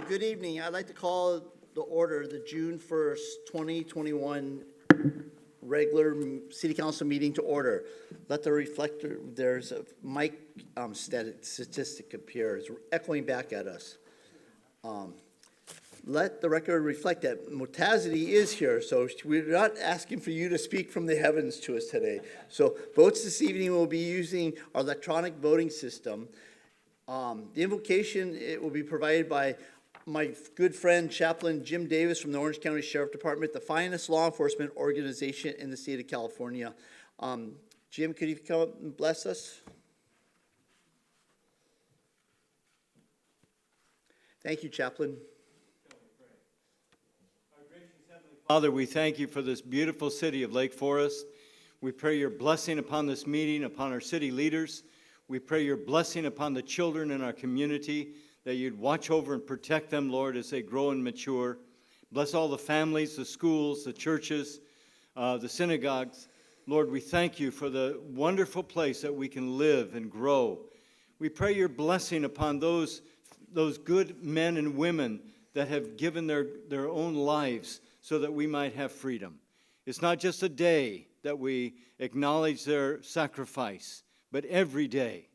Good evening. I'd like to call the order the June 1st, 2021 regular city council meeting to order. Let the reflector, there's a mic statistic appear. It's echoing back at us. Let the record reflect that Mutazity is here, so we're not asking for you to speak from the heavens to us today. So votes this evening will be using our electronic voting system. The invocation, it will be provided by my good friend Chaplain Jim Davis from the Orange County Sheriff Department, the finest law enforcement organization in the state of California. Jim, could you come up and bless us? Thank you, Chaplain. Father, we thank you for this beautiful city of Lake Forest. We pray your blessing upon this meeting, upon our city leaders. We pray your blessing upon the children in our community, that you'd watch over and protect them, Lord, as they grow and mature. Bless all the families, the schools, the churches, the synagogues. Lord, we thank you for the wonderful place that we can live and grow. We pray your blessing upon those good men and women that have given their own lives so that we might have freedom. It's not just a day that we acknowledge their sacrifice, but every day.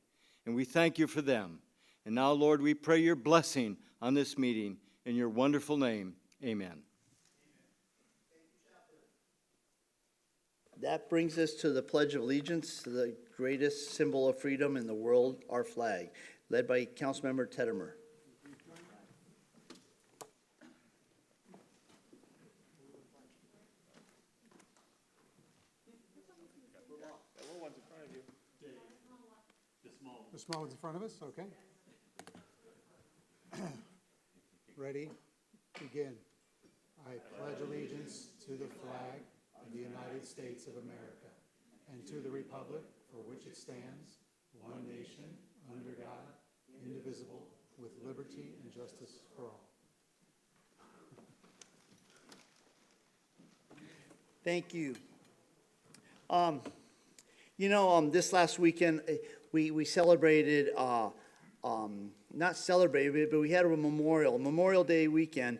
And we thank you for them. And now, Lord, we pray your blessing on this meeting. In your wonderful name, amen. That brings us to the Pledge of Allegiance, the greatest symbol of freedom in the world, our flag, led by Councilmember Teddemer. The small one's in front of us, okay. Ready? Begin. I pledge allegiance to the flag of the United States of America and to the republic for which it stands, one nation, under God, indivisible, with liberty and justice for all. Thank you. This last weekend, we celebrated, not celebrated, but we had a Memorial Day weekend.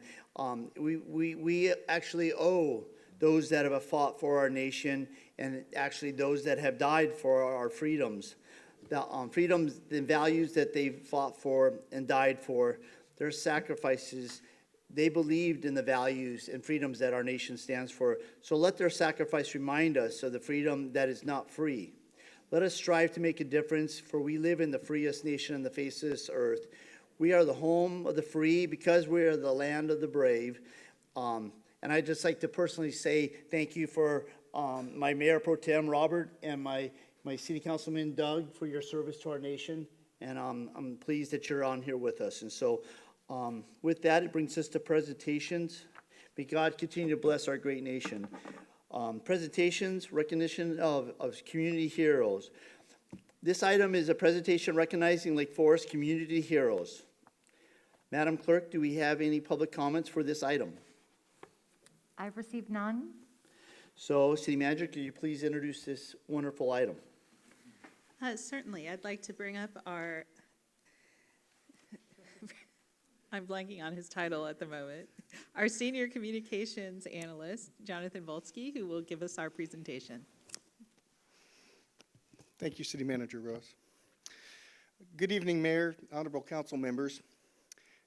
We actually owe those that have fought for our nation and actually those that have died for our freedoms. The freedoms and values that they fought for and died for, their sacrifices, they believed in the values and freedoms that our nation stands for. So let their sacrifice remind us of the freedom that is not free. Let us strive to make a difference, for we live in the freest nation on the face of this earth. We are the home of the free because we are the land of the brave. And I'd just like to personally say thank you for my Mayor Pro Tem, Robert, and my City Councilman, Doug, for your service to our nation. And I'm pleased that you're on here with us. And so with that, it brings us to presentations. May God continue to bless our great nation. Presentations, recognition of community heroes. This item is a presentation recognizing Lake Forest community heroes. Madam Clerk, do we have any public comments for this item? I've received none. So, City Manager, could you please introduce this wonderful item? Certainly. I'd like to bring up our, I'm blanking on his title at the moment, our Senior Communications Analyst, Jonathan Volsky, who will give us our presentation. Thank you, City Manager Rose. Good evening, Mayor, honorable council members.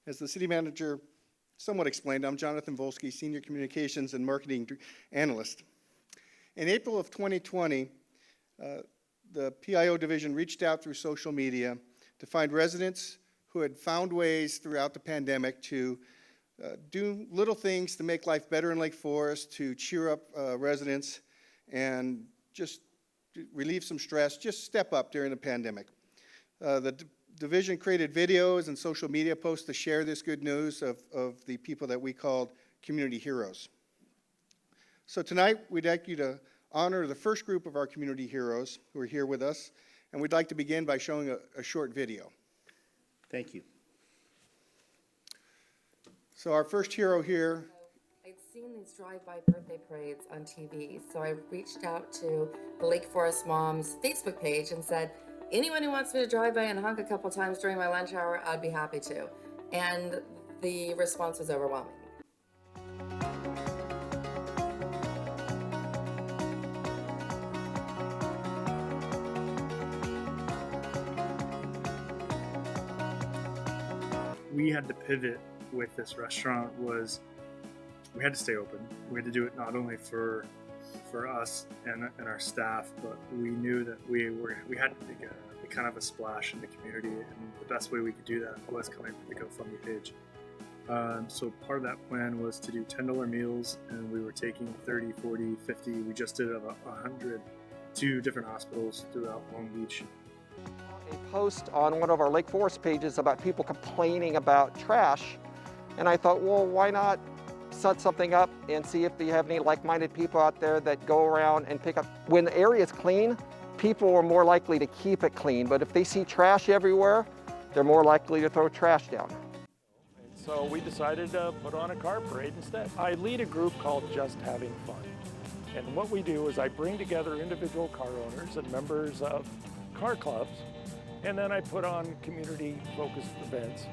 As the City Manager somewhat explained, I'm Jonathan Volsky, Senior Communications and Marketing Analyst. In April of 2020, the PIO division reached out through social media to find residents who had found ways throughout the pandemic to do little things to make life better in Lake Forest, to cheer up residents and just relieve some stress, just step up during the pandemic. The division created videos and social media posts to share this good news of the people that we called community heroes. So tonight, we'd like you to honor the first group of our community heroes who are here with us, and we'd like to begin by showing a short video. Thank you. So our first hero here. I'd seen these drive-by birthday parades on TV, so I reached out to the Lake Forest Moms Facebook page and said, anyone who wants me to drive by and honk a couple times during my lunch hour, I'd be happy to. And the response was overwhelming. We had to pivot with this restaurant was we had to stay open. We had to do it not only for us and our staff, but we knew that we had to make a kind of a splash in the community, and the best way we could do that was coming with the GoFundMe page. So part of that plan was to do $10 meals, and we were taking 30, 40, 50. We just did about 100 to different hospitals throughout Long Beach. A post on one of our Lake Forest pages about people complaining about trash, and I thought, well, why not set something up and see if you have any like-minded people out there that go around and pick up. When the area is clean, people are more likely to keep it clean, but if they see trash everywhere, they're more likely to throw trash down. So we decided to put on a car parade instead. I lead a group called Just Having Fun. And what we do is I bring together individual car owners and members of car clubs, and then I put on community-focused events,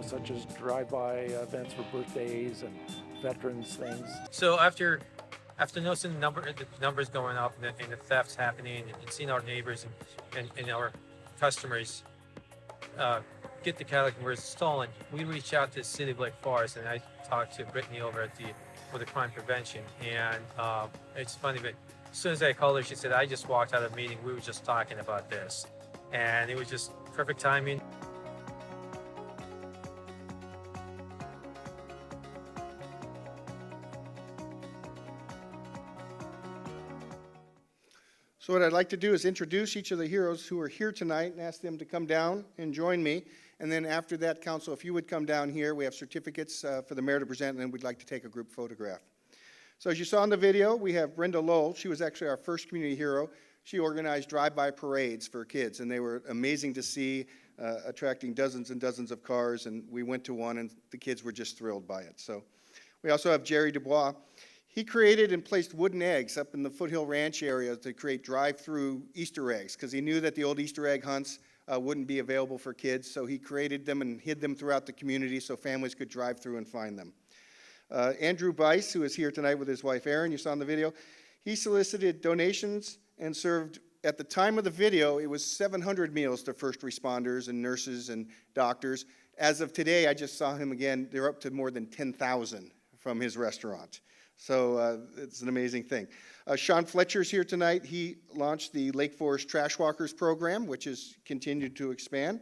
such as drive-by events for birthdays and veterans things. So after noticing the numbers going up and the thefts happening and seeing our neighbors and our customers get the catalytic converters stolen, we reached out to the city of Lake Forest, and I talked to Brittany over at the crime prevention. And it's funny, but as soon as I called her, she said, I just walked out of the meeting, we were just talking about this. And it was just perfect timing. So what I'd like to do is introduce each of the heroes who are here tonight and ask them to come down and join me. And then after that, council, if you would come down here, we have certificates for the mayor to present, and then we'd like to take a group photograph. So as you saw in the video, we have Brenda Lowell. She was actually our first community hero. She organized drive-by parades for kids, and they were amazing to see, attracting dozens and dozens of cars, and we went to one, and the kids were just thrilled by it. So we also have Jerry Dubois. He created and placed wooden eggs up in the Foothill Ranch area to create drive-through Easter eggs, because he knew that the old Easter egg hunts wouldn't be available for kids, so he created them and hid them throughout the community so families could drive through and find them. Andrew Bice, who is here tonight with his wife Erin, you saw in the video, he solicited donations and served, at the time of the video, it was 700 meals to first responders and nurses and doctors. As of today, I just saw him again, they're up to more than 10,000 from his restaurant. So it's an amazing thing. Sean Fletcher's here tonight. He launched the Lake Forest Trash Walkers program, which has continued to expand.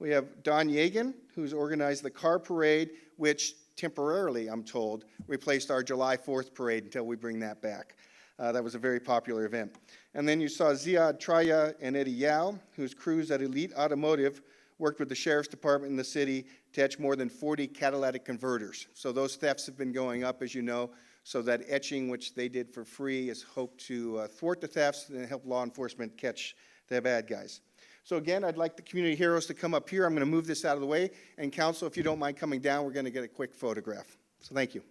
We have Don Yegan, who's organized the car parade, which temporarily, I'm told, replaced our July 4th parade until we bring that back. That was a very popular event. And then you saw Ziad Traya and Eddie Yao, whose crews at Elite Automotive worked with the Sheriff's Department in the city to etch more than 40 catalytic converters. So those thefts have been going up, as you know, so that etching, which they did for free, is hoped to thwart the thefts and help law enforcement catch the bad guys. So again, I'd like the community heroes to come up here. I'm going to move this out of the way. And council, if you don't mind coming down, we're going to get a quick photograph. So thank you.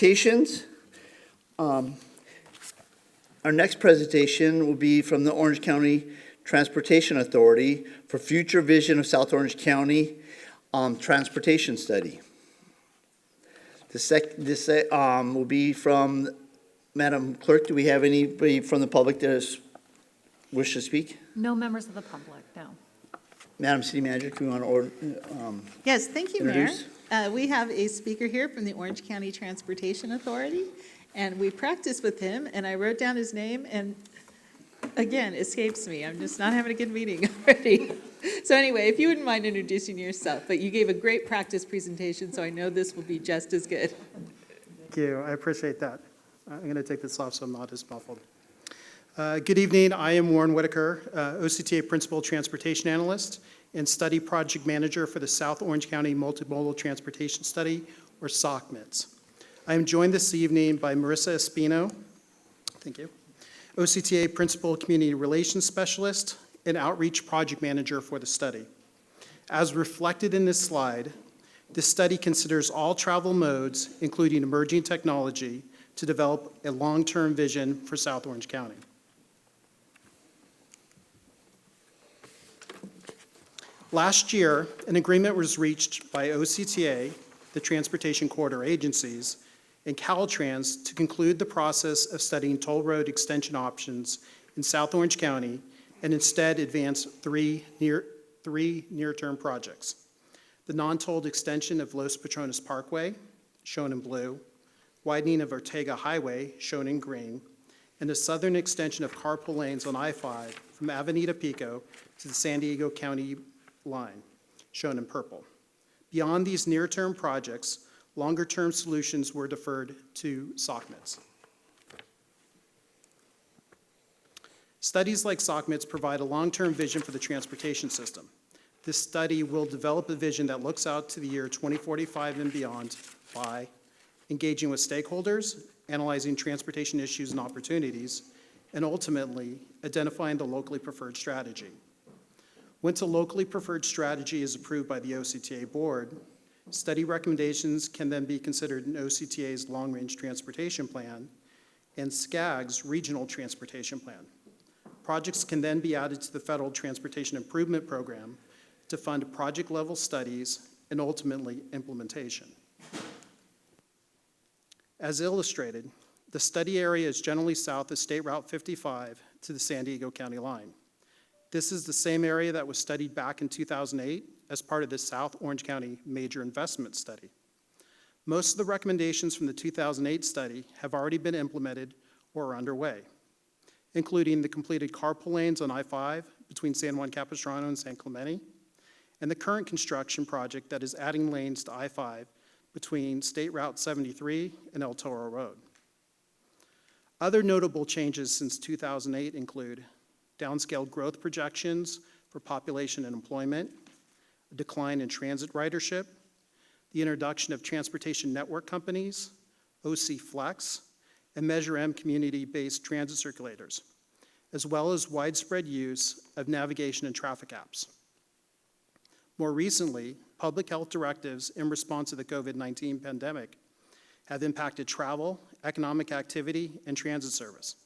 presentations. Our next presentation will be from the Orange County Transportation Authority for Future Vision of South Orange County Transportation Study. This will be from, Madam Clerk, do we have anybody from the public that wish to speak? No members of the public, no. Madam City Manager, do we want to Yes, thank you, Mayor. Introduce. We have a speaker here from the Orange County Transportation Authority, and we practiced with him, and I wrote down his name, and again, escapes me. I'm just not having a good meeting already. So anyway, if you wouldn't mind introducing yourself, but you gave a great practice presentation, so I know this will be just as good. Thank you. I appreciate that. I'm going to take this off so I'm not as muffled. Good evening. I am Warren Whitaker, OCTA Principal Transportation Analyst and Study Project Manager for the South Orange County Multimodal Transportation Study, or SOCMITS. I am joined this evening by Marissa Espino, thank you, OCTA Principal Community Relations Specialist and Outreach Project Manager for the study. As reflected in this slide, this study considers all travel modes, including emerging technology, to develop a long-term vision for South Orange County. Last year, an agreement was reached by OCTA, the Transportation Corridor Agencies, and Caltrans to conclude the process of studying toll road extension options in South Orange County and instead advance three near-term projects. The non-tolled extension of Los Patrones Parkway, shown in blue, widening of Ortega Highway, shown in green, and the southern extension of carpool lanes on I-5 from Avenida Pico to the San Diego County line, shown in purple. Beyond these near-term projects, longer-term solutions were deferred to SOCMITS. Studies like SOCMITS provide a long-term vision for the transportation system. This study will develop a vision that looks out to the year 2045 and beyond by engaging with stakeholders, analyzing transportation issues and opportunities, and ultimately identifying the locally preferred strategy. Once a locally preferred strategy is approved by the OCTA board, study recommendations can then be considered in OCTA's long-range transportation plan and SCAG's regional transportation plan. Projects can then be added to the Federal Transportation Improvement Program to fund project-level studies and ultimately implementation. As illustrated, the study area is generally south of State Route 55 to the San Diego County line. This is the same area that was studied back in 2008 as part of the South Orange County Major Investment Study. Most of the recommendations from the 2008 study have already been implemented or are underway, including the completed carpool lanes on I-5 between San Juan Capistrano and San Clemente, and the current construction project that is adding lanes to I-5 between State Route 73 and El Toro Road. Other notable changes since 2008 include downscaled growth projections for population and employment, a decline in transit ridership, the introduction of transportation network companies, OC Flex, and Measure M community-based transit circulators, as well as widespread use of navigation and traffic apps. More recently, public health directives in response to the COVID-19 pandemic have impacted travel, economic activity, and transit service,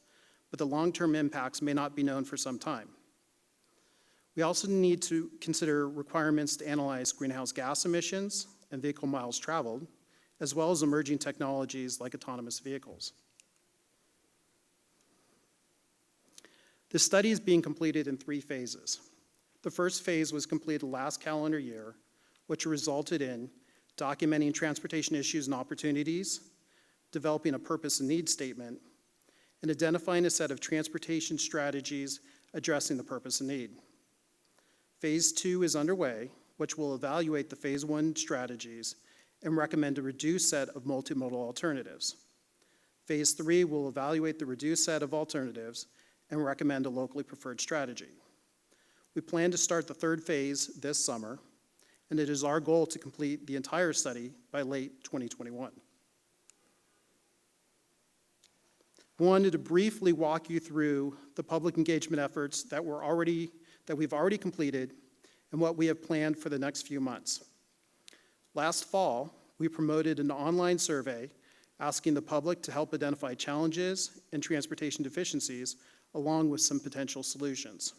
but the long-term impacts may not be known for some time. We also need to consider requirements to analyze greenhouse gas emissions and vehicle miles traveled, as well as emerging technologies like autonomous vehicles. The study is being completed in 3 phases. The first phase was completed last calendar year, which resulted in documenting transportation issues and opportunities, developing a purpose and need statement, and identifying a set of transportation strategies addressing the purpose and need. Phase 2 is underway, which will evaluate the Phase 1 strategies and recommend a reduced set of multimodal alternatives. Phase 3 will evaluate the reduced set of alternatives and recommend a locally preferred strategy. We plan to start the 3rd phase this summer, and it is our goal to complete the entire study by late 2021. I wanted to briefly walk you through the public engagement efforts that we've already completed and what we have planned for the next few months. Last fall, we promoted an online survey asking the public to help identify challenges and transportation deficiencies, along with some potential solutions.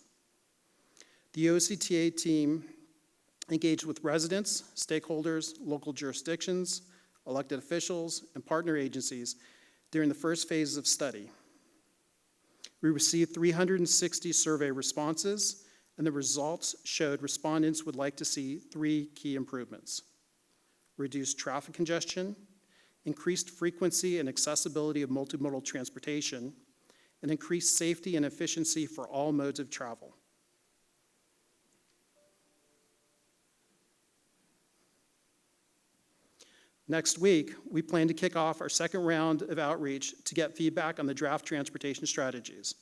The OCTA team engaged with residents, stakeholders, local jurisdictions, elected officials, and partner agencies during the first phase of study. We received 360 survey responses, and the results showed respondents would like to see 3 key improvements: reduced traffic congestion, increased frequency and accessibility of multimodal transportation, and increased safety and efficiency for all modes of travel. Next week, we plan to kick off our second round of outreach to get feedback on the draft transportation strategies.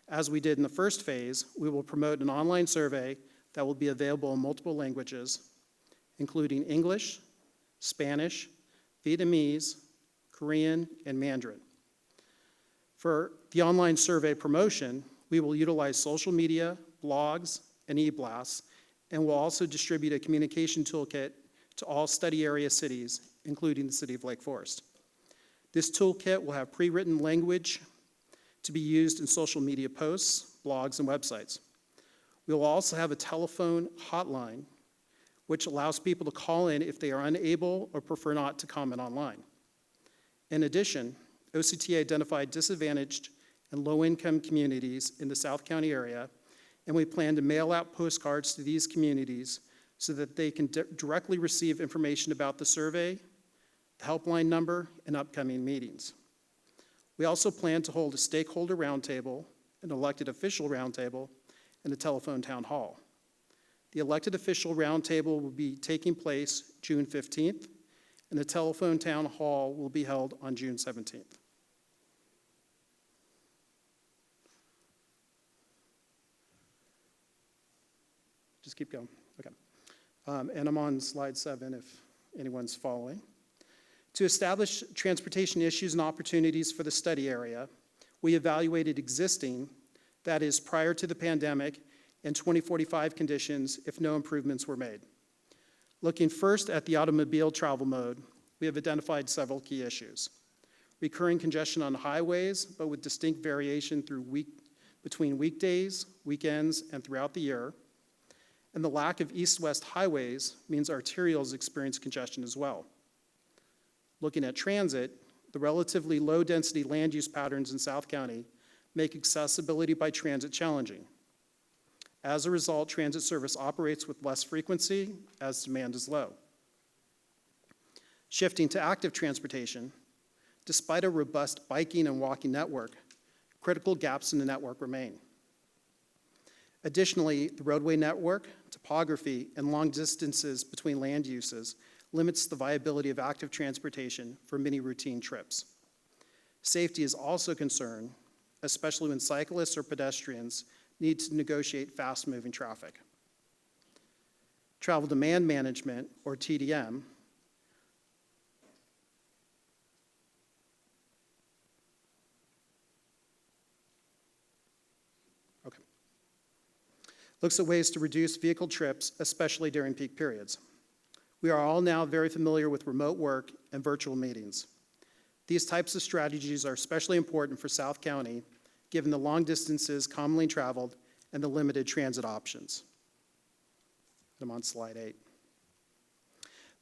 As we did in the first phase, we will promote an online survey that will be available in multiple languages, including English, Spanish, Vietnamese, Korean, and Mandarin. For the online survey promotion, we will utilize social media, blogs, and e-blasts, and will also distribute a communication toolkit to all study area cities, including the city of Lake Forest. This toolkit will have pre-written language to be used in social media posts, blogs, and websites. We will also have a telephone hotline, which allows people to call in if they are unable or prefer not to comment online. In addition, OCTA identified disadvantaged and low-income communities in the South County area, and we plan to mail out postcards to these communities so that they can directly receive information about the survey, the helpline number, and upcoming meetings. We also plan to hold a stakeholder roundtable, an elected official roundtable, and a telephone town hall. The elected official roundtable will be taking place June 15th, and the telephone town hall will be held on June 17th. Just keep going. Okay. And I'm on slide 7 if anyone's following. To establish transportation issues and opportunities for the study area, we evaluated existing, that is prior to the pandemic, and 2045 conditions if no improvements were made. Looking first at the automobile travel mode, we have identified several key issues. Recurring congestion on highways, but with distinct variation between weekdays, weekends, and throughout the year. And the lack of east-west highways means arterials experience congestion as well. Looking at transit, the relatively low-density land use patterns in South County make accessibility by transit challenging. As a result, transit service operates with less frequency as demand is low. Shifting to active transportation, despite a robust biking and walking network, critical gaps in the network remain. Additionally, the roadway network, topography, and long distances between land uses limits the viability of active transportation for many routine trips. Safety is also a concern, especially when cyclists or pedestrians need to negotiate fast-moving traffic. Travel demand management, or TDM, looks at ways to reduce vehicle trips, especially during peak periods. We are all now very familiar with remote work and virtual meetings. These types of strategies are especially important for South County, given the long distances commonly traveled and the limited transit options. I'm on slide 8.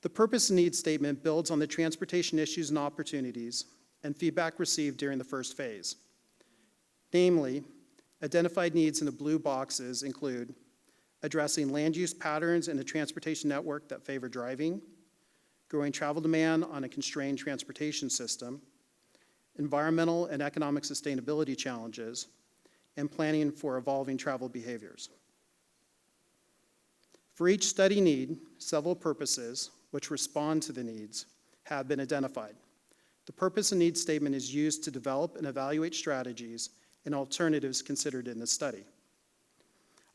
The purpose and need statement builds on the transportation issues and opportunities and feedback received during the first phase. Namely, identified needs in the blue boxes include addressing land use patterns in a transportation network that favor driving, growing travel demand on a constrained transportation system, environmental and economic sustainability challenges, and planning for evolving travel behaviors. For each study need, several purposes, which respond to the needs, have been identified. The purpose and need statement is used to develop and evaluate strategies and alternatives considered in the study.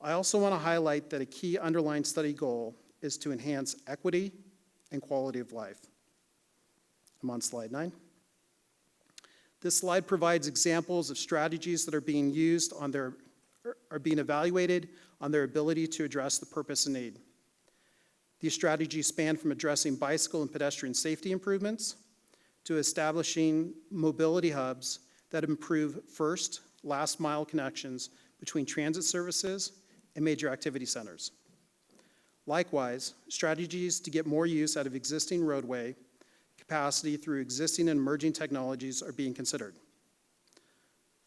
I also want to highlight that a key underlying study goal is to enhance equity and quality of life. I'm on slide 9. This slide provides examples of strategies that are being evaluated on their ability to address the purpose and need. These strategies span from addressing bicycle and pedestrian safety improvements to establishing mobility hubs that improve first, last mile connections between transit services and major activity centers. Likewise, strategies to get more use out of existing roadway capacity through existing and emerging technologies are being considered.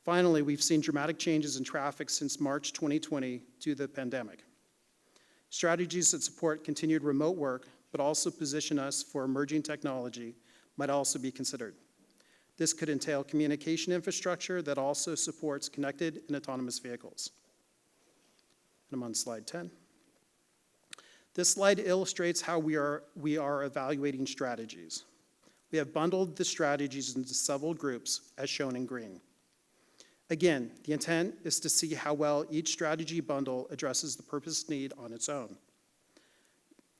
Finally, we've seen dramatic changes in traffic since March 2020 due to the pandemic. Strategies that support continued remote work, but also position us for emerging technology, might also be considered. This could entail communication infrastructure that also supports connected and autonomous vehicles. And I'm on slide 10. This slide illustrates how we are evaluating strategies. We have bundled the strategies into several groups, as shown in green. Again, the intent is to see how well each strategy bundle addresses the purpose need on its own.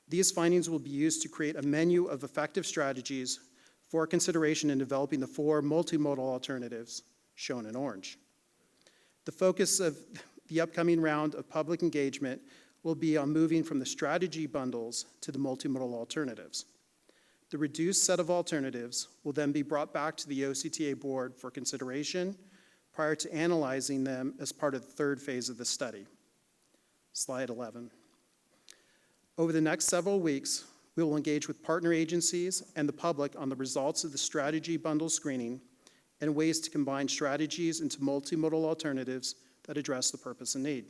These findings will be used to create a menu of effective strategies for consideration in developing the 4 multimodal alternatives shown in orange. The focus of the upcoming round of public engagement will be on moving from the strategy bundles to the multimodal alternatives. The reduced set of alternatives will then be brought back to the OCTA board for consideration prior to analyzing them as part of the 3rd phase of the study. Slide 11. Over the next several weeks, we will engage with partner agencies and the public on the results of the strategy bundle screening and ways to combine strategies into multimodal alternatives that address the purpose and need.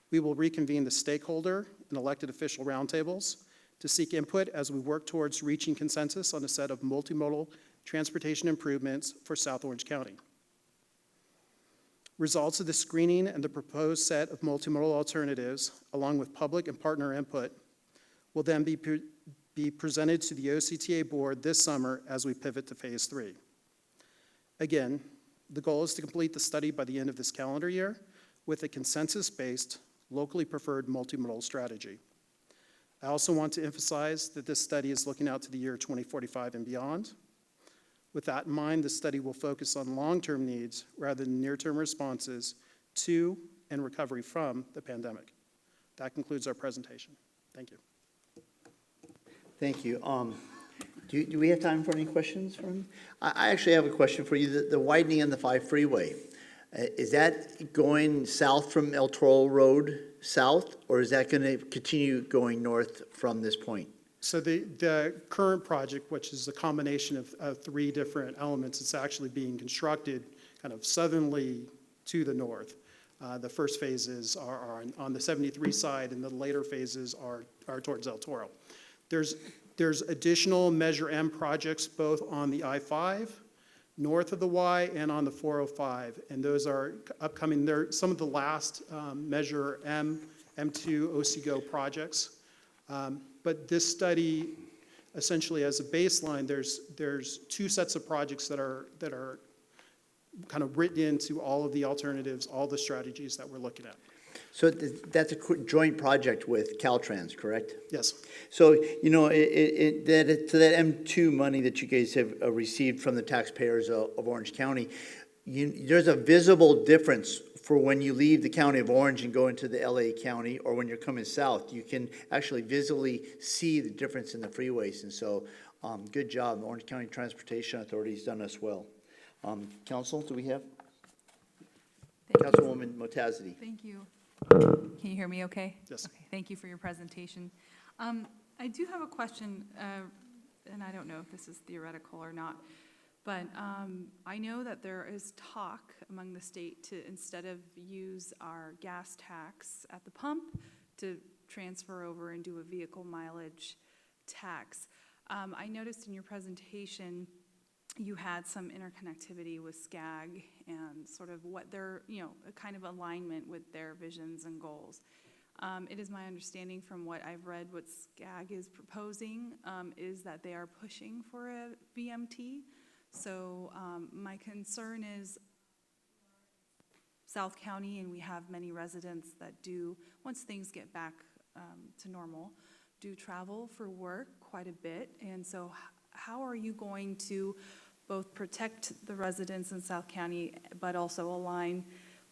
We will reconvene the stakeholder and elected official roundtables to seek input as we work towards reaching consensus on a set of multimodal transportation improvements for South Orange County. Results of the screening and the proposed set of multimodal alternatives, along with public and partner input, will then be presented to the OCTA board this summer as we pivot to phase 3. Again, the goal is to complete the study by the end of this calendar year with a consensus-based, locally preferred multimodal strategy. I also want to emphasize that this study is looking out to the year 2045 and beyond. With that in mind, the study will focus on long-term needs rather than near-term responses to and recovery from the pandemic. That concludes our presentation. Thank you. Thank you. Do we have time for any questions from him? I actually have a question for you. The widening on the 5 freeway, is that going south from El Toro Road south, or is that going to continue going north from this point? So the current project, which is a combination of 3 different elements, it's actually being constructed kind of southerly to the north. The first phases are on the 73 side, and the later phases are towards El Toro. There's additional Measure M projects both on the I-5, north of the Y, and on the 405, and those are upcoming. They're some of the last Measure M, M2 OCGO projects. But this study, essentially as a baseline, there's 2 sets of projects that are kind of written into all of the alternatives, all the strategies that we're looking at. So that's a joint project with Caltrans, correct? Yes. So, you know, that M2 money that you guys have received from the taxpayers of Orange County, there's a visible difference for when you leave the county of Orange and go into the LA County, or when you're coming south. You can actually visibly see the difference in the freeways. And so, good job. The Orange County Transportation Authority has done us well. Council, do we have? Councilwoman Motazedi. Thank you. Can you hear me okay? Yes. Okay, thank you for your presentation. I do have a question, and I don't know if this is theoretical or not, but I know that there is talk among the state to, instead of use our gas tax at the pump, to transfer over and do a vehicle mileage tax. I noticed in your presentation you had some interconnectivity with SCAG and sort of what their, a kind of alignment with their visions and goals. It is my understanding from what I've read, what SCAG is proposing is that they are pushing for a VMT. So my concern is South County, and we have many residents that do, once things get back to normal, do travel for work quite a bit. And so how are you going to both protect the residents in South County, but also align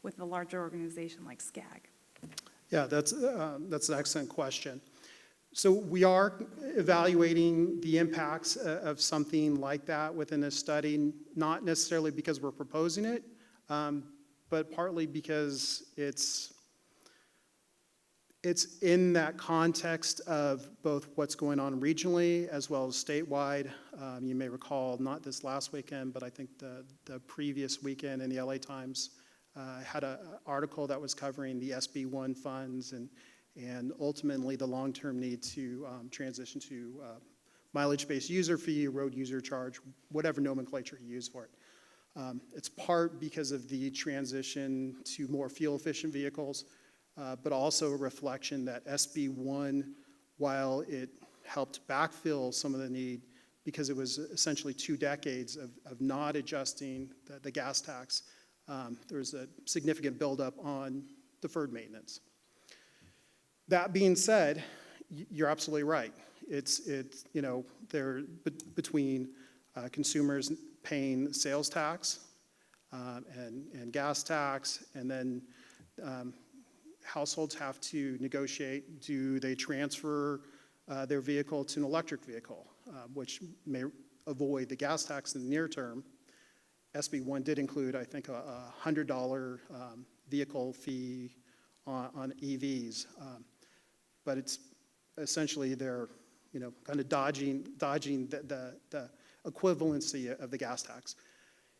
with a larger organization like SCAG? Yeah, that's an excellent question. So we are evaluating the impacts of something like that within a study, not necessarily because we're proposing it, but partly because it's in that context of both what's going on regionally as well as statewide. You may recall, not this last weekend, but I think the previous weekend in the LA Times had an article that was covering the SB1 funds and ultimately the long-term need to transition to mileage-based user fee, road user charge, whatever nomenclature you use for it. It's part because of the transition to more fuel-efficient vehicles, but also a reflection that SB1, while it helped backfill some of the need, because it was essentially 2 decades of not adjusting the gas tax, there was a significant buildup on deferred maintenance. That being said, you're absolutely right. It's you know, between consumers paying sales tax and gas tax, and then households have to negotiate, do they transfer their vehicle to an electric vehicle, which may avoid the gas tax in the near term. SB1 did include, I think, a $100 vehicle fee on EVs, but it's essentially they're, you know, kind of dodging the equivalency of the gas tax.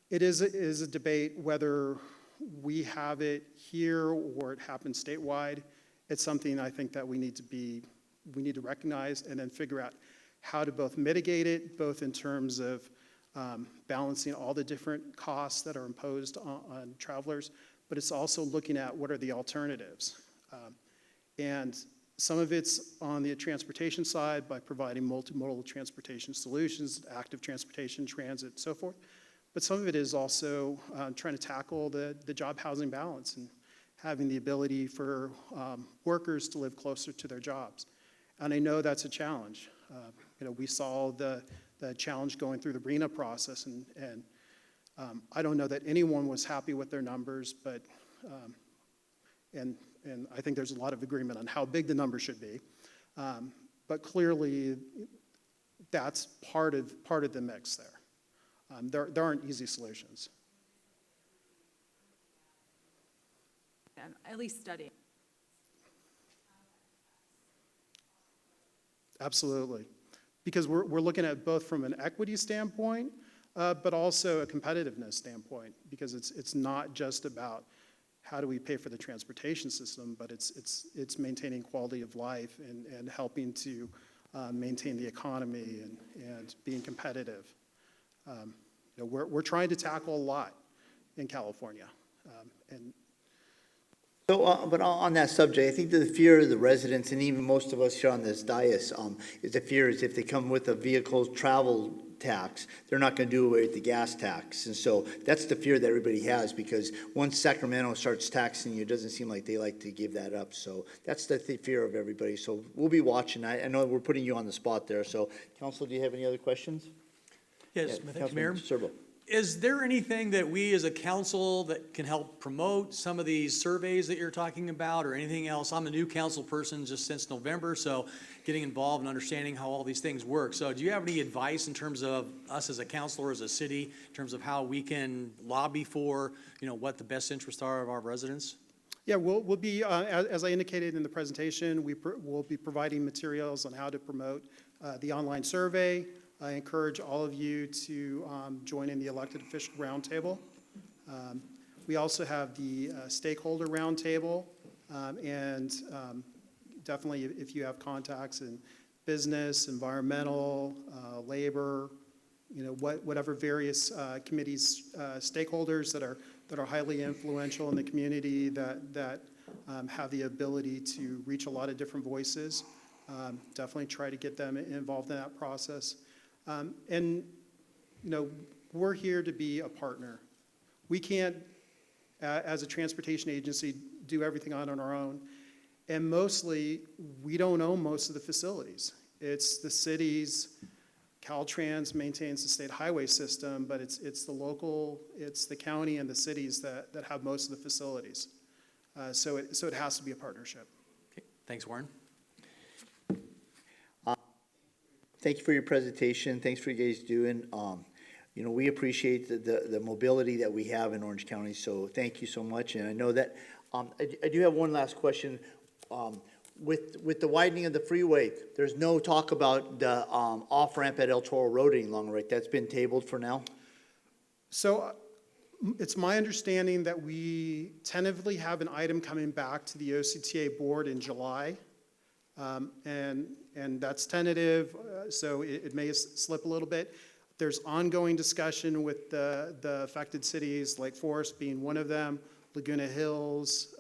It is a debate whether we have it here or it happens statewide. It's something I think that we need to recognize and then figure out how to both mitigate it, both in terms of balancing all the different costs that are imposed on travelers, but it's also looking at what are the alternatives. And some of it's on the transportation side by providing multimodal transportation solutions, active transportation, transit, and so forth. But some of it is also trying to tackle the job housing balance and having the ability for workers to live closer to their jobs. And I know that's a challenge. You know, we saw the challenge going through the RHNA process, and I don't know that anyone was happy with their numbers, but and I think there's a lot of agreement on how big the number should be. But clearly, that's part of the mix there. There aren't easy solutions. And at least study. Absolutely. Because we're looking at both from an equity standpoint, but also a competitiveness standpoint, because it's not just about how do we pay for the transportation system, but it's maintaining quality of life and helping to maintain the economy and being competitive. You know, we're trying to tackle a lot in California. So, but on that subject, I think that the fear of the residents, and even most of us here on this dais, is the fear is if they come with a vehicle travel tax, they're not going to do away with the gas tax. And so that's the fear that everybody has, because once Sacramento starts taxing you, it doesn't seem like they like to give that up. So that's the fear of everybody. So we'll be watching. I know we're putting you on the spot there. So, Council, do you have any other questions? Yes, Yeah, thank you, Mayor. Councilman Serbo. Is there anything that we as a council that can help promote some of these surveys that you're talking about, or anything else? I'm a new council person just since November, so getting involved and understanding how all these things work. So do you have any advice in terms of us as a council or as a city, in terms of how we can lobby for, you know, what the best interests are of our residents? Yeah, we'll be, as I indicated in the presentation, we'll be providing materials on how to promote the online survey. I encourage all of you to join in the elected official roundtable. We also have the stakeholder roundtable, and definitely if you have contacts in business, environmental, labor, you know, whatever various committees, stakeholders that are highly influential in the community that have the ability to reach a lot of different voices, definitely try to get them involved in that process. And, you know, we're here to be a partner. We can't, as a transportation agency, do everything on our own. And mostly, we don't own most of the facilities. It's the cities. Caltrans maintains the state highway system, but it's the local, it's the county and the cities that have most of the facilities. So it has to be a partnership. Okay, thanks, Warren. thank you for your presentation. Thanks for you guys doing. You know, we appreciate the mobility that we have in Orange County, so thank you so much. And I know that, I do have one last question. With the widening of the freeway, there's no talk about the off-ramp at El Toro Road any longer, right? That's been tabled for now? So it's my understanding that we tentatively have an item coming back to the OCTA board in July. And that's tentative, so it may slip a little bit. There's ongoing discussion with the affected cities, Lake Forest being one of them, Laguna Hills,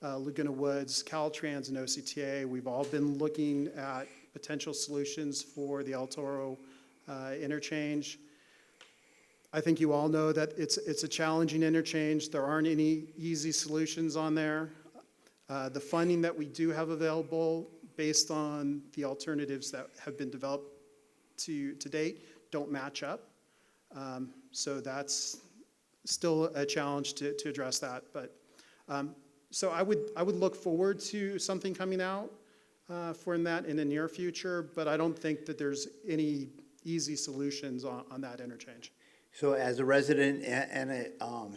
Laguna Woods, Caltrans, and OCTA. We've all been looking at potential solutions for the El Toro interchange. I think you all know that it's a challenging interchange. There aren't any easy solutions on there. The funding that we do have available based on the alternatives that have been developed to date don't match up. So that's still a challenge to address that. But so I would look forward to something coming out for that in the near future, but I don't think that there's any easy solutions on that interchange. So as a resident and a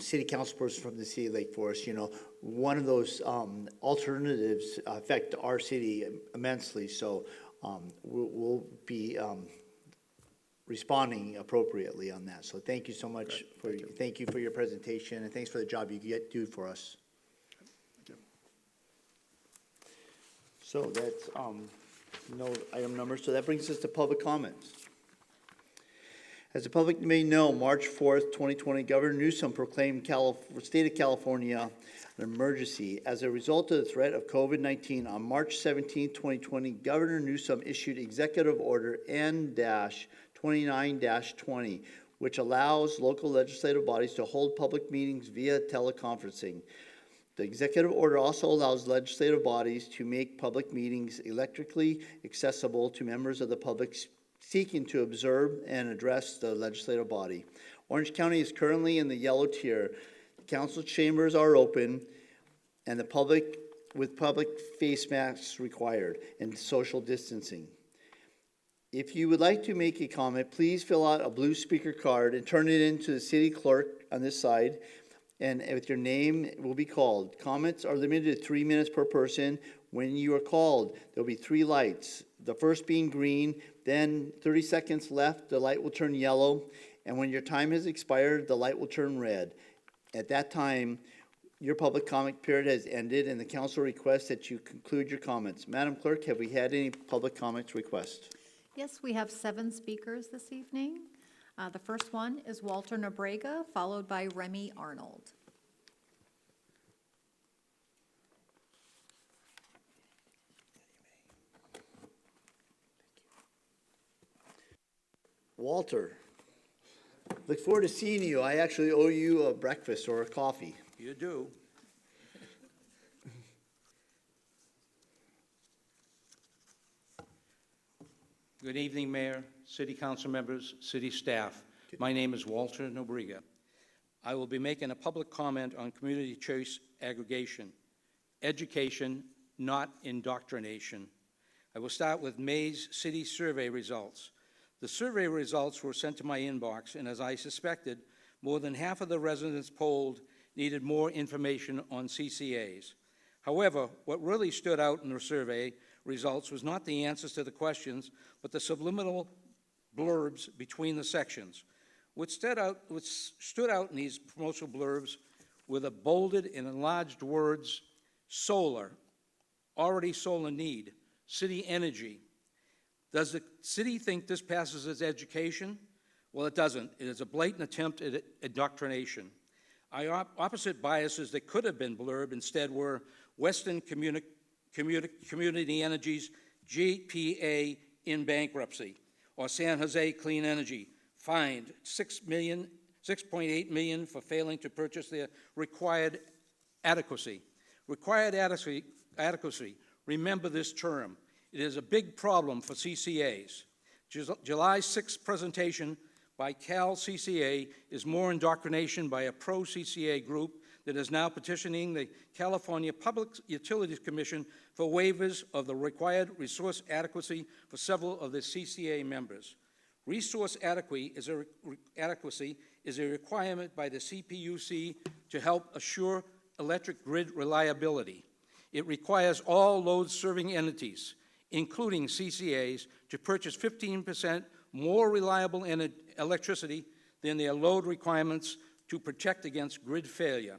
city council person from the city of Lake Forest, you know, one of those alternatives affect our city immensely. So we'll be responding appropriately on that. So thank you so much thank you for your presentation, and thanks for the job you do for us. So that's no item number. So that brings us to public comments. As the public may know, March 4th, 2020, Governor Newsom proclaimed state of California an emergency. As a result of the threat of COVID-19, on March 17, 2020, Governor Newsom issued Executive Order N-29-20, which allows local legislative bodies to hold public meetings via teleconferencing. The executive order also allows legislative bodies to make public meetings electronically accessible to members of the public seeking to observe and address the legislative body. Orange County is currently in the yellow tier. The council chambers are open, and the public face masks required and social distancing. If you would like to make a comment, please fill out a blue speaker card and turn it in to the city clerk on this side, and with your name will be called. Comments are limited to 3 minutes per person. When you are called, there'll be 3 lights. The first being green, then 30 seconds left, the light will turn yellow, and when your time has expired, the light will turn red. At that time, your public comment period has ended, and the council requests that you conclude your comments. Madam Clerk, have we had any public comments requests? Yes, we have 7 speakers this evening. The first one is Walter Nobrega, followed by Remy Arnold. Walter, look forward to seeing you. I actually owe you a breakfast or a coffee. You do. Good evening, Mayor, City Council members, City staff. My name is Walter Nobrega. I will be making a public comment on community choice aggregation, education, not indoctrination. I will start with May's city survey results. The survey results were sent to my inbox, and as I suspected, more than half of the residents polled needed more information on CCAs. However, what really stood out in the survey results was not the answers to the questions, but the subliminal blurbs between the sections. What stood out in these promotional blurbs were the bolded and enlarged words, solar, already solar need, city energy. Does the city think this passes as education? Well, it doesn't. It is a blatant attempt at indoctrination. Opposite biases that could have been blurb instead were Western Community Energy's GPA in bankruptcy, or San Jose Clean Energy fined $6.8 million for failing to purchase their required adequacy. Required adequacy, remember this term. It is a big problem for CCAs. July 6th presentation by Cal CCA is more indoctrination by a pro-CCA group that is now petitioning the California Public Utilities Commission for waivers of the required resource adequacy for several of the CCA members. Resource adequacy is a requirement by the CPUC to help assure electric grid reliability. It requires all load-serving entities, including CCAs, to purchase 15% more reliable electricity than their load requirements to protect against grid failure,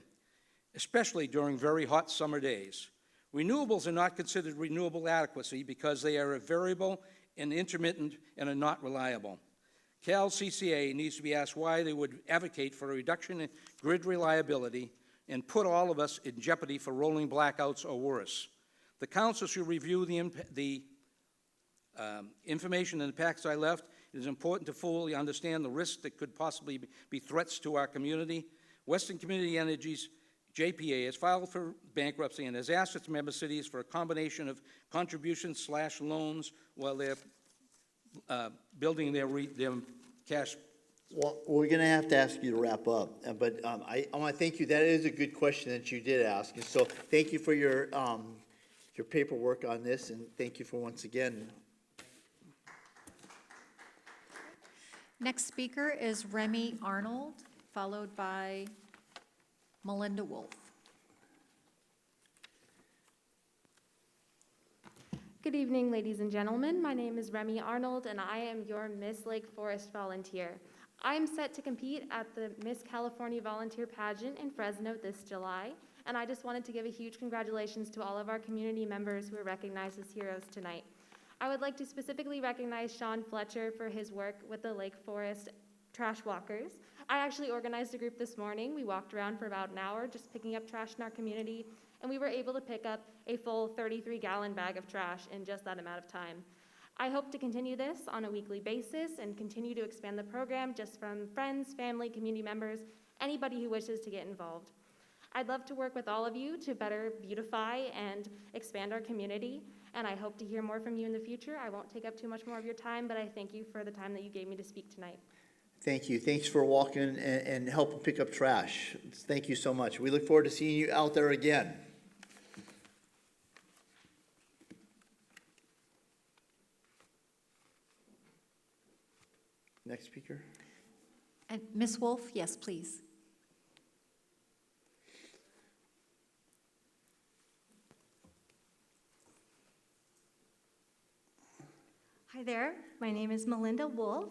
especially during very hot summer days. Renewables are not considered renewable adequacy because they are variable and intermittent and are not reliable. Cal CCA needs to be asked why they would advocate for a reduction in grid reliability and put all of us in jeopardy for rolling blackouts or worse. The council should review the information in the packets I left. It is important to fully understand the risks that could possibly be threats to our community. Western Community Energy's JPA has filed for bankruptcy and has asked its member cities for a combination of contributions/loans while they're building their cash. Well, we're going to have to ask you to wrap up, but I want to thank you. That is a good question that you did ask, and so thank you for your paperwork on this, and thank you for once again. Next speaker is Remy Arnold, followed by Melinda Wolf. Good evening, ladies and gentlemen. My name is Remy Arnold, and I am your Miss Lake Forest volunteer. I am set to compete at the Miss California Volunteer Pageant in Fresno this July, and I just wanted to give a huge congratulations to all of our community members who are recognized as heroes tonight. I would like to specifically recognize Sean Fletcher for his work with the Lake Forest Trash Walkers. I actually organized a group this morning. We walked around for about an hour just picking up trash in our community, and we were able to pick up a full 33-gallon bag of trash in just that amount of time. I hope to continue this on a weekly basis and continue to expand the program just from friends, family, community members, anybody who wishes to get involved. I'd love to work with all of you to better beautify and expand our community, and I hope to hear more from you in the future. I won't take up too much more of your time, but I thank you for the time that you gave me to speak tonight. Thank you. Thanks for walking and helping pick up trash. Thank you so much. We look forward to seeing you out there again. Next speaker. And Ms. Wolf, yes, please. Hi there, my name is Melinda Wolf.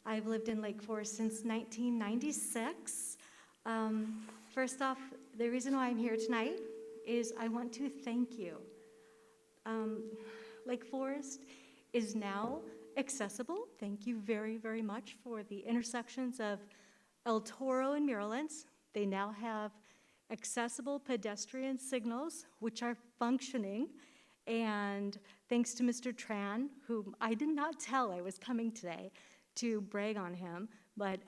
I've lived in Lake Forest since 1996. First off, the reason why I'm here tonight is I want to thank you. Lake Forest is now accessible. Thank you very, very much for the intersections of El Toro and Muirlands. They now have accessible pedestrian signals, which are functioning. And thanks to Mr. Tran, whom I did not tell I was coming today to brag on him, but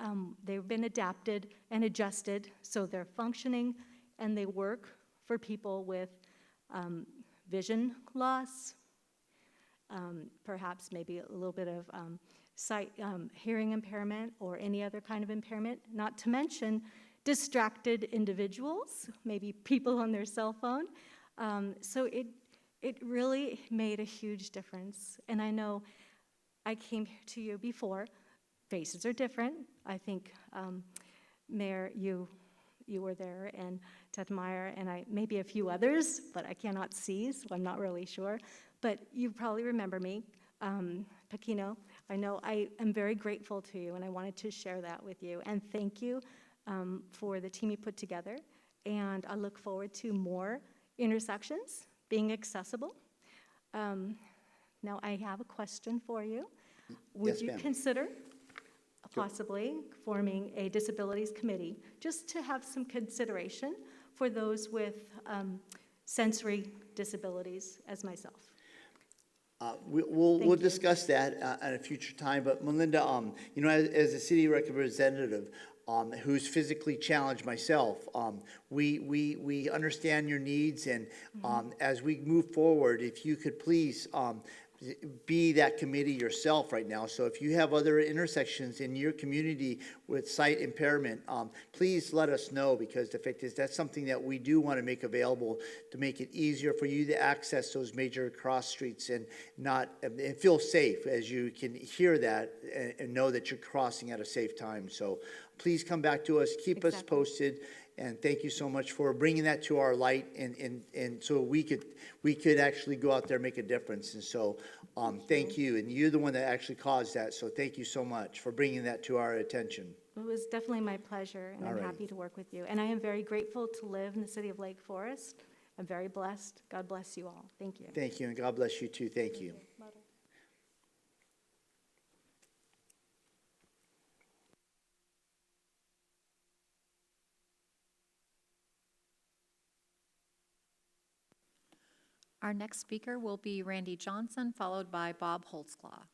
they've been adapted and adjusted so they're functioning and they work for people with vision loss, perhaps maybe a little bit of sight, hearing impairment or any other kind of impairment, not to mention distracted individuals, maybe people on their cell phone. So it really made a huge difference. And I know I came to you before. Faces are different. I think, Mayor, you were there, and Ted Meyer, and maybe a few others, but I cannot see, so I'm not really sure. But you probably remember me, Paquino. I know I am very grateful to you, and I wanted to share that with you. And thank you for the team you put together. And I look forward to more intersections being accessible. Now, I have a question for you. Would Yes, you ma'am. consider possibly forming a disabilities committee just to have some consideration for those with sensory disabilities as myself? We'll discuss that at a future time, but Melinda, you know, as a city representative, who's physically challenged myself, we understand your needs, and as we move forward, if you could please be that committee yourself right now. So if you have other intersections in your community with sight impairment, please let us know, because the fact is that's something that we do want to make available to make it easier for you to access those major cross streets and and feel safe as you can hear that and know that you're crossing at a safe time. So please come back to us, keep us posted. And thank you so much for bringing that to our light, and so we could actually go out there and make a difference. And so, thank you. And you're the one that actually caused that. So thank you so much for bringing that to our attention. It was definitely my pleasure, and I'm Alrighty. happy to work with you. And I am very grateful to live in the city of Lake Forest. I'm very blessed. God bless you all. Thank you. Thank you, and God bless you too. Thank you. Our next speaker will be Randy Johnson, followed by Bob Holtzclaw.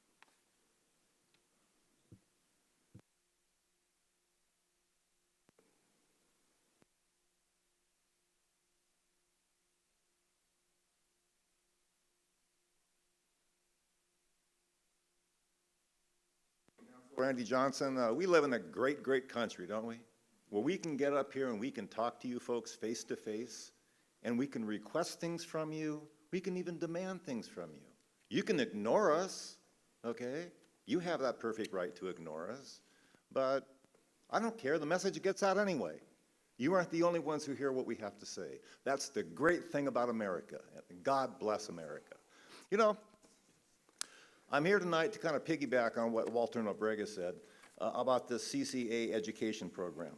Randy Johnson, we live in a great, great country, don't we? Where we can get up here and we can talk to you folks face to face, and we can request things from you. We can even demand things from you. You can ignore us, okay? You have that perfect right to ignore us, but I don't care. The message gets out anyway. You aren't the only ones who hear what we have to say. That's the great thing about America. God bless America. You know, I'm here tonight to kind of piggyback on what Walter Nobrega said about the CCA education program.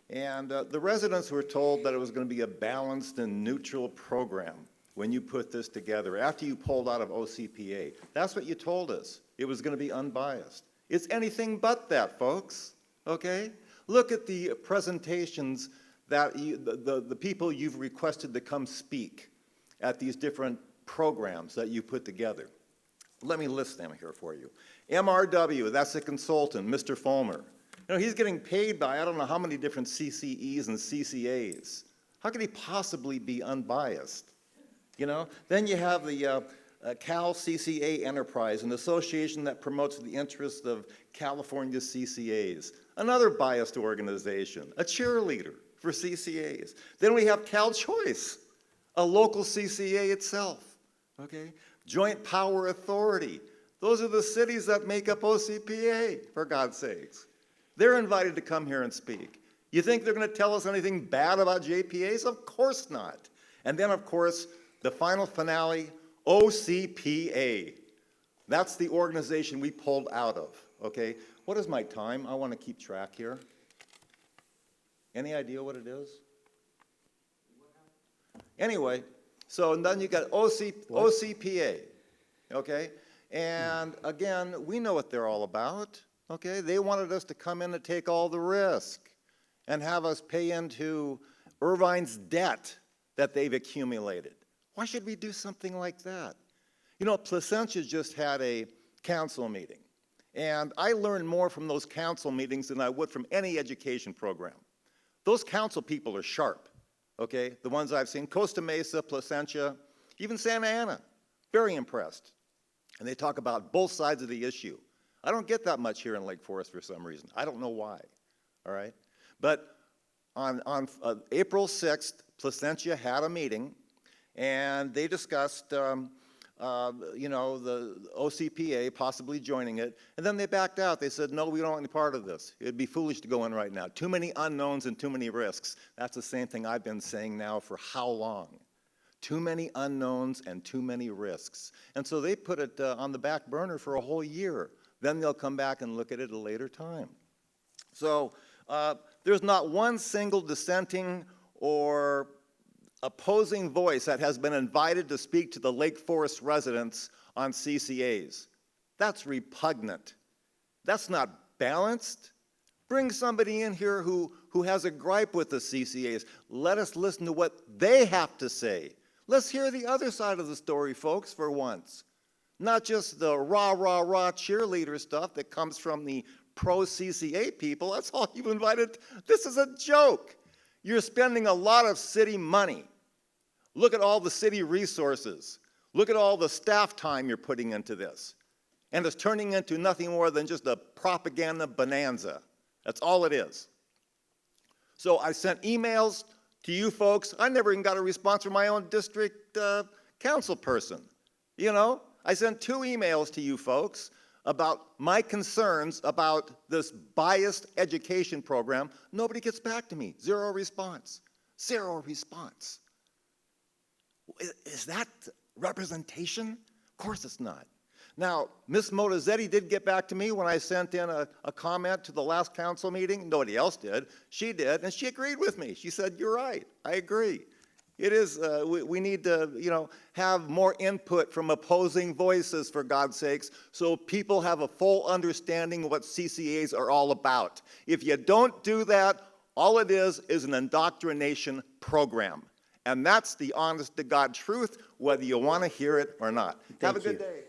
And the residents were told that it was going to be a balanced and neutral program when you put this together, after you pulled out of OCPA. That's what you told us. It was going to be unbiased. It's anything but that, folks, okay? Look at the presentations that the people you've requested to come speak at these different programs that you put together. Let me list them here for you. MRW, that's the consultant, Mr. Fulmer. You know, he's getting paid by I don't know how many different CCEs and CCAs. How could he possibly be unbiased? You know, then you have the Cal CCA Enterprise, an association that promotes the interests of California CCAs, another biased organization, a cheerleader for CCAs. Then we have Cal Choice, a local CCA itself, okay? Joint Power Authority. Those are the cities that make up OCPA, for God's sakes. They're invited to come here and speak. You think they're going to tell us anything bad about JPAs? Of course not. And then, of course, the final finale, OCPA. That's the organization we pulled out of, okay? What is my time? I want to keep track here. Any idea what it is? Anyway, so then you got OCPA, okay? And again, we know what they're all about, okay? They wanted us to come in and take all the risk and have us pay into Irvine's debt that they've accumulated. Why should we do something like that? You know, Placentia just had a council meeting, and I learned more from those council meetings than I would from any education program. Those council people are sharp, okay? The ones I've seen, Costa Mesa, Placentia, even Santa Ana, very impressed. And they talk about both sides of the issue. I don't get that much here in Lake Forest for some reason. I don't know why, all right? But on April 6th, Placentia had a meeting, and they discussed, you know, the OCPA possibly joining it, and then they backed out. They said, no, we don't want any part of this. It'd be foolish to go in right now. Too many unknowns and too many risks. That's the same thing I've been saying now for how long? Too many unknowns and too many risks. And so they put it on the back burner for a whole year. Then they'll come back and look at it at a later time. So there's not one single dissenting or opposing voice that has been invited to speak to the Lake Forest residents on CCAs. That's repugnant. That's not balanced. Bring somebody in here who has a gripe with the CCAs. Let us listen to what they have to say. Let's hear the other side of the story, folks, for once. Not just the rah, rah, rah cheerleader stuff that comes from the pro-CCA people. That's all you've invited. This is a joke. You're spending a lot of city money. Look at all the city resources. Look at all the staff time you're putting into this. And it's turning into nothing more than just a propaganda bonanza. That's all it is. So I sent emails to you folks. I never even got a response from my own district council person. You know, I sent 2 emails to you folks about my concerns about this biased education program. Nobody gets back to me. 0 response. 0 response. Is that representation? Of course it's not. Now, Ms. Motazetti did get back to me when I sent in a comment to the last council meeting. Nobody else did. She did, and she agreed with me. She said, you're right. I agree. It is, we need to, you know, have more input from opposing voices, for God's sakes, so people have a full understanding of what CCAs are all about. If you don't do that, all it is an indoctrination program. And that's the honest-to-God truth, whether you want to hear it or not. Have a good day.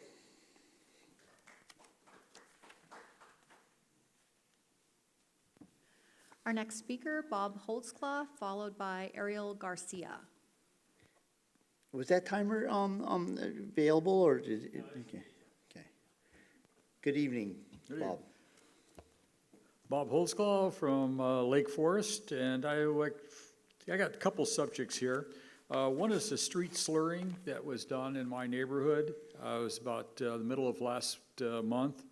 Our next speaker, Bob Holtzclaw, followed by Ariel Garcia. Was that timer available, or did it? Okay. Okay. Good evening, Bob. Bob Holtzclaw from Lake Forest, and I got a couple subjects here. One is the street slurring that was done in my neighborhood. It was about the middle of last month.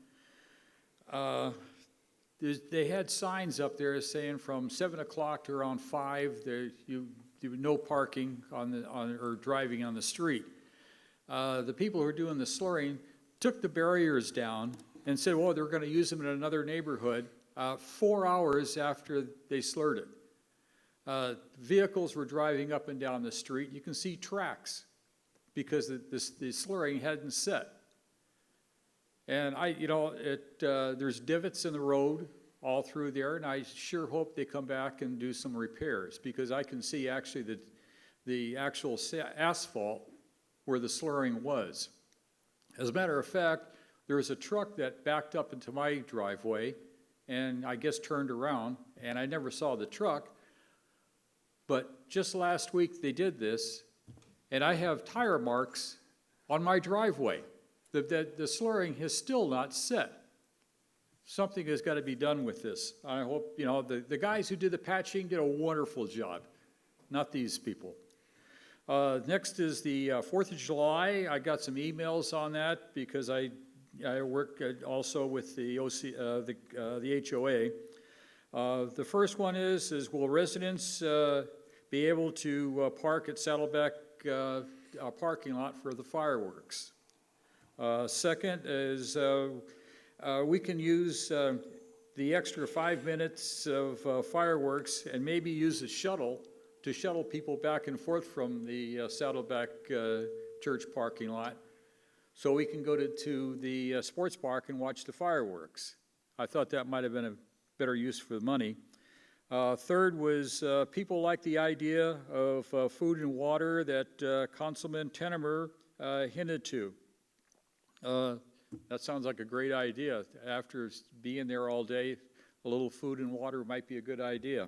They had signs up there saying from 7 o'clock to around 5, there was no parking or driving on the street. The people who were doing the slurring took the barriers down and said, well, they're going to use them in another neighborhood 4 hours after they slurred it. Vehicles were driving up and down the street. You can see tracks because the slurring hadn't set. And there's divots in the road all through there, and I sure hope they come back and do some repairs, because I can see actually the actual asphalt where the slurring was. As a matter of fact, there was a truck that backed up into my driveway and I guess turned around, and I never saw the truck. But just last week they did this, and I have tire marks on my driveway. The slurring has still not set. Something has got to be done with this. I hope, the guys who did the patching did a wonderful job, not these people. Next is the 4th of July. I got some emails on that because I work also with the HOA. The first one is will residents be able to park at Saddleback parking lot for the fireworks? Second is we can use the extra 5 minutes of fireworks and maybe use a shuttle to shuttle people back and forth from the Saddleback church parking lot, so we can go to the sports park and watch the fireworks. I thought that might have been a better use for the money. Third was people like the idea of food and water that Councilman Tenemer hinted to. That sounds like a great idea. After being there all day, a little food and water might be a good idea.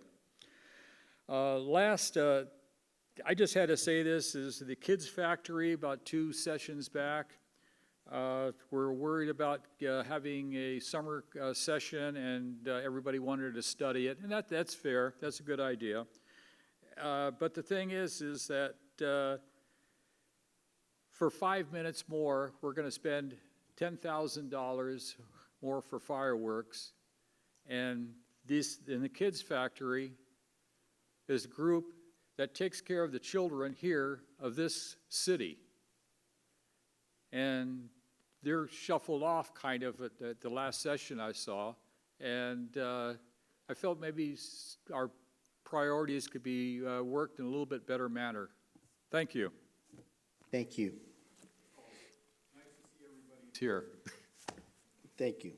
Last, I just had to say this, is the Kids Factory about 2 sessions back. We're worried about having a summer session, and everybody wanted to study it, and that's fair. That's a good idea. But the thing is that for 5 minutes more, we're going to spend $10,000 more for fireworks, and in the Kids Factory is a group that takes care of the children here of this city. And they're shuffled off kind of at the last session I saw, and I felt maybe our priorities could be worked in a little bit better manner. Thank you. Thank you. Nice to see everybody's here. Thank you.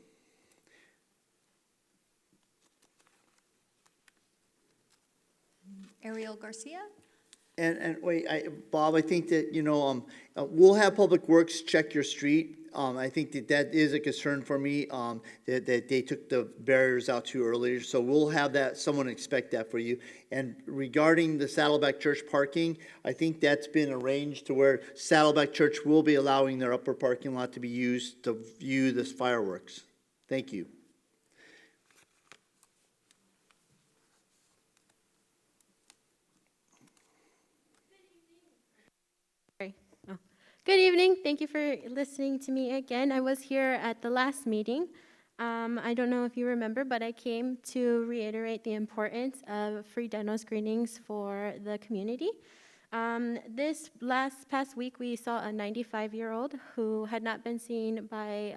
Ariel Garcia? And wait, Bob, I think that, we'll have Public Works check your street. I think that is a concern for me, that they took the barriers out too early. So we'll have that, someone expect that for you. And regarding the Saddleback Church parking, I think that's been arranged to where Saddleback Church will be allowing their upper parking lot to be used to view this fireworks. Thank you. Good evening. Thank you for listening to me again. I was here at the last meeting. I don't know if you remember, but I came to reiterate the importance of free dental screenings for the community. This past week, we saw a 95-year-old who had not been seen by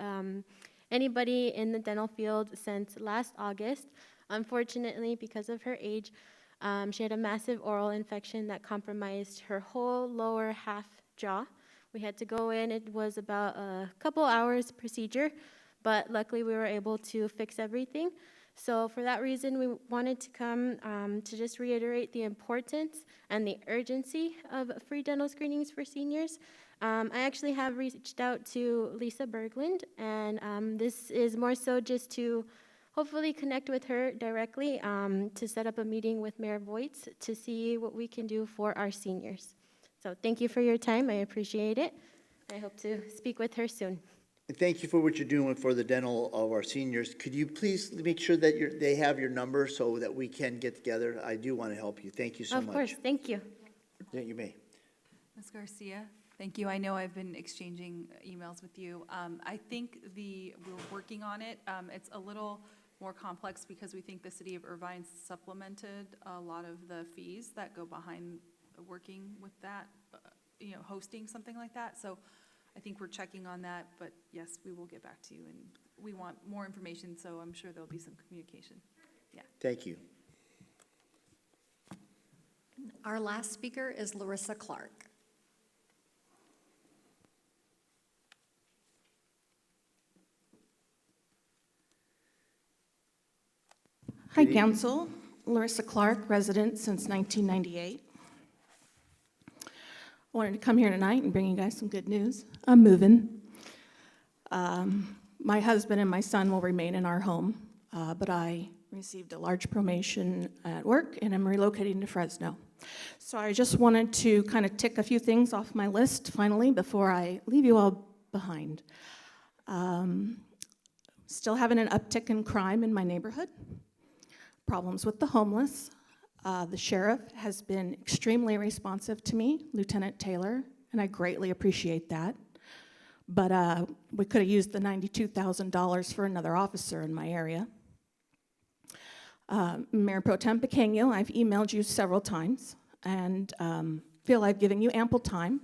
anybody in the dental field since last August. Unfortunately, because of her age, she had a massive oral infection that compromised her whole lower half jaw. We had to go in. It was about a couple hours procedure, but luckily we were able to fix everything. So for that reason, we wanted to come to just reiterate the importance and the urgency of free dental screenings for seniors. I actually have reached out to Lisa Berglund, and this is more so just to hopefully connect with her directly to set up a meeting with Mayor Voits to see what we can do for our seniors. So thank you for your time. I appreciate it. I hope to speak with her soon. And thank you for what you're doing for the dental of our seniors. Could you please make sure that they have your number so that we can get together? I do want to help you. Thank you so much. Of course, thank you. Yeah, you may. Ms. Garcia, thank you. I know I've been exchanging emails with you. I think we're working on it. It's a little more complex because we think the city of Irvine supplemented a lot of the fees that go behind working with that, hosting something like that. So I think we're checking on that, but yes, we will get back to you, and we want more information, so I'm sure there'll be some communication. Yeah. Thank you. Our last speaker is Larissa Clark. Hi, Council. Larissa Clark, resident since 1998. I wanted to come here tonight and bring you guys some good news. I'm moving. My husband and my son will remain in our home, but I received a large promotion at work and I'm relocating to Fresno. So I just wanted to kind of tick a few things off my list finally before I leave you all behind. Still having an uptick in crime in my neighborhood. Problems with the homeless. The sheriff has been extremely responsive to me, Lieutenant Taylor, and I greatly appreciate that. But we could have used the $92,000 for another officer in my area. Mayor Pro Tem Pequeño, I've emailed you several times and feel I've given you ample time,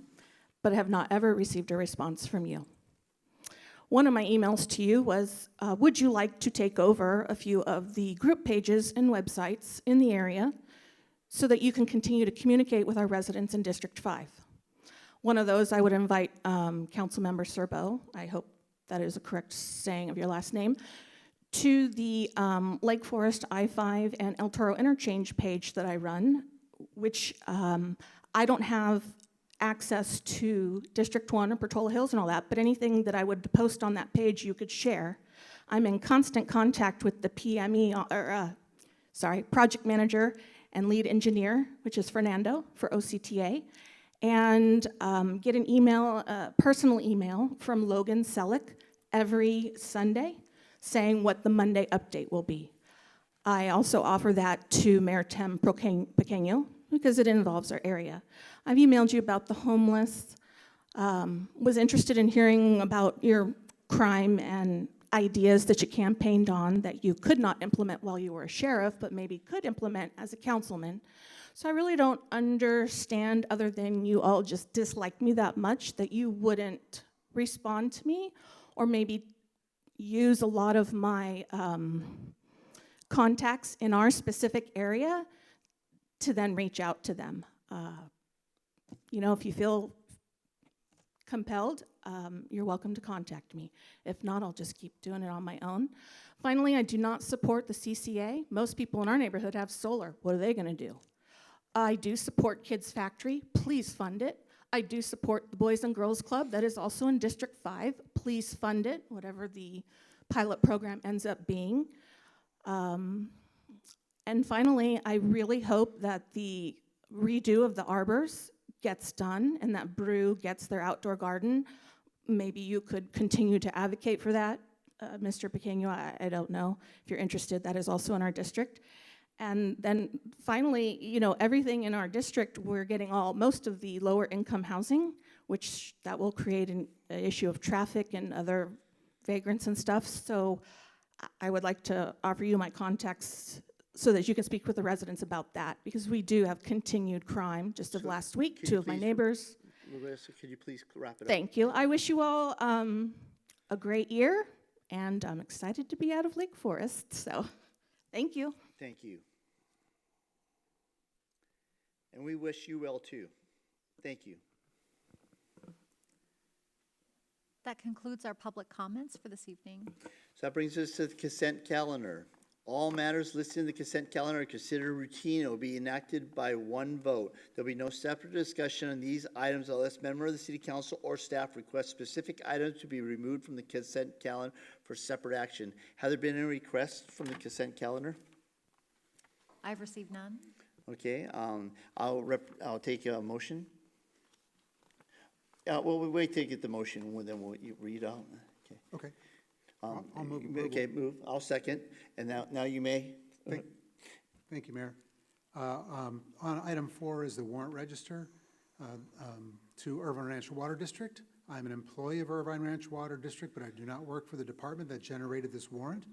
but have not ever received a response from you. One of my emails to you was, would you like to take over a few of the group pages and websites in the area so that you can continue to communicate with our residents in District 5? One of those, I would invite Councilmember Serbo, I hope that is a correct saying of your last name, to the Lake Forest I-5 and El Toro interchange page that I run, which I don't have access to District 1 or Portola Hills and all that, but anything that I would post on that page you could share. I'm in constant contact with the project manager and lead engineer, which is Fernando for OCTA, and get an email, personal email from Logan Selleck every Sunday saying what the Monday update will be. I also offer that to Mayor Tem Pequeño because it involves our area. I've emailed you about the homeless, was interested in hearing about your crime and ideas that you campaigned on that you could not implement while you were a sheriff, but maybe could implement as a councilman. So I really don't understand, other than you all just dislike me that much, that you wouldn't respond to me or maybe use a lot of my contacts in our specific area to then reach out to them. If you feel compelled, you're welcome to contact me. If not, I'll just keep doing it on my own. Finally, I do not support the CCA. Most people in our neighborhood have solar. What are they gonna do? I do support Kids Factory. Please fund it. I do support the Boys and Girls Club. That is also in District 5. Please fund it, whatever the pilot program ends up being. And finally, I really hope that the redo of the arbors gets done and that Brew gets their outdoor garden. Maybe you could continue to advocate for that, Mr. Pequeño. I don't know if you're interested. That is also in our district. And then finally, you know, everything in our district, we're getting most of the lower income housing, which that will create an issue of traffic and other vagrants and stuff. So I would like to offer you my contacts so that you can speak with the residents about that, because we do have continued crime. Just of last week, two of my neighbors. Larissa, could you please wrap it up? Thank you. I wish you all a great year, and I'm excited to be out of Lake Forest, so thank you. Thank you. And we wish you well too. Thank you. That concludes our public comments for this evening. So that brings us to the consent calendar. All matters listed in the consent calendar are considered routine and will be enacted by one vote. There'll be no separate discussion on these items unless a member of the city council or staff requests specific items to be removed from the consent calendar for separate action. Have there been any requests from the consent calendar? I've received none. Okay, I'll take a motion. Well, we wait till you get the motion, and then we'll read out. Okay. Okay. I'll move. Okay, move. I'll second. And now you may. Thank you, Mayor. On item 4 is the warrant register to Irvine Ranch Water District. I'm an employee of Irvine Ranch Water District, but I do not work for the department that generated this warrant.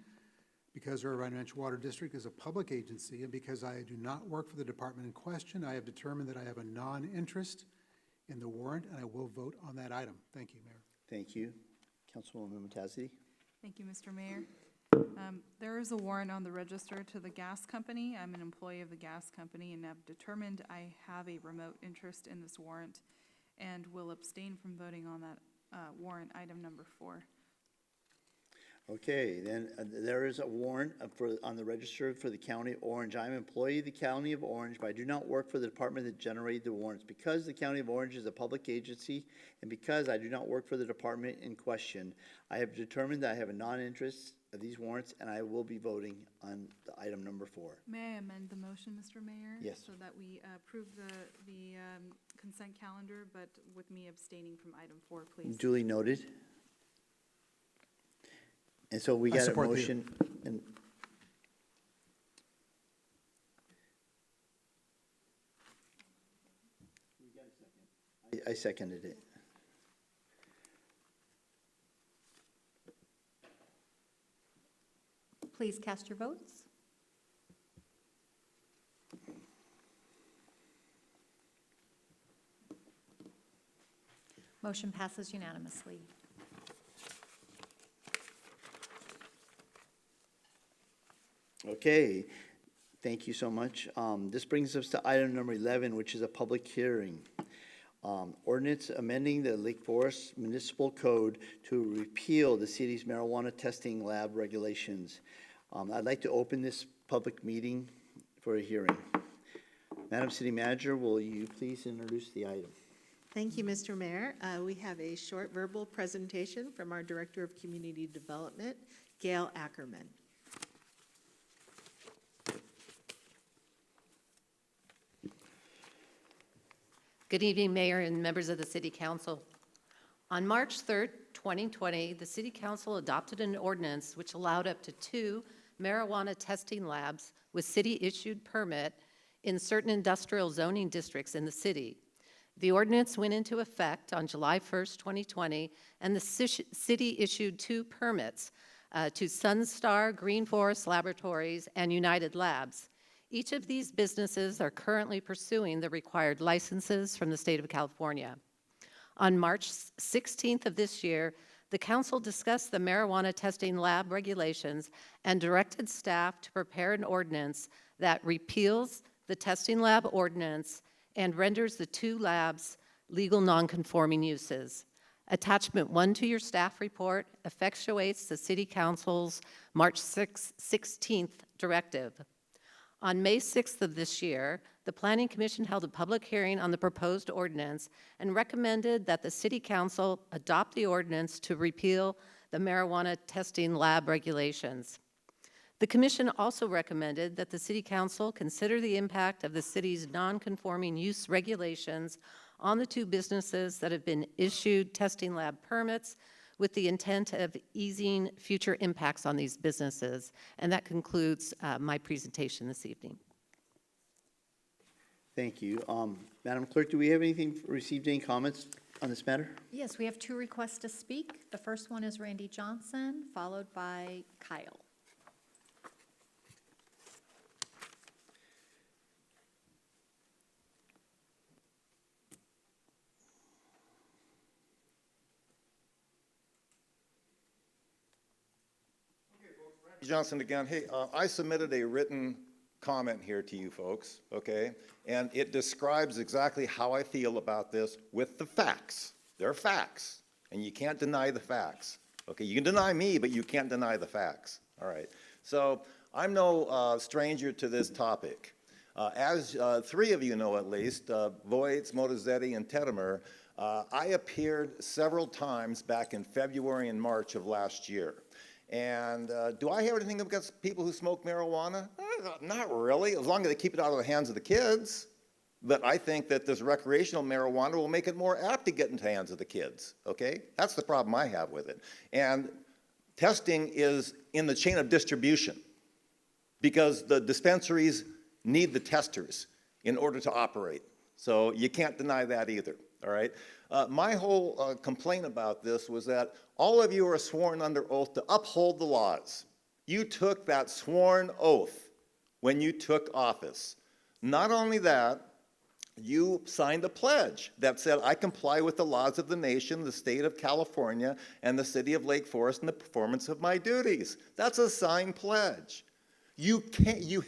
Because Irvine Ranch Water District is a public agency, and because I do not work for the department in question, I have determined that I have a non-interest in the warrant, and I will vote on that item. Thank you, Mayor. Thank you. Councilwoman Mutazzi. Thank you, Mr. Mayor. There is a warrant on the register to the gas company. I'm an employee of the gas company and have determined I have a remote interest in this warrant and will abstain from voting on that warrant item number 4. Okay, then there is a warrant on the register for the County of Orange. I'm an employee of the County of Orange, but I do not work for the department that generated the warrants. Because the County of Orange is a public agency, and because I do not work for the department in question, I have determined that I have a non-interest of these warrants, and I will be voting on the item number 4. May I amend the motion, Mr. Mayor? Yes. So that we approve the consent calendar, but with me abstaining from item 4, please. Duly noted. And so we got a motion. And I seconded it. Please cast your votes. Motion passes unanimously. Okay, thank you so much. This brings us to item number 11, which is a public hearing. Ordinance amending the Lake Forest Municipal Code to repeal the city's marijuana testing lab regulations. I'd like to open this public meeting for a hearing. Madam City Manager, will you please introduce the item? Thank you, Mr. Mayor. We have a short verbal presentation from our Director of Community Development, Gail Ackerman. Good evening, Mayor and members of the City Council. On March 3rd, 2020, the City Council adopted an ordinance which allowed up to 2 marijuana testing labs with city-issued permit in certain industrial zoning districts in the city. The ordinance went into effect on July 1st, 2020, and the city issued 2 permits to Sunstar Green Forest Laboratories and United Labs. Each of these businesses are currently pursuing the required licenses from the state of California. On March 16th of this year, the council discussed the marijuana testing lab regulations and directed staff to prepare an ordinance that repeals the testing lab ordinance and renders the 2 labs legal nonconforming uses. Attachment 1 to your staff report effectuates the City Council's March 16th directive. On May 6th of this year, the Planning Commission held a public hearing on the proposed ordinance and recommended that the City Council adopt the ordinance to repeal the marijuana testing lab regulations. The Commission also recommended that the City Council consider the impact of the city's non-conforming use regulations on the two businesses that have been issued testing lab permits with the intent of easing future impacts on these businesses. And that concludes my presentation this evening. Thank you. Madam Clerk, do we have received any comments on this matter? Yes, we have 2 requests to speak. The first one is Randy Johnson, followed by Kyle. Johnson again. Hey, I submitted a written comment here to you folks, okay? And it describes exactly how I feel about this with the facts. They're facts, and you can't deny the facts. Okay, you can deny me, but you can't deny the facts. All right. So I'm no stranger to this topic. As 3 of you know at least, Voights, Motozetti, and Tetimer, I appeared several times back in February and March of last year. And do I have anything against people who smoke marijuana? Not really, as long as they keep it out of the hands of the kids. But I think that this recreational marijuana will make it more apt to get into the hands of the kids, okay? That's the problem I have with it. And testing is in the chain of distribution because the dispensaries need the testers in order to operate. So you can't deny that either, all right? My whole complaint about this was that all of you are sworn under oath to uphold the laws. You took that sworn oath when you took office. Not only that, you signed a pledge that said, I comply with the laws of the nation, the state of California, and the city of Lake Forest in the performance of my duties. That's a signed pledge. You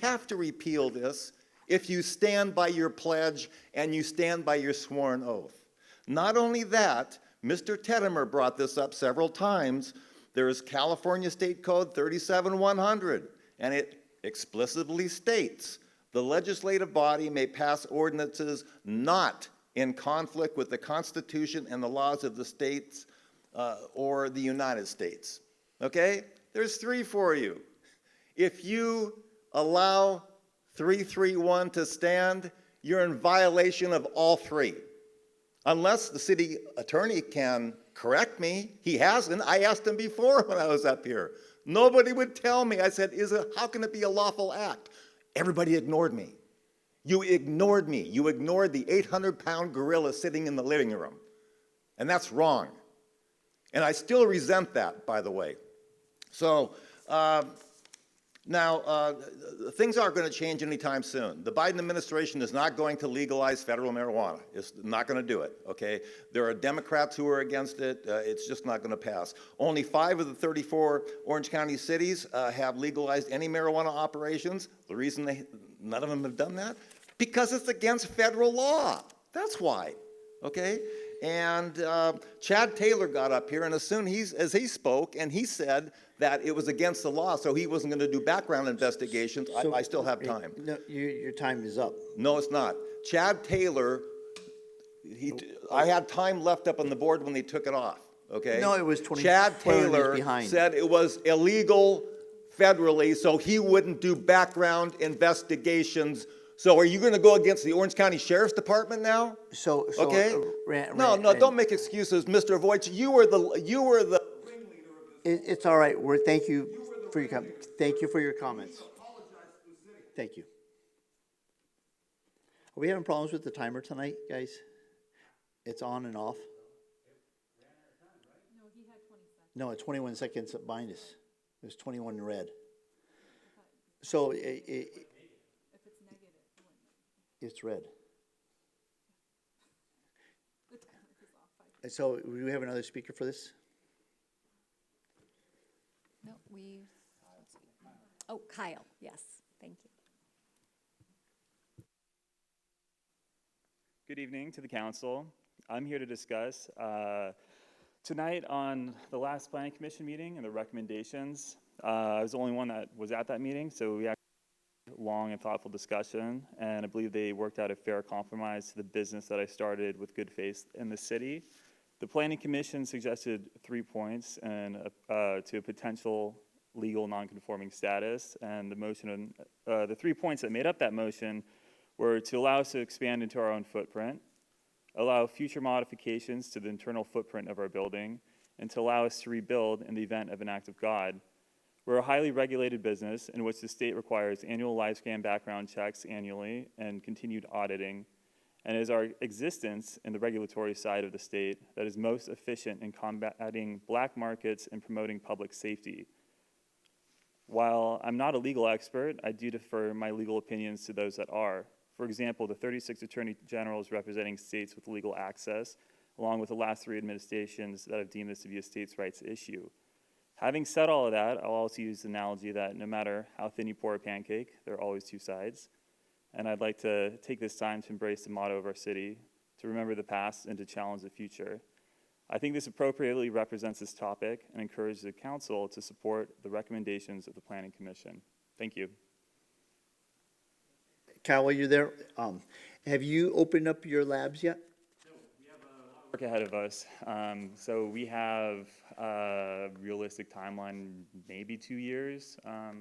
have to repeal this if you stand by your pledge and you stand by your sworn oath. Not only that, Mr. Tetimer brought this up several times. There is California State Code 37100, and it explicitly states the legislative body may pass ordinances not in conflict with the Constitution and the laws of the states or the United States. Okay? There's 3 for you. If you allow 331 to stand, you're in violation of all 3. Unless the city attorney can correct me. He hasn't. I asked him before when I was up here. Nobody would tell me. I said, how can it be a lawful act? Everybody ignored me. You ignored me. You ignored the 800-pound gorilla sitting in the living room. And that's wrong. And I still resent that, by the way. So now, things aren't going to change anytime soon. The Biden administration is not going to legalize federal marijuana. It's not going to do it, okay? There are Democrats who are against it. It's just not going to pass. Only 5 of the 34 Orange County cities have legalized any marijuana operations. The reason none of them have done that? Because it's against federal law. That's why, okay? And Chad Taylor got up here, and as he spoke, and he said that it was against the law, so he wasn't going to do background investigations. I still have time. No, your time is up. No, it's not. Chad Taylor, I had time left up on the board when they took it off, okay? No, it was 20 Chad Taylor said it was illegal federally, so he wouldn't do background investigations. So are you going to go against the Orange County Sheriff's Department now? Okay? No, don't make excuses, Mr. Voight. You were the. It's all right. Thank you for your comments. Thank you. Are we having problems with the timer tonight, guys? It's on and off. No, it's 21 seconds behind us. It was 21 in red. So it's red. And so, do we have another speaker for this? No, oh, Kyle, yes, thank you. Good evening to the council. I'm here to discuss tonight on the last planning commission meeting and the recommendations. I was the only one that was at that meeting, so we actually long and thoughtful discussion, and I believe they worked out a fair compromise to the business that I started with good faith in the city. The Planning Commission suggested 3 points and to a potential legal nonconforming status, and the 3 points that made up that motion were to allow us to expand into our own footprint, allow future modifications to the internal footprint of our building, and to allow us to rebuild in the event of an act of God. We're a highly regulated business in which the state requires annual lifespan background checks annually and continued auditing, and it is our existence in the regulatory side of the state that is most efficient in combating black markets and promoting public safety. While I'm not a legal expert, I do defer my legal opinions to those that are. For example, the 36 Attorney Generals representing states with legal access, along with the last 3 administrations that have deemed this to be a states' rights issue. Having said all of that, I'll also use the analogy that no matter how thin you pour a pancake, there are always 2 sides. And I'd like to take this time to embrace the motto of our city, to remember the past and to challenge the future. I think this appropriately represents this topic and encourages the council to support the recommendations of the Planning Commission. Thank you. Kyle, are you there? Have you opened up your labs yet? Work ahead of us. So we have a realistic timeline, maybe 2 years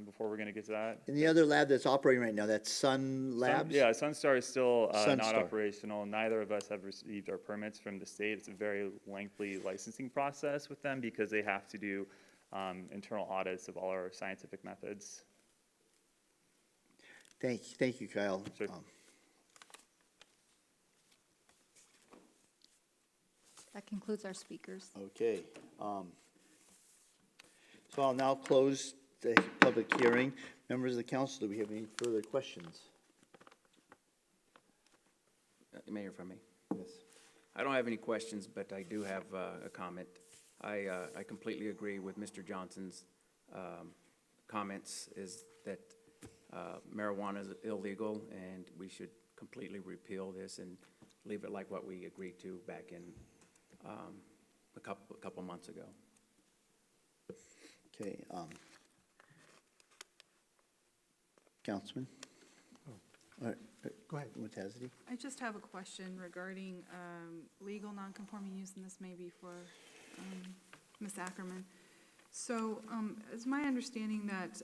before we're going to get to that. And the other lab that's operating right now, that's Sun Labs? Yeah, Sunstar is still not Sunstar. operational. Neither of us have received our permits from the state. It's a very lengthy licensing process with them because they have to do internal audits of all our scientific methods. Thank you, Kyle. Sure. That concludes our speakers. Okay. So I'll now close the public hearing. Members of the council, do we have any further questions? Mayor, if I may. Yes. I don't have any questions, but I do have a comment. I completely agree with Mr. Johnson's comments, is that marijuana is illegal, and we should completely repeal this and leave it like what we agreed to back in a couple months ago. Okay. Councilman? All right. Go ahead. Mutazzi? I just have a question regarding legal nonconforming use, and this may be for Ms. Ackerman. So it's my understanding that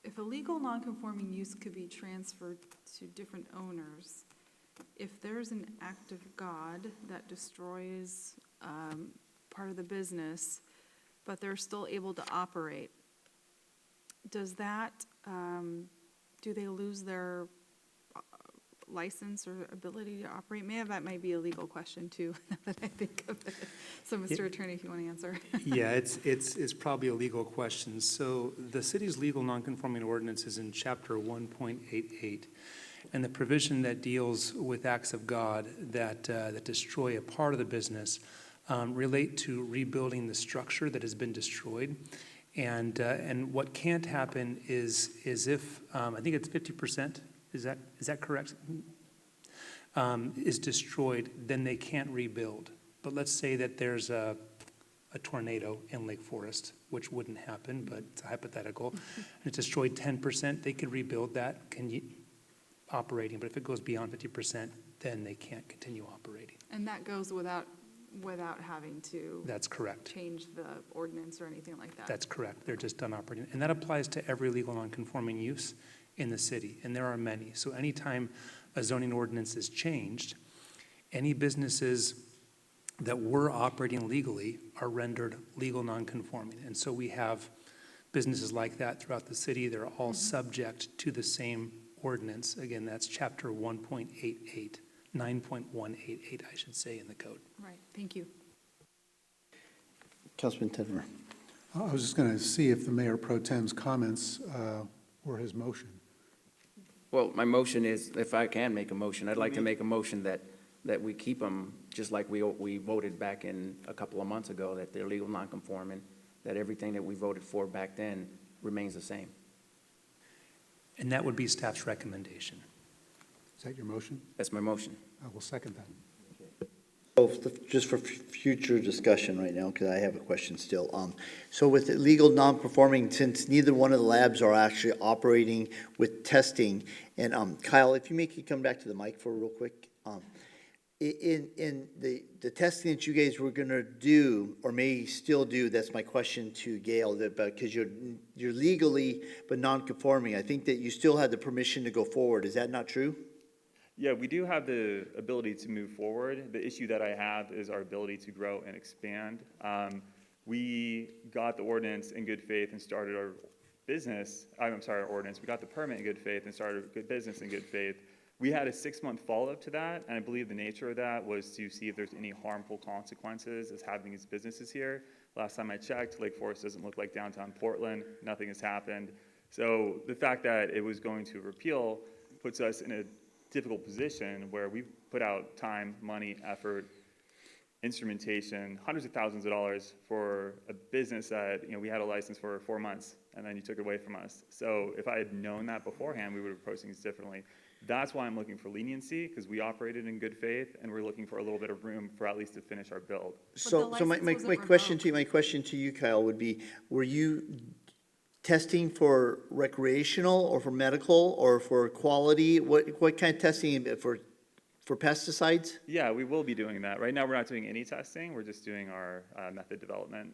if a legal nonconforming use could be transferred to different owners, if there's an act of God that destroys part of the business, but they're still able to operate, does that, do they lose their license or ability to operate? That might be a legal question too, now that I think of it. So, Mr. Attorney, if you want to answer. Yeah, it's probably a legal question. So the city's legal nonconforming ordinance is in chapter 1.88. And the provision that deals with acts of God that destroy a part of the business relate to rebuilding the structure that has been destroyed. And what can't happen is if, I think it's 50%, is that correct? Is destroyed, then they can't rebuild. But let's say that there's a tornado in Lake Forest, which wouldn't happen, but it's a hypothetical. And it's destroyed 10%, they could rebuild that, operating. But if it goes beyond 50%, then they can't continue operating. And that goes without having to. That's correct. Change the ordinance or anything like that. That's correct. They're just done operating. And that applies to every legal nonconforming use in the city, and there are many. So anytime a zoning ordinance is changed, any businesses that were operating legally are rendered legal nonconforming. And so we have businesses like that throughout the city. They're all subject to the same ordinance. Again, that's chapter 1.88, 9.188, I should say, in the code. Right, thank you. Councilman Tedmer. I was just going to see if the Mayor Pro Tem's comments were his motion. Well, my motion is, if I can make a motion, I'd like to make a motion that we keep them just like we voted back in a couple of months ago, that they're legal nonconforming, that everything that we voted for back then remains the same. And that would be staff's recommendation. Is that your motion? That's my motion. I will second that. So just for future discussion right now, because I have a question still. So with the legal non-performing, since neither one of the labs are actually operating with testing, and Kyle, if you make it come back to the mic for real quick. In the testing that you guys were gonna do, or may still do, that's my question to Gail, that, because you're legally but non-conforming, I think that you still have the permission to go forward, is that not true? Yeah, we do have the ability to move forward. The issue that I have is our ability to grow and expand. We got the ordinance in good faith and started our business, I'm sorry, our ordinance, we got the permit in good faith and started a good business in good faith. We had a 6-month follow-up to that, and I believe the nature of that was to see if there's any harmful consequences as having these businesses here. Last time I checked, Lake Forest doesn't look like downtown Portland. Nothing has happened. So the fact that it was going to repeal puts us in a difficult position where we've put out time, money, effort, instrumentation, hundreds of thousands of dollars for a business that, we had a license for 4 months, and then you took it away from us. So if I had known that beforehand, we would have approached things differently. That's why I'm looking for leniency, because we operated in good faith, and we're looking for a little bit of room for at least to finish our build. So my question to you, Kyle, would be, were you testing for recreational or for medical or for quality? What kind of testing for pesticides? Yeah, we will be doing that. Right now, we're not doing any testing. We're just doing our method development.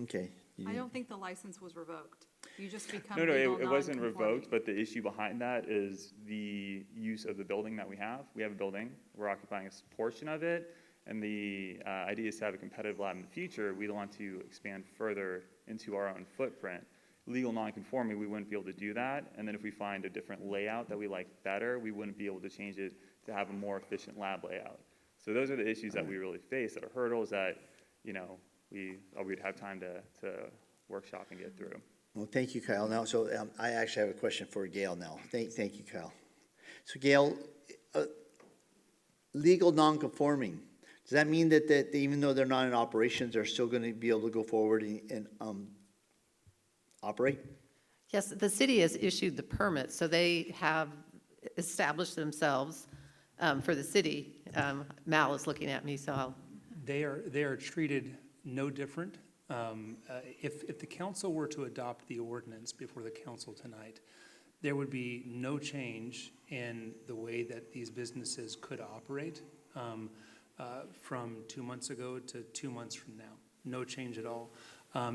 Okay. I don't think the license was revoked. You just become No, legal it wasn't non-conforming. revoked, but the issue behind that is the use of the building that we have. We have a building, we're occupying a portion of it, and the idea is to have a competitive lab in the future. We want to expand further into our own footprint. Legal non-conforming, we wouldn't be able to do that, and then if we find a different layout that we like better, we wouldn't be able to change it to have a more efficient lab layout. So those are the issues that we really face, that are hurdles that, we'd have time to workshop and get through. Well, thank you, Kyle. Now, so I actually have a question for Gail now. Thank you, Kyle. So Gail, legal non-conforming, does that mean that even though they're not in operations, they're still going to be able to go forward and operate? Yes, the city has issued the permit, so they have established themselves for the city. Mal is looking at me, so I'll. They are treated no different. If the council were to adopt the ordinance before the council tonight, there would be no change in the way that these businesses could operate from 2 months ago to 2 months from now. No change at all.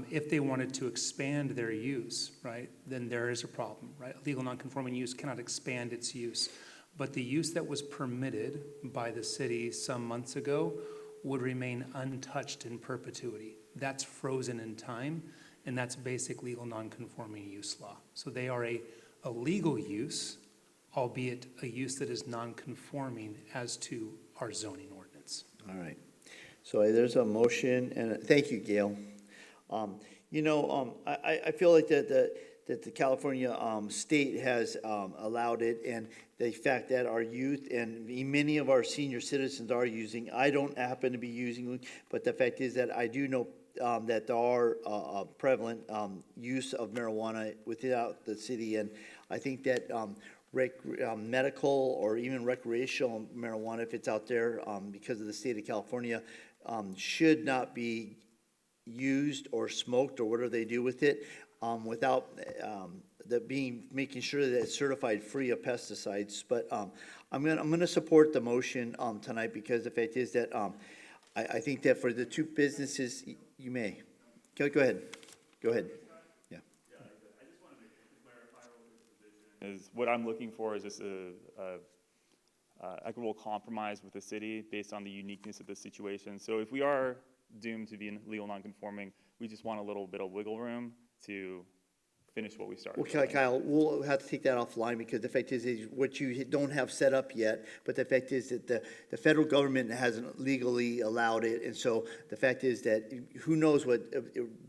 If they wanted to expand their use, right, then there is a problem, right? Legal non-conforming use cannot expand its use. But the use that was permitted by the city some months ago would remain untouched in perpetuity. That's frozen in time, and that's basic legal non-conforming use law. So they are a legal use, albeit a use that is non-conforming as to our zoning ordinance. All right. So there's a motion, and thank you, Gail. I feel like that the California state has allowed it, and the fact that our youth and many of our senior citizens are using, I don't happen to be using, but the fact is that I do know that there are prevalent use of marijuana without the city, and I think that medical or even recreational marijuana, if it's out there, because of the state of California, should not be used or smoked or whatever they do with it, without making sure that it's certified free of pesticides. But I'm gonna support the motion tonight, because the fact is that I think that for the two businesses, you may. Go ahead. Yeah. I just wanted to clarify what this position is. What I'm looking for is just a equitable compromise with the city based on the uniqueness of the situation. So if we are doomed to be legal non-conforming, we just want a little bit of wiggle room to finish what we started. Well, Kyle, we'll have to take that offline, because the fact is what you don't have set up yet, but the fact is that the federal government hasn't legally allowed it, and so the fact is that who knows what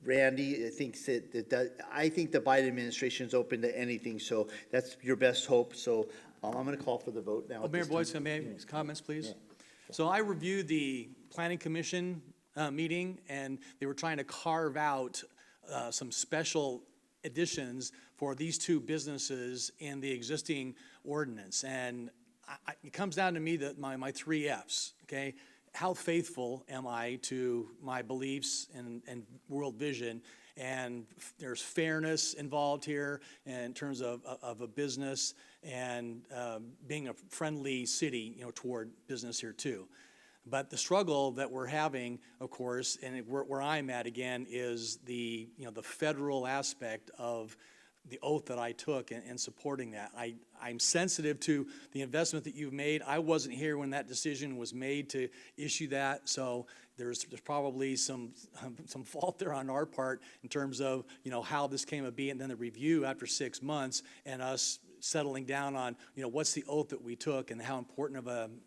Randy thinks I think the Biden administration is open to anything, so that's your best hope. So I'm going to call for the vote now. Mayor Boyce, may I make comments, please? Yeah. So I reviewed the Planning Commission meeting, and they were trying to carve out some special additions for these two businesses in the existing ordinance. And it comes down to me that my 3 Fs, okay? how faithful am I to my beliefs and world vision? And there's fairness involved here in terms of a business and being a friendly city, toward business here too. But the struggle that we're having, of course, and where I'm at again, is the federal aspect of the oath that I took in supporting that. I'm sensitive to the investment that you've made. I wasn't here when that decision was made to issue that, so there's probably some fault there on our part in terms of how this came to be, and then the review after 6 months, and us settling down on what's the oath that we took and how important of an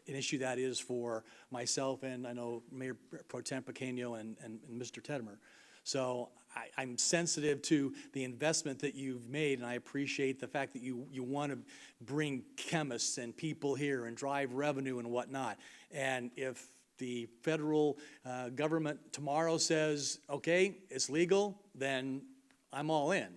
issue that is for myself and I know Mayor Pro Tem Pequeño and Mr. Tedmer. So I'm sensitive to the investment that you've made, and I appreciate the fact that you want to bring chemists and people here and drive revenue and whatnot. And if the federal government tomorrow says, okay, it's legal, then I'm all in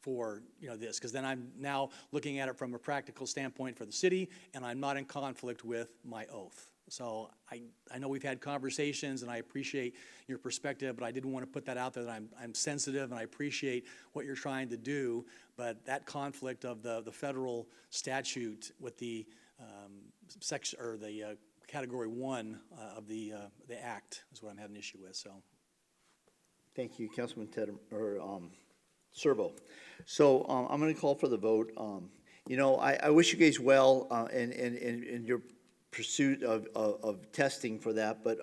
for this, because then I'm now looking at it from a practical standpoint for the city, and I'm not in conflict with my oath. So I know we've had conversations, and I appreciate your perspective, but I didn't want to put that out there that I'm sensitive, and I appreciate what you're trying to do, but that conflict of the federal statute with the section or the Category 1 of the act is what I'm having an issue with. So, Thank you, Councilman Serbo. So I'm going to call for the vote. I wish you guys well in your pursuit of testing for that, but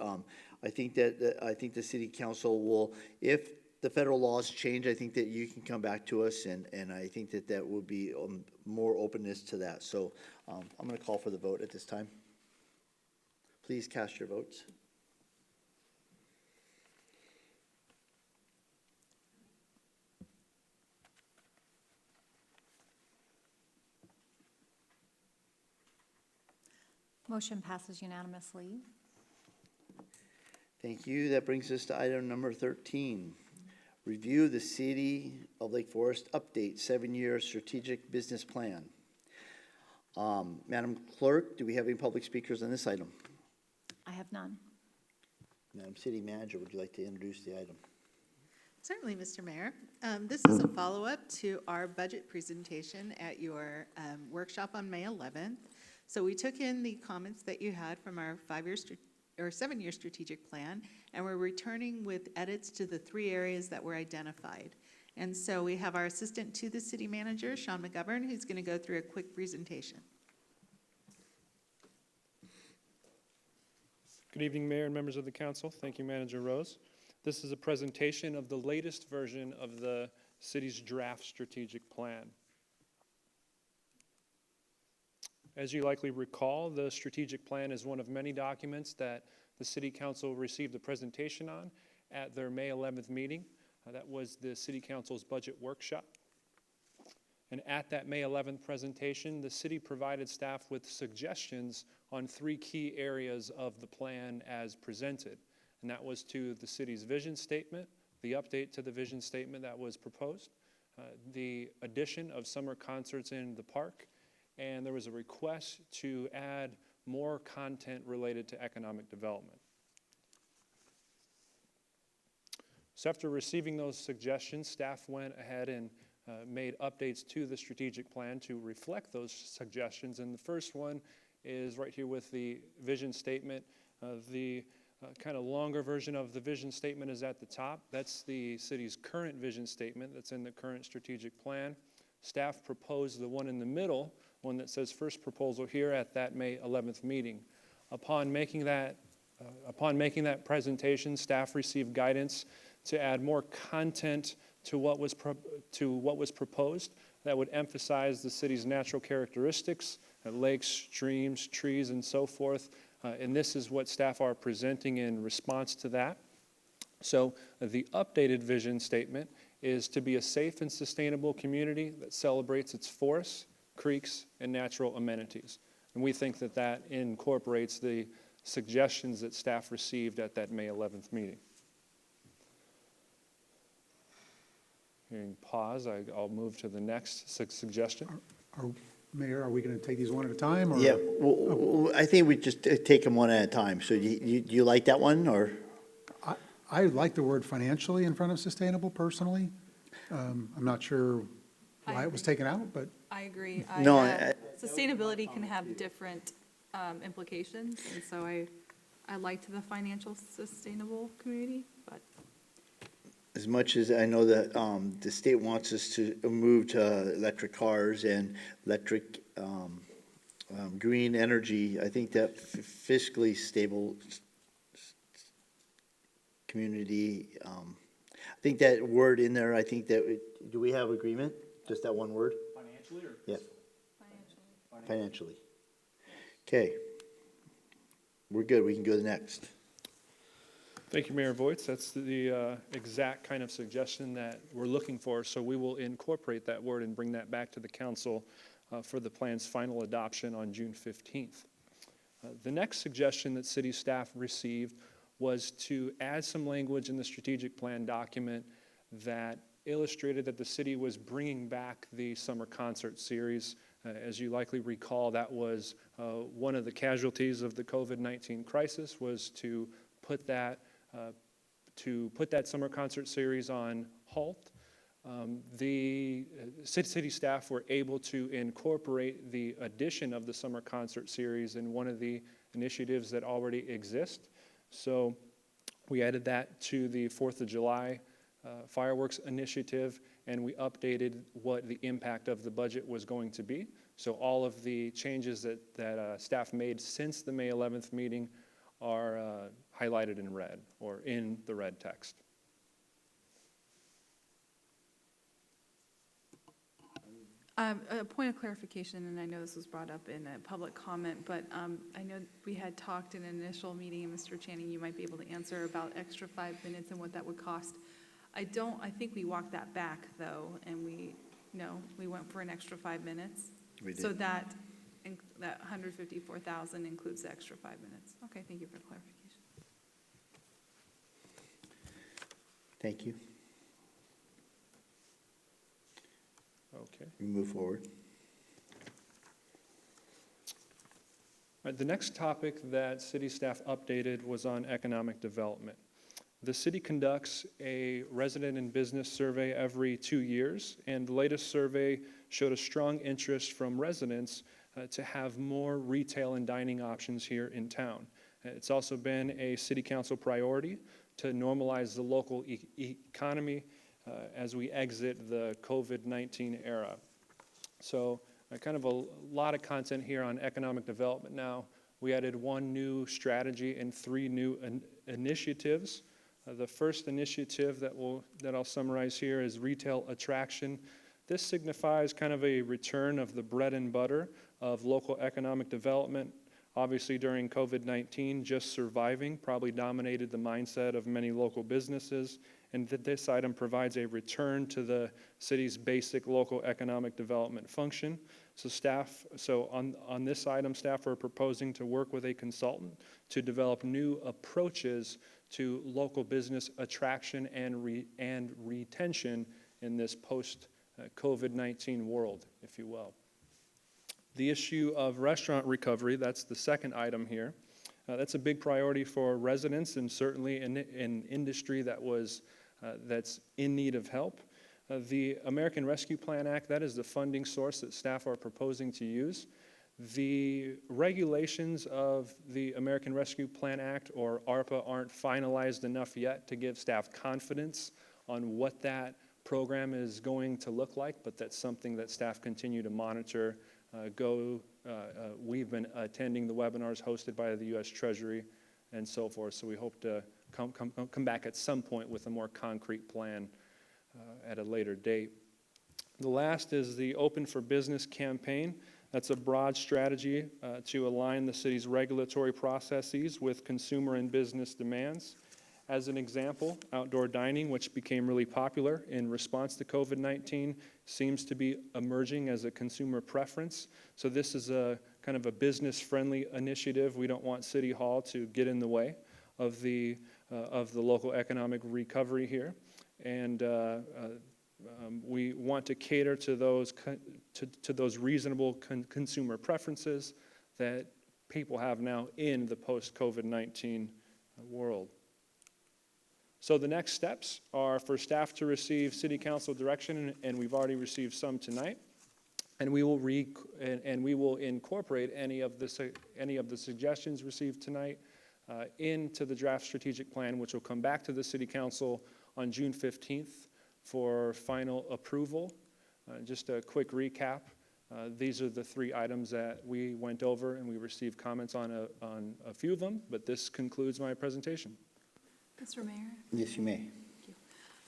I think that the city council will, if the federal laws change, I think that you can come back to us, and I think that will be more openness to that. So I'm going to call for the vote at this time. Please cast your votes. Motion passes unanimously. Thank you. That brings us to item number 13. Review the City of Lake Forest Update 7-Year Strategic Business Plan. Madam Clerk, do we have any public speakers on this item? I have none. Madam City Manager, would you like to introduce the item? Certainly, Mr. Mayor. This is a follow-up to our budget presentation at your workshop on May 11th. So we took in the comments that you had from our 7-year strategic plan, and we're returning with edits to the 3 areas that were identified. And so we have our assistant to the city manager, Sean McGovern, who's going to go through a quick presentation. Good evening, Mayor and members of the council. Thank you, Manager Rose. This is a presentation of the latest version of the city's draft strategic plan. As you likely recall, the strategic plan is one of many documents that the City Council received a presentation on at their May 11th meeting. That was the City Council's budget workshop. And at that May 11th presentation, the city provided staff with suggestions on 3 key areas of the plan as presented. And that was to the city's vision statement, the update to the vision statement that was proposed, the addition of summer concerts in the park, and there was a request to add more content related to economic development. So after receiving those suggestions, staff went ahead and made updates to the strategic plan to reflect those suggestions. And the first one is right here with the vision statement. The kind of longer version of the vision statement is at the top. That's the city's current vision statement that's in the current strategic plan. Staff proposed the one in the middle, one that says first proposal here at that May 11th meeting. Upon making that presentation, staff received guidance to add more content to what was proposed that would emphasize the city's natural characteristics, lakes, streams, trees, and so forth. And this is what staff are presenting in response to that. So the updated vision statement is to be a safe and sustainable community that celebrates its forests, creeks, and natural amenities. And we think that that incorporates the suggestions that staff received at that May 11th meeting. Hearing pause, I'll move to the next suggestion. Mayor, are we going to take these one at a time, or? Yeah, well, I think we just take them one at a time. So you like that one, or? I like the word financially in front of sustainable personally. I'm not sure why it was taken out, but I agree. No, Sustainability can have different implications, and so I liked the financial sustainable community, but as much as I know that the state wants us to move to electric cars and electric green energy, I think that fiscally stable community, I think that word in there, I think that, do we have agreement? Just that one word? Financially or? Yeah. Financially. Okay. We're good. We can go to the next. Thank you, Mayor Voigt. That's the exact kind of suggestion that we're looking for, so we will incorporate that word and bring that back to the council for the plan's final adoption on June 15th. The next suggestion that city staff received was to add some language in the strategic plan document that illustrated that the city was bringing back the summer concert series. As you likely recall, that was one of the casualties of the COVID-19 crisis, was to put that summer concert series on halt. The city staff were able to incorporate the addition of the summer concert series in one of the initiatives that already exist. So we added that to the 4th of July fireworks initiative, and we updated what the impact of the budget was going to be. So all of the changes that staff made since the May 11th meeting are highlighted in red, or in the red text. a point of clarification, and I know this was brought up in a public comment, but I know we had talked in an initial meeting, and Mr. Channing, you might be able to answer about extra 5 minutes and what that would cost. I think we walked that back, though, and we went for an extra 5 minutes. We did. So that 154,000 includes the extra 5 minutes. Okay, thank you for clarification. Thank you. Okay. We move forward. All right, the next topic that city staff updated was on economic development. The city conducts a resident and business survey every 2 years, and the latest survey showed a strong interest from residents to have more retail and dining options here in town. It's also been a city council priority to normalize the local economy as we exit the COVID-19 era. So kind of a lot of content here on economic development now. We added 1 new strategy and 3 new initiatives. The first initiative that I'll summarize here is retail attraction. This signifies kind of a return of the bread and butter of local economic development. Obviously, during COVID-19, just surviving probably dominated the mindset of many local businesses, and that this item provides a return to the city's basic local economic development function. So on this item, staff are proposing to work with a consultant to develop new approaches to local business attraction and retention in this post-COVID-19 world, if you will. The issue of restaurant recovery, that's the second item here. That's a big priority for residents, and certainly an industry that's in need of help. The American Rescue Plan Act, that is the funding source that staff are proposing to use. The regulations of the American Rescue Plan Act, or ARPA, aren't finalized enough yet to give staff confidence on what that program is going to look like, but that's something that staff continue to monitor. We've been attending the webinars hosted by the U.S. Treasury and so forth, so we hope to come back at some point with a more concrete plan at a later date. The last is the Open for Business campaign. That's a broad strategy to align the city's regulatory processes with consumer and business demands. As an example, outdoor dining, which became really popular in response to COVID-19, seems to be emerging as a consumer preference. So this is a kind of a business-friendly initiative. We don't want City Hall to get in the way of the local economic recovery here. And we want to cater to those to those reasonable consumer preferences that people have now in the post-COVID-19 world. So the next steps are for staff to receive city council direction, and we've already received some tonight. And we will incorporate any of the suggestions received tonight into the draft strategic plan, which will come back to the city council on June 15th for final approval. Just a quick recap. These are the 3 items that we went over, and we received comments on a few of them, but this concludes my presentation. Mr. Mayor? Yes, you may.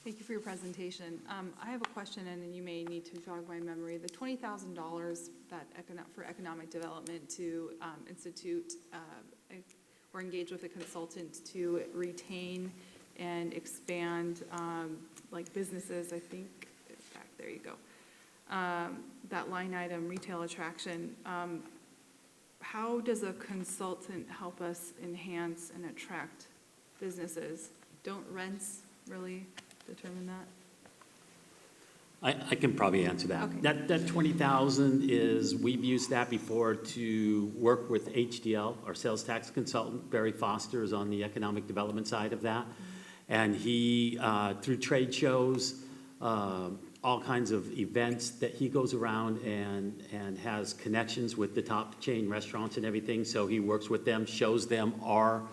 Thank you for your presentation. I have a question, and you may need to jog my memory. The $20,000 that for economic development to institute or engage with a consultant to retain and expand like businesses, I think, back there you go. That line item, retail attraction, how does a consultant help us enhance and attract businesses? Don't rents really determine that? I can probably answer that. Okay. That 20,000 is, we've used that before to work with HDL, our sales tax consultant. Barry Foster is on the economic development side of that. And he, through trade shows, all kinds of events that he goes around and has connections with the top chain restaurants and everything. So he works with them, shows them our,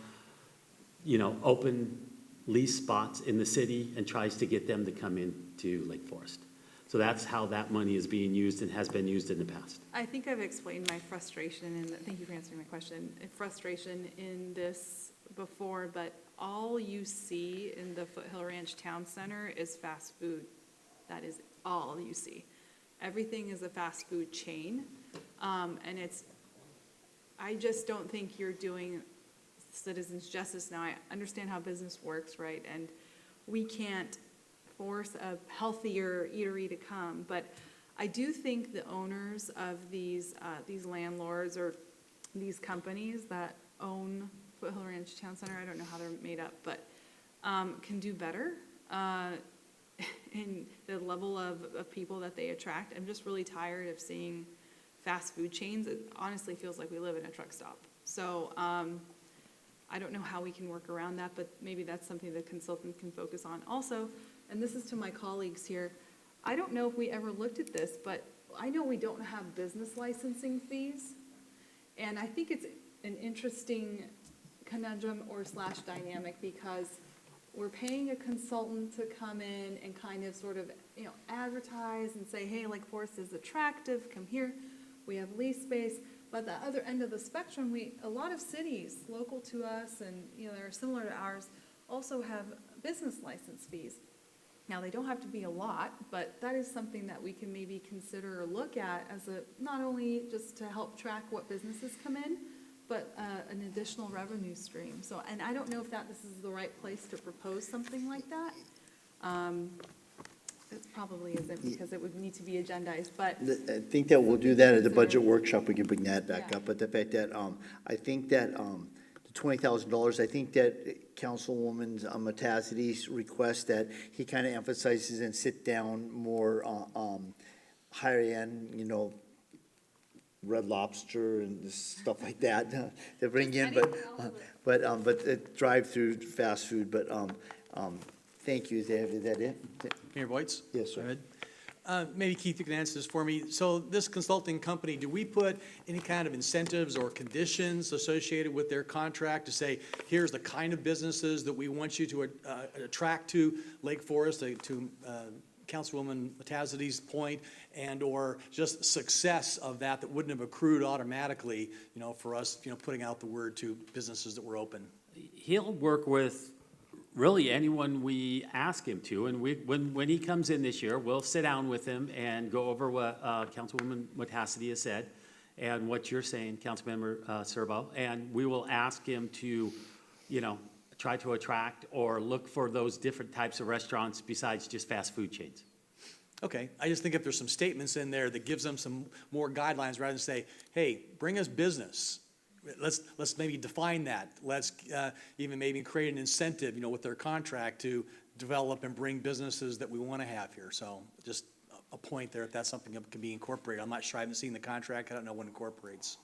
open lease spots in the city and tries to get them to come into Lake Forest. So that's how that money is being used and has been used in the past. I think I've explained my frustration, and thank you for answering my question, frustration in this before, but all you see in the Foothill Ranch Town Center is fast food. That is all you see. Everything is a fast food chain, and I just don't think you're doing citizens justice. Now, I understand how business works, right? And we can't force a healthier eatery to come, but I do think the owners of these landlords or these companies that own Foothill Ranch Town Center, I don't know how they're made up, but can do better in the level of people that they attract. I'm just really tired of seeing fast food chains. It honestly feels like we live in a truck stop. So I don't know how we can work around that, but maybe that's something the consultant can focus on. Also, and this is to my colleagues here, I don't know if we ever looked at this, but I know we don't have business licensing fees. And I think it's an interesting conundrum or / dynamic because we're paying a consultant to come in and kind of sort of, advertise and say, hey, Lake Forest is attractive, come here. We have lease space. But the other end of the spectrum, a lot of cities local to us and, that are similar to ours also have business license fees. Now, they don't have to be a lot, but that is something that we can maybe consider or look at as not only just to help track what businesses come in, but an additional revenue stream. So, and I don't know if this is the right place to propose something like that. It probably isn't because it would need to be agendized, but. I think that we'll do that at the budget workshop. We can bring that back up. But the fact that, I think that the $20,000, I think that Councilwoman Metaxas's request that he kind of emphasizes and sit down more higher end, Red Lobster and stuff like that to bring in, but drive-through fast food. But thank you. Is that it? Mayor Voights? Yes, sir. Maybe Keith, you can answer this for me. So this consulting company, do we put any kind of incentives or conditions associated with their contract to say, here's the kind of businesses that we want you to attract to Lake Forest, to Councilwoman Metaxas's point, and or just success of that wouldn't have accrued automatically, for us, putting out the word to businesses that were open? He'll work with really anyone we ask him to, and when he comes in this year, we'll sit down with him and go over what Councilwoman Metaxas has said and what you're saying, Councilmember Serbo, and we will ask him to, try to attract or look for those different types of restaurants besides just fast food chains. Okay, I just think if there's some statements in there that gives them some more guidelines rather than say, hey, bring us business. Let's maybe define that. Let's even maybe create an incentive, with their contract to develop and bring businesses that we want to have here. So just a point there if that's something that can be incorporated. I'm not sure, I haven't seen the contract, I don't know what incorporates.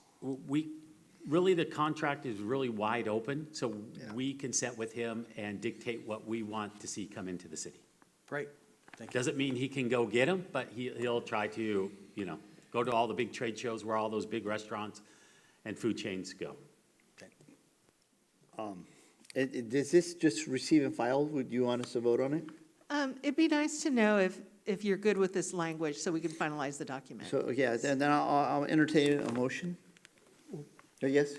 Really, the contract is really wide open, so we can set with him and dictate what we want to see come into the city. Great, thank you. Doesn't mean he can go get them, but he'll try to, go to all the big trade shows where all those big restaurants and food chains go. Does this just receive and file? Would you want us to vote on it? It'd be nice to know if you're good with this language so we can finalize the document. So, yeah, then I'll entertain a motion. Yes?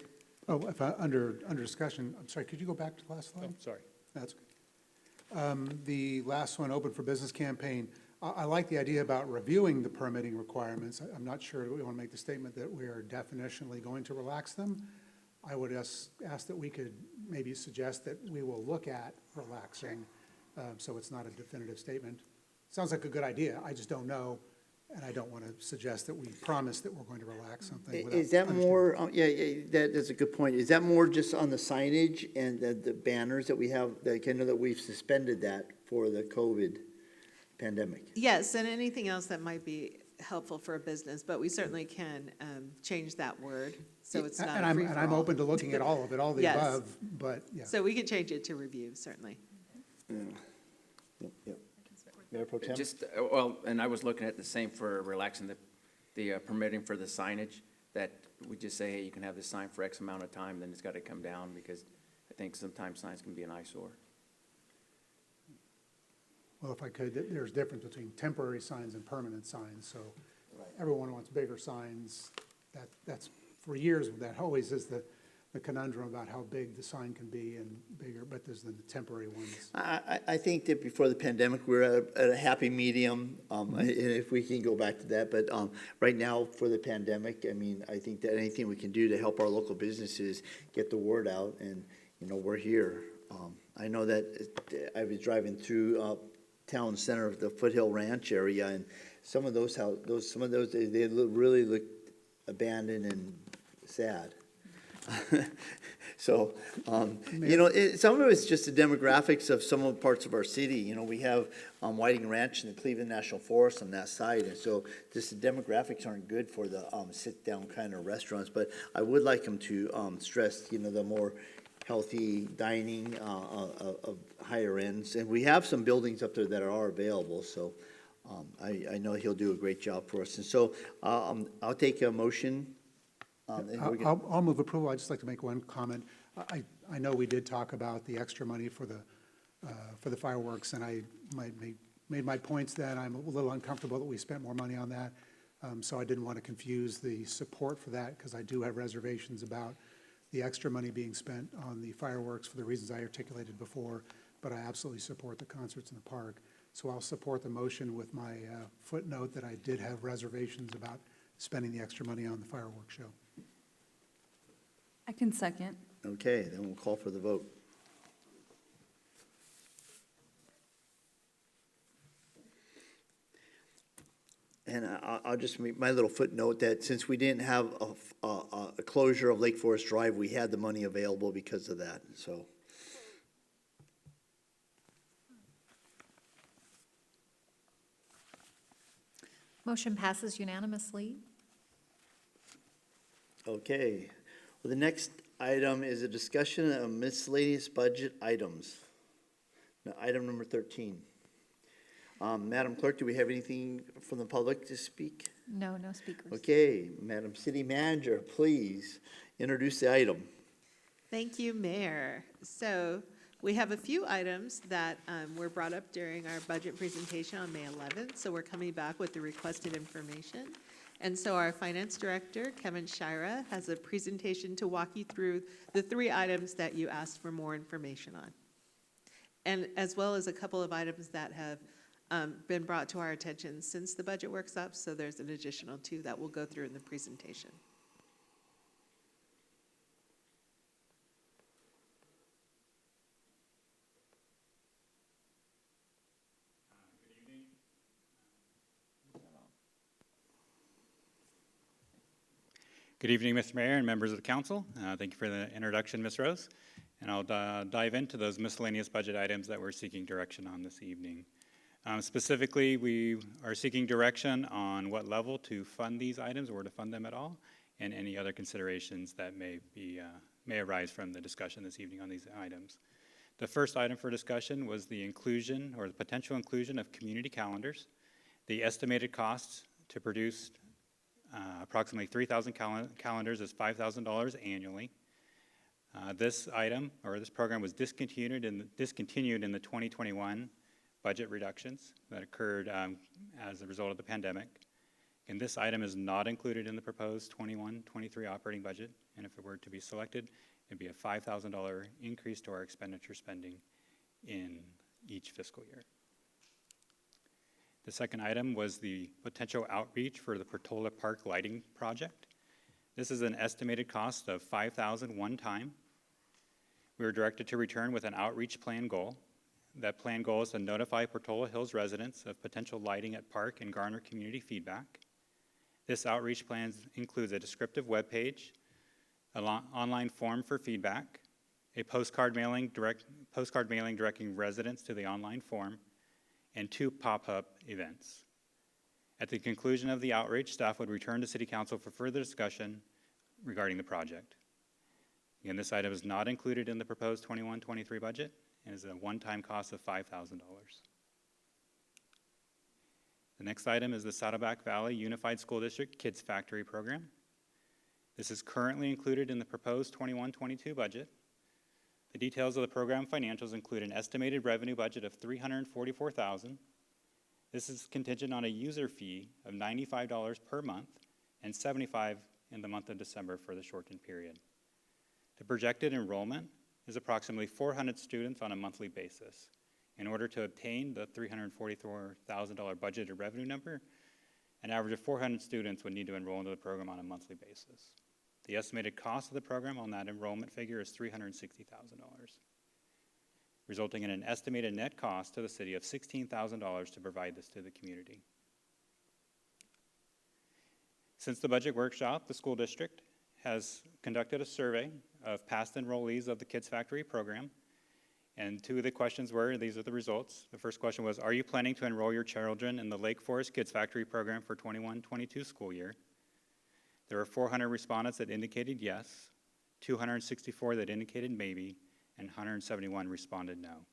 Oh, if under discussion, I'm sorry, could you go back to the last slide? Sorry. That's okay. The last one, open for business campaign. I like the idea about reviewing the permitting requirements. I'm not sure that we want to make the statement that we are definitionally going to relax them. I would ask that we could maybe suggest that we will look at relaxing, so it's not a definitive statement. Sounds like a good idea. I just don't know, and I don't want to suggest that we promise that we're going to relax something without Is that understanding. more, that's a good point. Is that more just on the signage and the banners that we have? Like, I know that we've suspended that for the COVID pandemic. Yes, and anything else that might be helpful for a business, but we certainly can change that word, so it's not a free-for-all. And I'm open to looking at all of it, all the Yes. above, but, yeah. So we can change it to review, certainly. Yep. Mayor Pro Tem? Just, well, and I was looking at the same for relaxing the permitting for the signage, that we just say, hey, you can have this sign for X amount of time, then it's got to come down, because I think sometimes signs can be an eyesore. Well, if I could, there's difference between temporary signs and permanent signs, so everyone wants bigger signs. That's, for years, that always is the conundrum about how big the sign can be and bigger, but there's the temporary ones. I think that before the pandemic, we were at a happy medium, and if we can go back to that. But right now, for the pandemic, I mean, I think that anything we can do to help our local businesses get the word out, and, we're here. I know that I was driving through town center of the Foothill Ranch area, and some of those, they really look abandoned and sad. So, some of it's just the demographics of some of the parts of our city. We have Whiting Ranch and the Cleveland National Forest on that side, and so just the demographics aren't good for the sit-down kind of restaurants. But I would like them to stress, the more healthy dining of higher ends. And we have some buildings up there that are available, so I know he'll do a great job for us. And so I'll take a motion. I'll move approval. I'd just like to make one comment. I know we did talk about the extra money for the fireworks, and I made my points then. I'm a little uncomfortable that we spent more money on that, so I didn't want to confuse the support for that, because I do have reservations about the extra money being spent on the fireworks for the reasons I articulated before, but I absolutely support the concerts in the park. So I'll support the motion with my footnote that I did have reservations about spending the extra money on the fireworks show. I can second. Okay, then we'll call for the vote. And I'll just make my little footnote that since we didn't have a closure of Lake Forest Drive, we had the money available because of that, so. Motion passes unanimously. Okay, well, the next item is a discussion of miscellaneous budget items. Now, item number 13. Madam Clerk, do we have anything from the public to speak? No speakers. Okay, Madam City Manager, please introduce the item. Thank you, Mayor. So we have a few items that were brought up during our budget presentation on May 11th, so we're coming back with the requested information. And so our Finance Director, Kevin Shira, has a presentation to walk you through the 3 items that you asked for more information on, and as well as a couple of items that have been brought to our attention since the budget workshop, so there's an additional 2 that we'll go through in the presentation. Good evening, Mr. Mayor and members of the council. Thank you for the introduction, Ms. Rose. And I'll dive into those miscellaneous budget items that we're seeking direction on this evening. Specifically, we are seeking direction on what level to fund these items or to fund them at all, and any other considerations that may arise from the discussion this evening on these items. The first item for discussion was the inclusion or the potential inclusion of community calendars. The estimated costs to produce approximately 3,000 calendars is $5,000 annually. This item or this program was discontinued in the 2021 budget reductions that occurred as a result of the pandemic. And this item is not included in the proposed 21-23 operating budget, and if it were to be selected, it'd be a $5,000 increase to our expenditure spending in each fiscal year. The second item was the potential outreach for the Portola Park lighting project. This is an estimated cost of $5,000 one time. We were directed to return with an outreach plan goal. That plan goal is to notify Portola Hills residents of potential lighting at park and garner community feedback. This outreach plan includes a descriptive webpage, an online form for feedback, a postcard mailing directing residents to the online form, and 2 pop-up events. At the conclusion of the outreach, staff would return to City Council for further discussion regarding the project. Again, this item is not included in the proposed 21-23 budget and is a one-time cost of $5,000. The next item is the Saddleback Valley Unified School District Kids Factory Program. This is currently included in the proposed 21-22 budget. The details of the program financials include an estimated revenue budget of $344,000. This is contingent on a user fee of $95 per month and $75 in the month of December for the shortened period. The projected enrollment is approximately 400 students on a monthly basis. In order to obtain the $344,000 budgeted revenue number, an average of 400 students would need to enroll into the program on a monthly basis. The estimated cost of the program on that enrollment figure is $360,000, resulting in an estimated net cost to the city of $16,000 to provide this to the community. Since the budget workshop, the school district has conducted a survey of past enrollees of the Kids Factory program, and 2 of the questions were, these are the results. The first question was, are you planning to enroll your children in the Lake Forest Kids Factory program for 21-22 school year? There were 400 respondents that indicated yes, 264 that indicated maybe, and 171 responded no.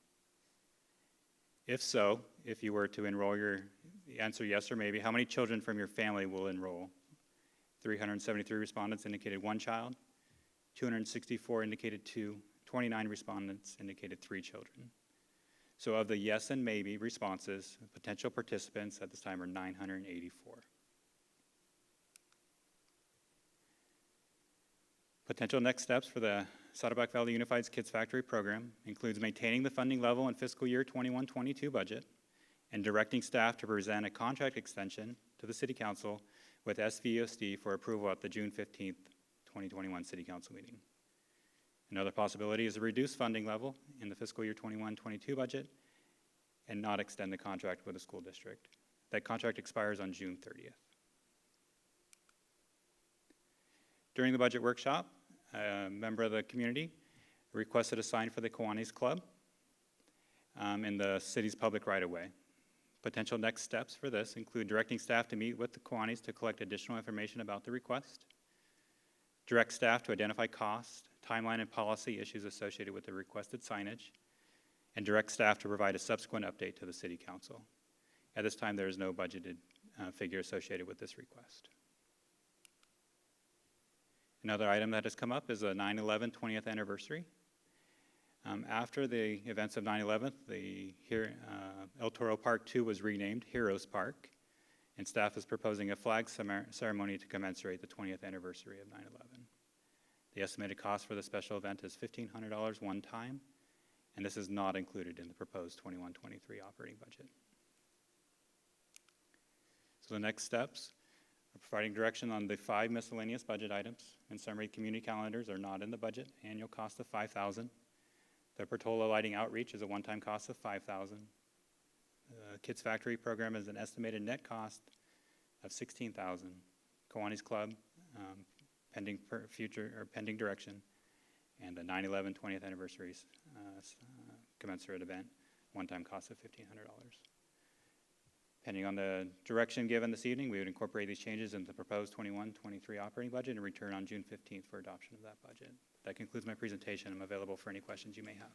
If so, if you were to enroll answer yes or maybe, how many children from your family will enroll? 373 respondents indicated 1 child, 264 indicated 2, 29 respondents indicated 3 children. So of the yes and maybe responses, potential participants at this time are 984. Potential next steps for the Saddleback Valley Unified Kids Factory program includes maintaining the funding level in fiscal year 21-22 budget and directing staff to present a contract extension to the City Council with SVUSD for approval at the June 15th, 2021 City Council meeting. Another possibility is a reduced funding level in the fiscal year 21-22 budget and not extend the contract with the school district. That contract expires on June 30th. During the budget workshop, a member of the community requested a sign for the Kiwanis Club in the city's public right-of-way. Potential next steps for this include directing staff to meet with the Kiwanis to collect additional information about the request, direct staff to identify cost, timeline, and policy issues associated with the requested signage, and direct staff to provide a subsequent update to the City Council. At this time, there is no budgeted figure associated with this request. Another item that has come up is a 9/11 20th anniversary. After the events of 9/11, El Toro Park 2 was renamed Heroes Park, and staff is proposing a flag ceremony to commensurate the 20th anniversary of 9/11. The estimated cost for the special event is $1,500 one time, and this is not included in the proposed 21-23 operating budget. So the next steps are providing direction on the 5 miscellaneous budget items. In summary, community calendars are not in the budget, annual cost of $5,000. The Portola Lighting Outreach is a one-time cost of $5,000. The Kids Factory program is an estimated net cost of $16,000. Kiwanis Club, pending direction, and the 9/11 20th anniversary commensurate event, one-time cost of $1,500. Pending on the direction given this evening, we would incorporate these changes into the proposed 21-23 operating budget and return on June 15th for adoption of that budget. That concludes my presentation. I'm available for any questions you may have.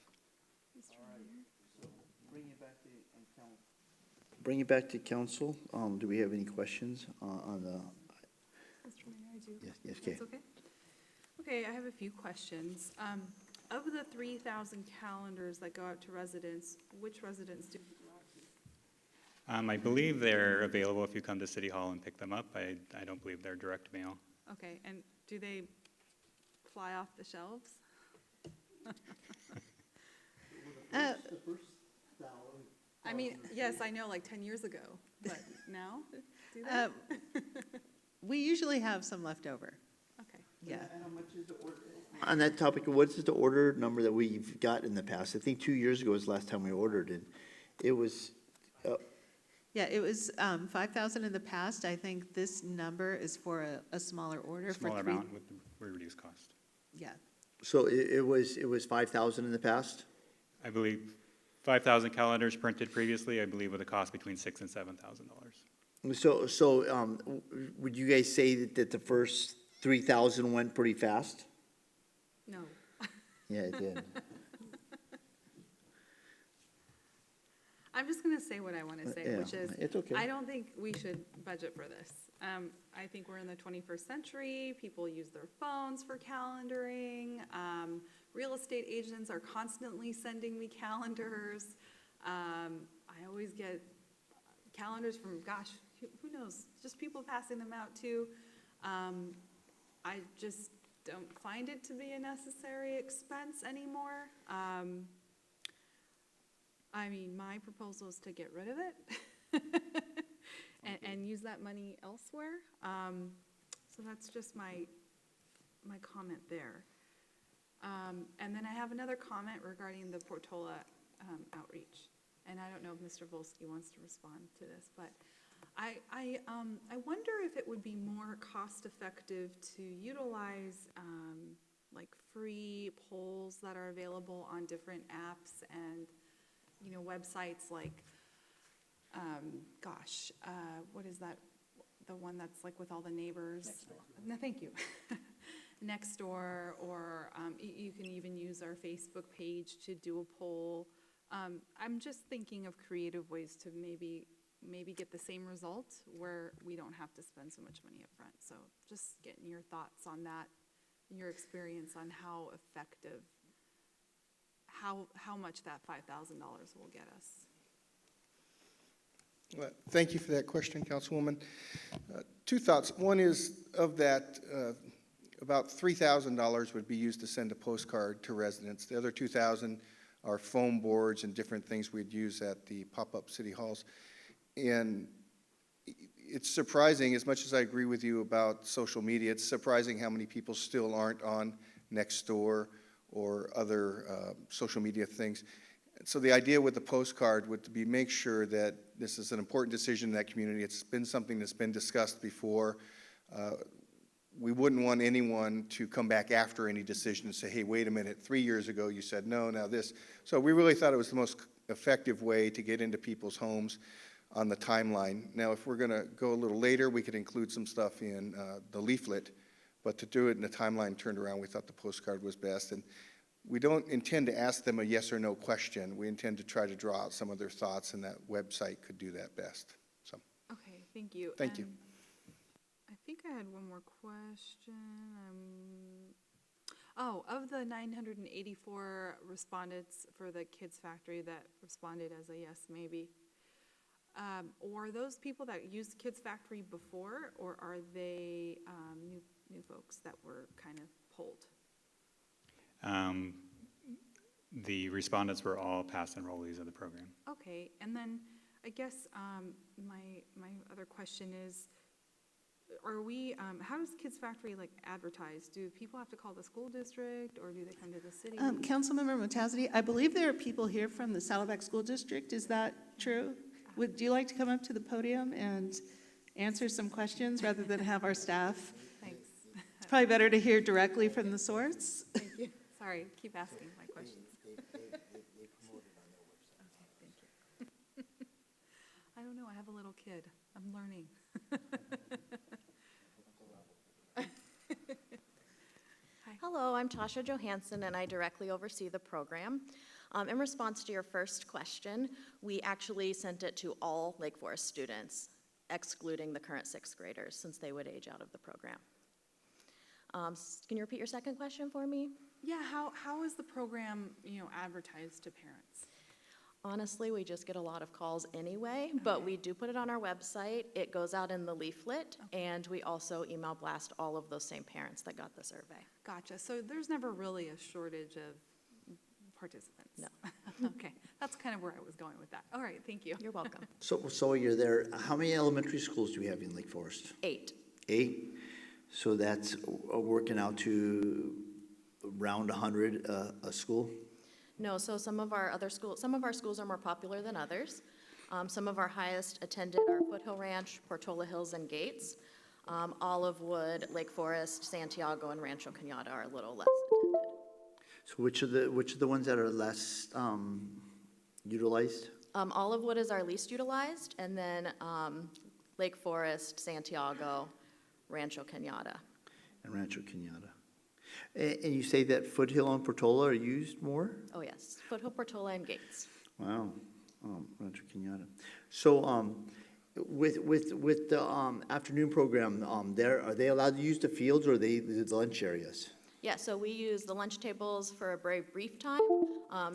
Bring it back to council. Do we have any questions on the? Mr. Mayor, I do. Yes, okay. That's okay. Okay, I have a few questions. Of the 3,000 calendars that go out to residents, which residents do you go out to? I believe they're available if you come to City Hall and pick them up. I don't believe they're direct mail. Okay, and do they fly off the shelves? I mean, yes, I know, like 10 years ago, but now, do they? We usually have some left over. Okay. Yeah. On that topic, what is the order number that we've got in the past? I think 2 years ago was the last time we ordered, and it was, Yeah, it was 5,000 in the past. I think this number is for a smaller order. Smaller amount with the reduced cost. Yeah. so it was 5,000 in the past? I believe 5,000 calendars printed previously, I believe with a cost between $6,000 and $7,000. So, would you guys say that the first 3,000 went pretty fast? No. Yeah, it did. I'm just gonna say what I wanna say, Yeah, which is, it's okay. I don't think we should budget for this. I think we're in the 21st century, people use their phones for calendaring, real estate agents are constantly sending me calendars. I always get calendars from, gosh, who knows, just people passing them out too. I just don't find it to be a necessary expense anymore. I mean, my proposal is to get rid of it and use that money elsewhere. So that's just my comment there. And then I have another comment regarding the Portola outreach. And I don't know if Mr. Volsky wants to respond to this, but I wonder if it would be more cost-effective to utilize like free polls that are available on different apps and, you know, websites like, what is that? The one that's like with all the neighbors? Nextdoor. No, thank you. Nextdoor, or you can even use our Facebook page to do a poll. I'm just thinking of creative ways to maybe get the same result where we don't have to spend so much money up front. So just getting your thoughts on that, your experience on how effective, how much that $5,000 will get us. Well, thank you for that question, Councilwoman. Two thoughts. One is, of that, about $3,000 would be used to send a postcard to residents. The other $2,000 are foam boards and different things we'd use at the pop-up city halls. And it's surprising, as much as I agree with you about social media, it's surprising how many people still aren't on Nextdoor or other social media things. So the idea with the postcard would be make sure that this is an important decision in that community. It's been something that's been discussed before. We wouldn't want anyone to come back after any decision and say, hey, wait a minute, 3 years ago you said no, now this. So we really thought it was the most effective way to get into people's homes on the timeline. Now, if we're going to go a little later, we could include some stuff in the leaflet, but to do it in a timeline turned around, we thought the postcard was best. And we don't intend to ask them a yes or no question. We intend to try to draw out some of their thoughts, and that website could do that best. So, Okay, thank you. thank you. I think I had one more question. Of the 984 respondents for the Kids Factory that responded as a yes, maybe, or those people that used Kids Factory before, or are they new folks that were kind of polled? The respondents were all past enrollees of the program. Okay, and then I guess my other question is, are we, how does Kids Factory like advertise? Do people have to call the school district, or do they come to the city? Councilmember Mutazadi, I believe there are people here from the Saddleback School District. Is that true? Would you like to come up to the podium and answer some questions rather than have our staff? Thanks. It's probably better to hear directly from the source. Thank you. Sorry, keep asking my questions. Okay, thank you. I don't know, I have a little kid. I'm learning. Hello, I'm Tasha Johansson, and I directly oversee the program. In response to your first question, we actually sent it to all Lake Forest students, excluding the current sixth graders, since they would age out of the program. Can you repeat your second question for me? Yeah, how is the program, advertised to parents? Honestly, we just get a lot of calls anyway, but we do put it on our website. It goes out in the leaflet, and we also email blast all of those same parents that got the survey. Gotcha. So there's never really a shortage of participants? No. Okay, that's kind of where I was going with that. All right, thank you. You're welcome. So you're there, how many elementary schools do we have in Lake Forest? 8. 8? So that's working out to around 100 a school? No, so some of our schools are more popular than others. Some of our highest attended are Foothill Ranch, Portola Hills, and Gates. Olivewood, Lake Forest, Santiago, and Rancho Cañada are a little less attended. So which are the ones that are less utilized? Olivewood is our least utilized, and then Lake Forest, Santiago, Rancho Cañada. And Rancho Cañada. And you say that Foothill and Portola are used more? Oh, yes, Foothill, Portola, and Gates. Wow, Rancho Cañada. So, with the afternoon program, are they allowed to use the fields or the lunch areas? Yeah, so we use the lunch tables for a very brief time.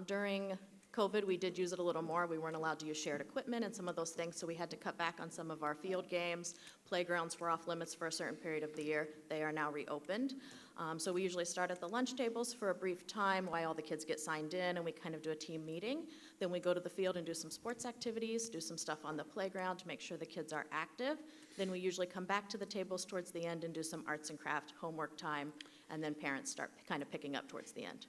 During COVID, we did use it a little more. We weren't allowed to use shared equipment and some of those things, so we had to cut back on some of our field games. Playgrounds were off limits for a certain period of the year. They are now reopened. So we usually start at the lunch tables for a brief time while all the kids get signed in, and we kind of do a team meeting. Then we go to the field and do some sports activities, do some stuff on the playground to make sure the kids are active. Then we usually come back to the tables towards the end and do some arts and craft homework time, and then parents start kind of picking up towards the end.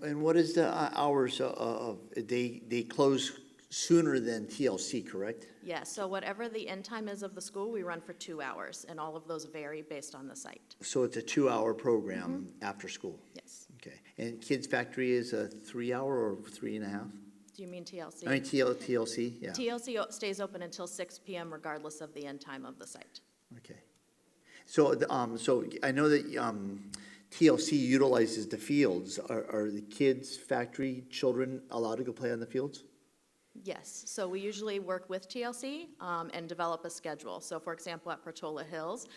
And what is the hours of, they close sooner than TLC, correct? Yeah, so whatever the end time is of the school, we run for 2 hours, and all of those vary based on the site. So it's a 2-hour program after school? Yes. Okay. And Kids Factory is a 3-hour or 3.5? Do you mean TLC? I mean TLC, yeah. TLC stays open until 6 p.m. regardless of the end time of the site. Okay. So, so I know that TLC utilizes the fields. Are the Kids Factory children allowed to go play on the fields? Yes, so we usually work with TLC and develop a schedule. So for example, at Portola Hills,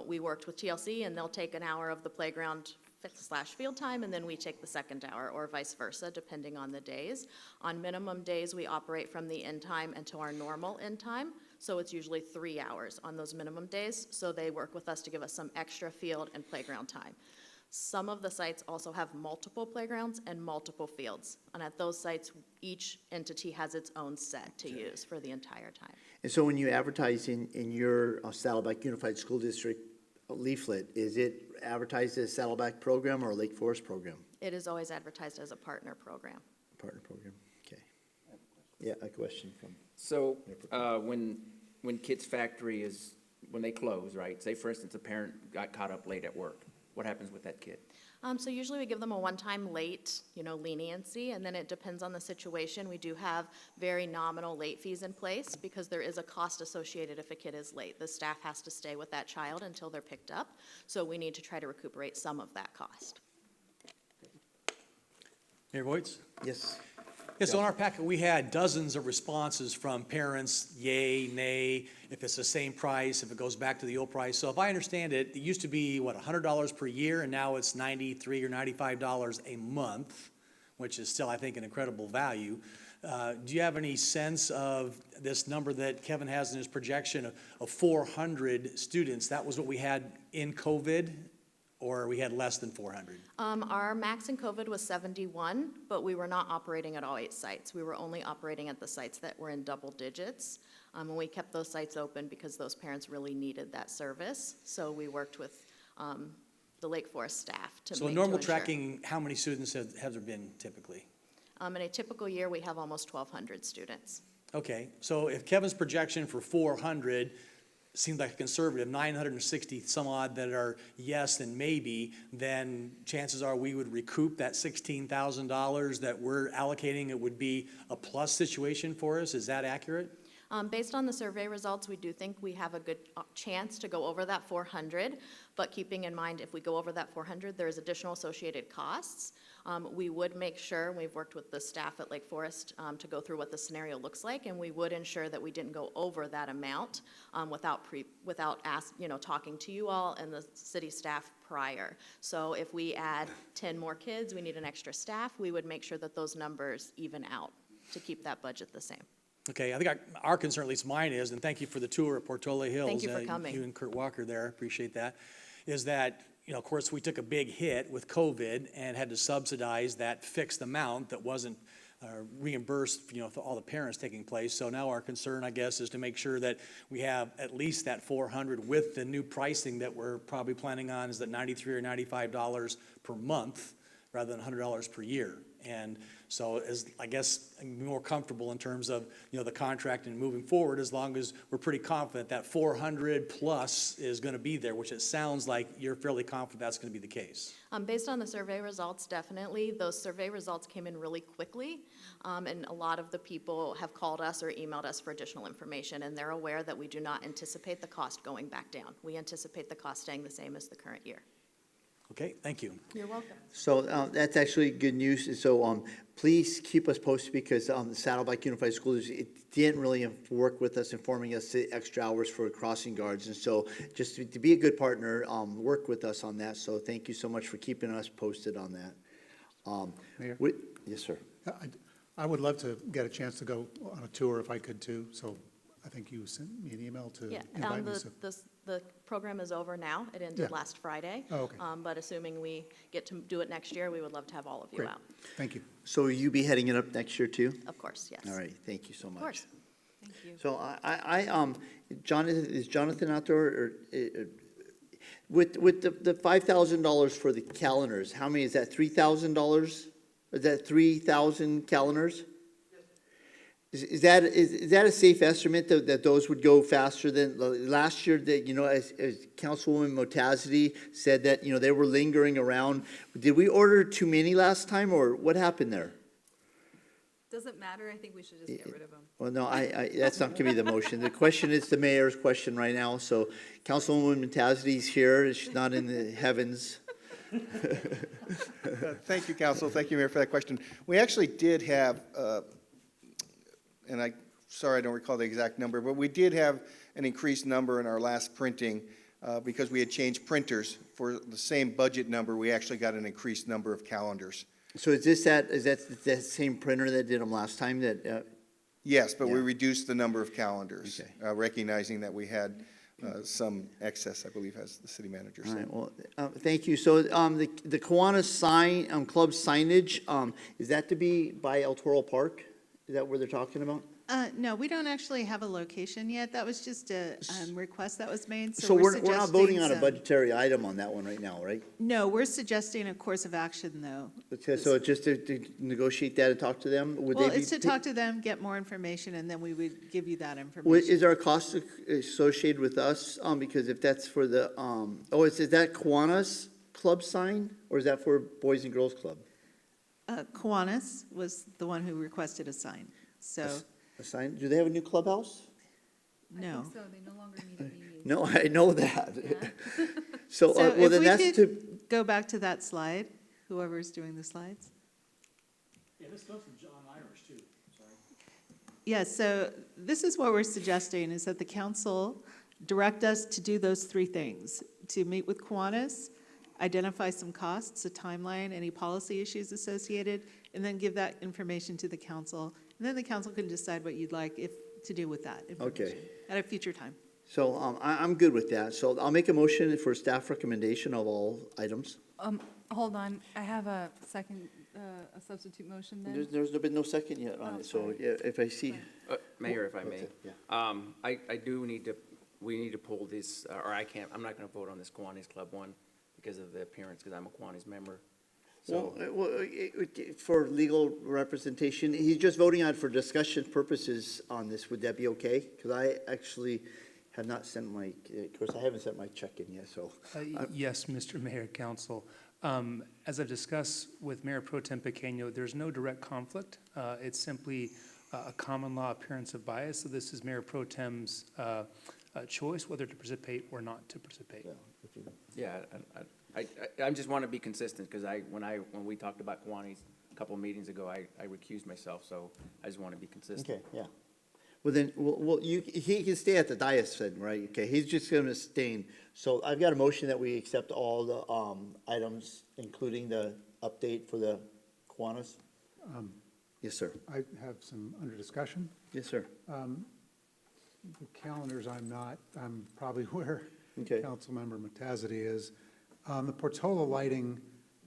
we worked with TLC and they'll take an hour of the playground / field time, and then we take the second hour, or vice versa, depending on the days. On minimum days, we operate from the end time until our normal end time, so it's usually 3 hours on those minimum days, so they work with us to give us some extra field and playground time. Some of the sites also have multiple playgrounds and multiple fields, and at those sites, each entity has its own set to use for the entire time. And so when you advertise in your Saddleback Unified School District leaflet, is it advertised as Saddleback program or Lake Forest program? It is always advertised as a partner program. Partner program, okay. Yeah, a question from. So, when Kids Factory when they close, right? Say, for instance, a parent got caught up late at work. What happens with that kid? So usually we give them a one-time late, leniency, and then it depends on the situation. We do have very nominal late fees in place because there is a cost associated if a kid is late. The staff has to stay with that child until they're picked up, so we need to try to recuperate some of that cost. Mayor Voights? Yes. Yes, so in our packet, we had dozens of responses from parents, yay, nay, if it's the same price, if it goes back to the old price. So if I understand it, it used to be, $100 per year, and now it's $93 or $95 a month, which is still, I think, an incredible value. Do you have any sense of this number that Kevin has in his projection of 400 students? That was what we had in COVID, or we had less than 400? Our max in COVID was 71, but we were not operating at all 8 sites. We were only operating at the sites that were in double digits. And we kept those sites open because those parents really needed that service. So we worked with the Lake Forest staff to So make, normal to ensure. tracking, how many students have there been typically? In a typical year, we have almost 1,200 students. Okay, so if Kevin's projection for 400 seems like a conservative, 960 some odd that are yes and maybe, then chances are we would recoup that $16,000 that we're allocating. It would be a plus situation for us. Is that accurate? Based on the survey results, we do think we have a good chance to go over that 400, but keeping in mind, if we go over that 400, there's additional associated costs. We would make sure, and we've worked with the staff at Lake Forest to go through what the scenario looks like, and we would ensure that we didn't go over that amount without talking to you all and the city staff prior. So if we add 10 more kids, we need an extra staff, we would make sure that those numbers even out to keep that budget the same. Okay, I think our concern, at least mine is, and thank you for the tour at Portola Hills. Thank you for coming. You and Kurt Walker there, appreciate that, is that, of course, we took a big hit with COVID and had to subsidize that fixed amount that wasn't reimbursed, for all the parents taking place. So now our concern, I guess, is to make sure that we have at least that 400 with the new pricing that we're probably planning on is that $93 or $95 per month rather than $100 per year. And so I guess I'm more comfortable in terms of, the contract and moving forward, as long as we're pretty confident that 400 plus is going to be there, which it sounds like you're fairly confident that's going to be the case. Based on the survey results, definitely. Those survey results came in really quickly, and a lot of the people have called us or emailed us for additional information, and they're aware that we do not anticipate the cost going back down. We anticipate the cost staying the same as the current year. Okay, thank you. You're welcome. So that's actually good news. So please keep us posted because the Saddleback Unified School District, it didn't really work with us, informing us the extra hours for crossing guards. And so just to be a good partner, work with us on that. So thank you so much for keeping us posted on that. Mayor? Yes, sir. I would love to get a chance to go on a tour if I could too, so I think you sent me an email to Yeah, invite me. the program is over now. It ended Yeah. last Friday. Oh, okay. But assuming we get to do it next year, we would love to have all of you Great. out. Thank you. So will you be heading it up next year too? Of course, yes. All right, thank you so much. Of course. Thank you. So is Jonathan out there, or with the $5,000 for the calendars, how many, is that $3,000? Is that 3,000 calendars? Is that a safe estimate that those would go faster than last year? That as Councilwoman Motazedi said that they were lingering around. Did we order too many last time, or what happened there? Doesn't matter, I think we should just get rid of them. Well, no, that's not gonna be the motion. The question is the mayor's question right now. So Councilwoman Motazedi's here. She's not in the heavens. Thank you, Council. Thank you, Mayor, for that question. We actually did have, and sorry I don't recall the exact number, but we did have an increased number in our last printing because we had changed printers. For the same budget number, we actually got an increased number of calendars. So is that the same printer that did them last time that? Yes, but we Yeah. reduced the number of calendars, Okay. recognizing that we had some excess, I believe, as the city manager All said. right, well, thank you. So, the Kiwanis Club signage, is that to be by El Toro Park? Is that where they're talking about? No, we don't actually have a location yet. That was just a request that was made, So so we're not voting suggesting on a some- budgetary item on that one right now, right? No, we're suggesting a course of action, though. Okay, so just to negotiate that and talk to them? Would Well, they be? it's to talk to them, get more information, and then we would give you that Is information. there a cost associated with us? Because if that's for the, is that Kiwanis Club sign, or is that for Boys and Girls Club? Kiwanis was the one who requested a sign, so, A sign? Do they have a new clubhouse? no. So they no longer need to be. No, I know that. So, So well, if then we that's to, could go back to that slide, whoever's doing the slides. Yeah, this comes from John Irish, too. Sorry. Yeah, so this is what we're suggesting, is that the council direct us to do those three things: to meet with Kiwanis, identify some costs, a timeline, any policy issues associated, and then give that information to the council. And then the council can decide what you'd like to do with that information at a future time. so I'm good with that. So I'll make a motion for staff recommendation of all items. Hold on, I have a second, a substitute motion then. There's been no second yet on Oh, it, so sorry. yeah, if I see. Mayor, if I may. Yeah. I do need to, we need to pull this, or I'm not gonna vote on this Kiwanis Club one because of the appearance, because I'm a Kiwanis member. Well, So, for legal representation, he's just voting on it for discussion purposes on this. Would that be okay? Because I actually have not sent my, of course, I haven't sent my check in yet, so. Yes, Mr. Mayor, Council. As I've discussed with Mayor Pro Tem Pequeño, there's no direct conflict. It's simply a common law appearance of bias. So this is Mayor Pro Tem's choice whether to participate or not to participate. Yeah, I just want to be consistent, because when we talked about Kiwanis a couple of meetings ago, I recused myself, so I just want to be consistent. Okay, yeah. Well, then, he can stay at the dais then, right? Okay, he's just gonna abstain. So I've got a motion that we accept all the, items, including the update for the Kiwanis. Yes, sir. I have some under discussion. Yes, sir. The calendars, I'm probably where Okay. Councilmember Matazity is. The Portola lighting,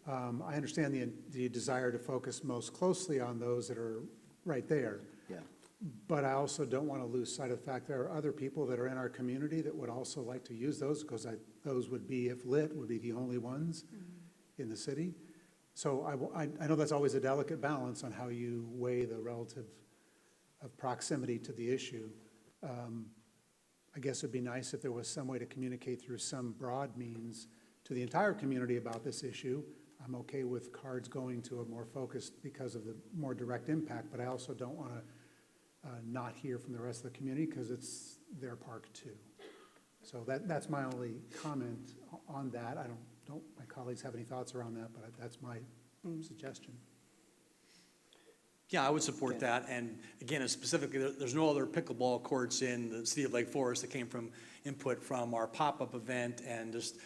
I understand the desire to focus most closely on those that are right there. Yeah. But I also don't want to lose sight of the fact there are other people that are in our community that would also like to use those, because those would be, if lit, would be the only ones in the city. So I know that's always a delicate balance on how you weigh the relative of proximity to the issue. I guess it'd be nice if there was some way to communicate through some broad means to the entire community about this issue. I'm okay with cards going to a more focused because of the more direct impact, but I also don't want to not hear from the rest of the community because it's their park too. So that's my only comment on that. I don't my colleagues have any thoughts around that, but that's my suggestion. Yeah, I would support that, and again, specifically, there's no other pickleball courts in the city of Lake Forest that came from input from our pop-up event and just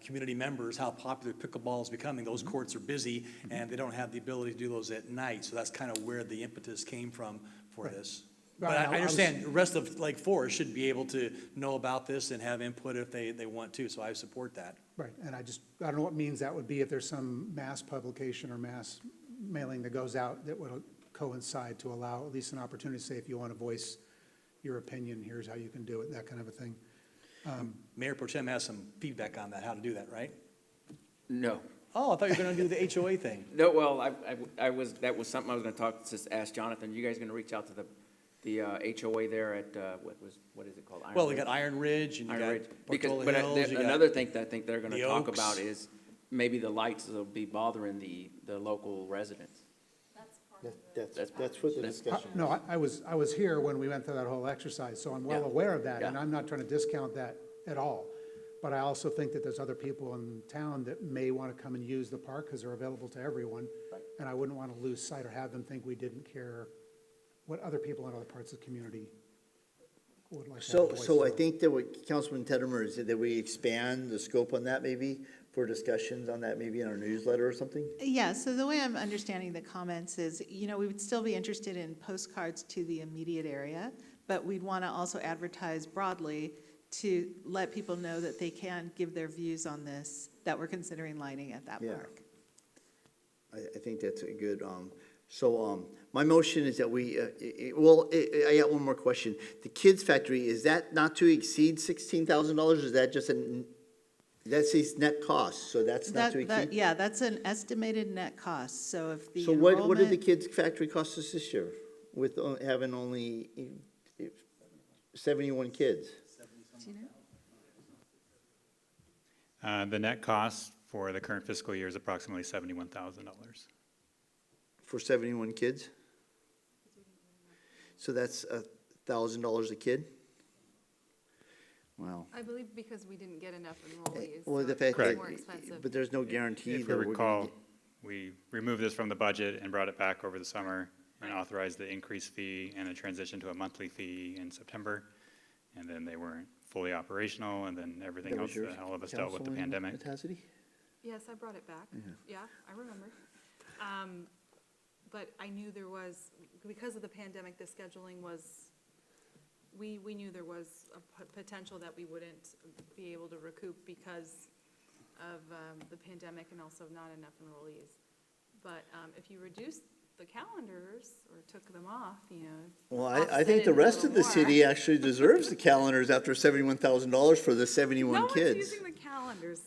community members, how popular pickleball is becoming. Those courts are busy, and they don't have the ability to do those at night, so that's kind of where the impetus came from for this. But Right, I understand the rest of Lake Forest should be able to know about this and have input if they want to, so I support that. Right, and I don't know what means that would be if there's some mass publication or mass mailing that goes out that would coincide to allow at least an opportunity to say, if you want to voice your opinion, here's how you can do it, that kind of a thing. Mayor Pro Tem has some feedback on that, how to do that, right? No. Oh, I thought you were going to do the HOA thing. No, well, that was something I was going to ask Jonathan. You guys going to reach out to the HOA there at, what is it called? Well, we got Iron Ridge, and you Iron Ridge. got Because, Portola but Hills, you got another thing that I think they're going to the talk Oaks. about is maybe the lights will be bothering the local residents. That's what the discussion. No, I was here when we went through that whole exercise, so I'm well Yeah. aware of that, and Yeah. I'm not trying to discount that at all. But I also think that there's other people in town that may want to come and use the park because they're available to everyone. Right. And I wouldn't want to lose sight or have them think we didn't care what other people in other parts of the community would like to have a voice So I for. think that what Councilman Teddemer is that we expand the scope on that maybe for discussions on that maybe in our newsletter or something? Yeah, so the way I'm understanding the comments is, we would still be interested in postcards to the immediate area, but we'd want to also advertise broadly to let people know that they can give their views on this, that we're considering lighting at that Yeah. park. I think that's a good, my motion is that I got one more question. The Kids Factory, is that not to exceed $16,000? Is that just that says net cost, so that's not to exceed? Yeah, that's an estimated net cost, so if the So what did the enrollment, Kids Factory cost us this year with having only 71 kids? do you know? The net cost for the current fiscal year is approximately $71,000. For 71 kids? So that's $1,000 a kid? Wow. I believe because we didn't get enough enrollees, Well, so the it's fact Correct. more expensive. But there's no guarantee If we that we're recall, gonna get. we removed this from the budget and brought it back over the summer and authorized the increased fee and a transition to a monthly fee in September. And then they weren't fully operational, and then everything That was else yours, that all of us dealt with the Councilwoman pandemic. Matazity? Yes, I brought it back. Yeah, I remember. But I knew there was, because of the pandemic, the scheduling was, we knew there was a potential that we wouldn't be able to recoup because of the pandemic and also not enough enrollees. But if you reduce the calendars or took them off, Well, I offset think it the a rest little of the more. city actually deserves the calendars after $71,000 for the 71 No kids. one's using the calendars.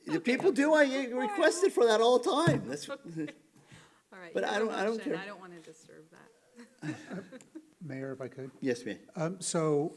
The people do, I requested for that all the time. That's, All right. But you I have a don't motion. care. I don't want to disturb that. Mayor, if I could? yes, ma'am. So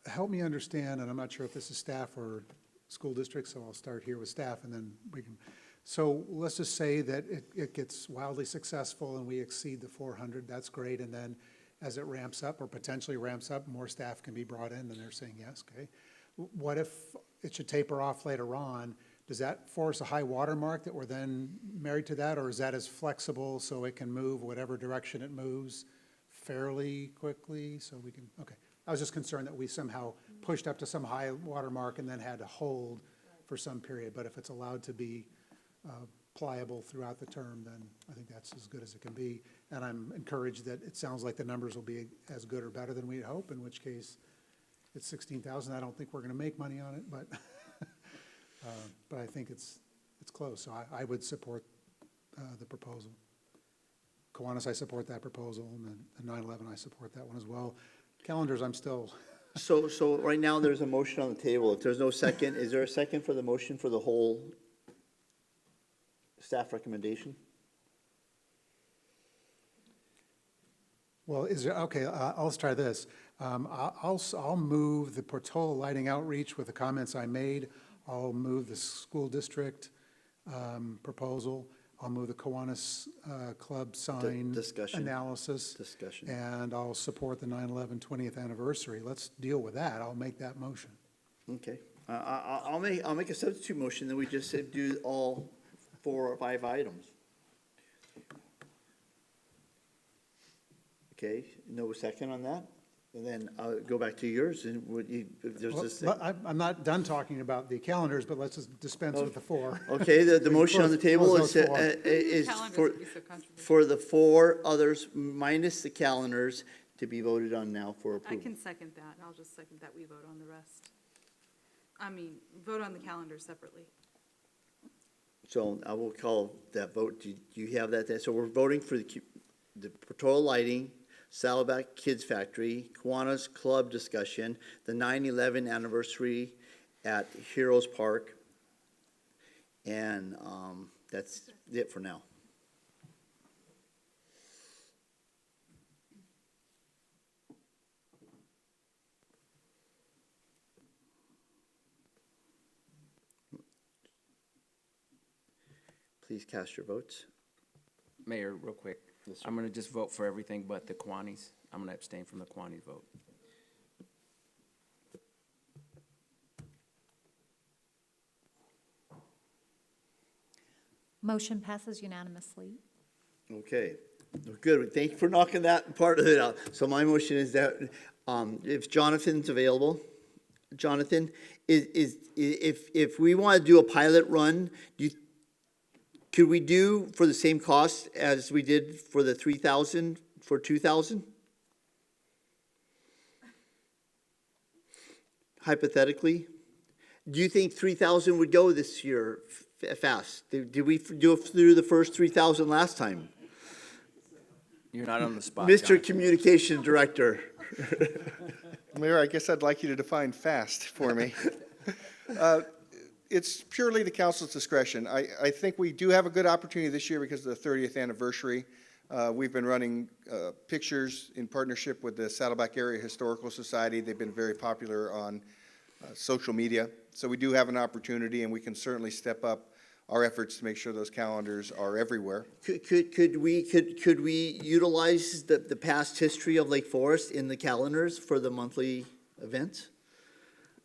help me understand, and I'm not sure if this is staff or school district, so I'll start here with staff and then we can. So let's just say that it gets wildly successful and we exceed the 400, that's great. And then as it ramps up or potentially ramps up, more staff can be brought in, and they're saying yes, okay. What if it should taper off later on? Does that force a high water mark that we're then married to that, or is that as flexible so it can move whatever direction it moves fairly quickly, so we can, okay. I was just concerned that we somehow pushed up to some high water mark and then had to hold for some period, but if it's allowed to be pliable throughout the term, then I think that's as good as it can be. And I'm encouraged that it sounds like the numbers will be as good or better than we'd hope, in which case it's 16,000. I don't think we're going to make money on it, but but I think it's close. So I would support the proposal. Kiwanis, I support that proposal, and the 9/11, I support that one as well. Calendars, I'm still. So right now, there's a motion on the table. If there's no second, is there a second for the motion for the whole staff recommendation? Well, is there, okay, let's try this. I'll move the Portola lighting outreach with the comments I made. I'll move the school district proposal. I'll move the Kiwanis Club sign Discussion. analysis. Discussion. And I'll support the 9/11 20th anniversary. Let's deal with that. I'll make that motion. Okay. I'll make a substitute motion, then we just do all 4 or 5 items. Okay, no second on that? And then I'll go back to yours, and would you, if there's this. Well, I'm not done talking about the calendars, but let's just dispense with the 4. Okay, the motion on the table Close is, those 4. is Calendars for, would be so controversial. for the 4 others minus the calendars to be voted on now for I approval. can second that. I'll just second that we vote on the rest. I mean, vote on the calendar separately. So I will call that vote. Do you have that there? So we're voting for the Portola lighting, Saddleback Kids Factory, Kiwanis Club discussion, the 9/11 anniversary at Heroes Park, and that's it for now. Please cast your votes. Mayor, real quick, I'm gonna just vote for everything but the Kiwanis. I'm gonna abstain from the Kiwanis vote. Motion passes unanimously. Okay, good. Thank you for knocking that part of it out. So my motion is that if Jonathan's available, Jonathan, if we want to do a pilot run, could we do for the same cost as we did for the 3,000 for 2,000? Hypothetically, do you think 3,000 would go this year fast? Did we do it through the first 3,000 last time? You're not on the spot, Mr. Jonathan. Communication Director. Mayor, I guess I'd like you to define fast for me. It's purely the council's discretion. I think we do have a good opportunity this year because of the 30th anniversary. We've been running pictures in partnership with the Saddleback Area Historical Society. They've been very popular on social media. So we do have an opportunity, and we can certainly step up our efforts to make sure those calendars are everywhere. Could we utilize the past history of Lake Forest in the calendars for the monthly events?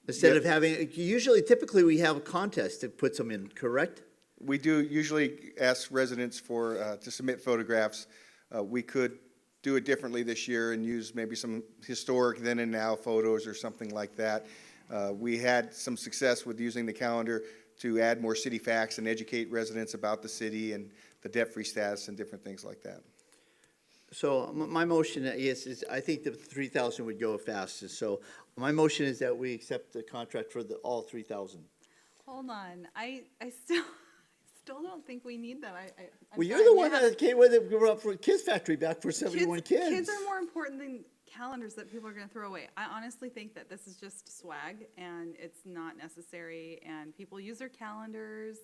Instead of having, typically we have a contest that puts them in, correct? We do usually ask residents to submit photographs. We could do it differently this year and use maybe some historic then and now photos or something like that. We had some success with using the calendar to add more city facts and educate residents about the city and the debt-free status and different things like that. So my motion is I think the 3,000 would go fastest. So my motion is that we accept the contract for all 3,000. Hold on, I still don't think we need them. I'm Well, you're sorry, the we one have- that came with it, grew up for Kids Factory back for 71 kids. Kids are more important than calendars that people are gonna throw away. I honestly think that this is just swag and it's not necessary, and people use their calendars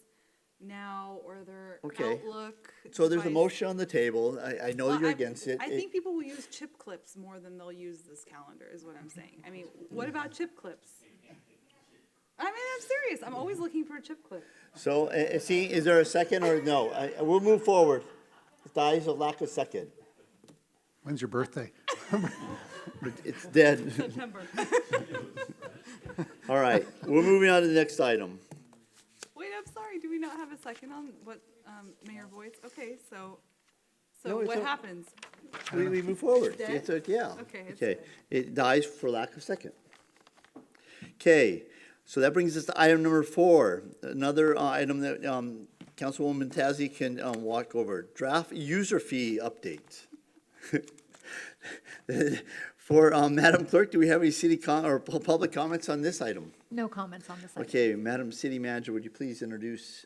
now or their Okay. Outlook. So there's a device. motion on the table. I know Well, you're against it. I think people will use chip clips more than they'll use this calendar, is what I'm saying. I mean, what about chip clips? I mean, I'm serious. I'm always looking for a chip clip. So, see, is there a second or no? We'll move forward. It dies of lack of second. When's your birthday? It's dead. September. All right, we're moving on to the next item. Wait, I'm sorry. Do we not have a second on what Mayor Voight? Okay, so No, it's what o- happens? We move forward. Dead? It's yeah. Okay, it's Okay, dead. it dies for lack of second. Okay, so that brings us to item number 4, another item that Councilwoman Tazzy can walk over. Draft user fee update. For Madam Clerk, do we have any city or public comments on this item? No comments on this item. Okay, Madam City Manager, would you please introduce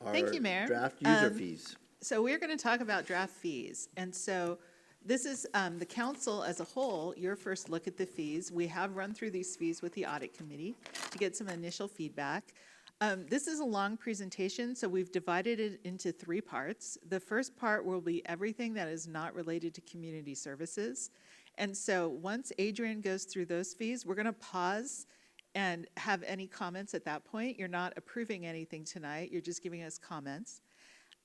our Thank you, Mayor. draft user fees? So we're going to talk about draft fees. And so this is the council as a whole, your first look at the fees. We have run through these fees with the audit committee to get some initial feedback. This is a long presentation, so we've divided it into 3 parts. The first part will be everything that is not related to community services. And so once Adrian goes through those fees, we're going to pause and have any comments at that point. You're not approving anything tonight, you're just giving us comments.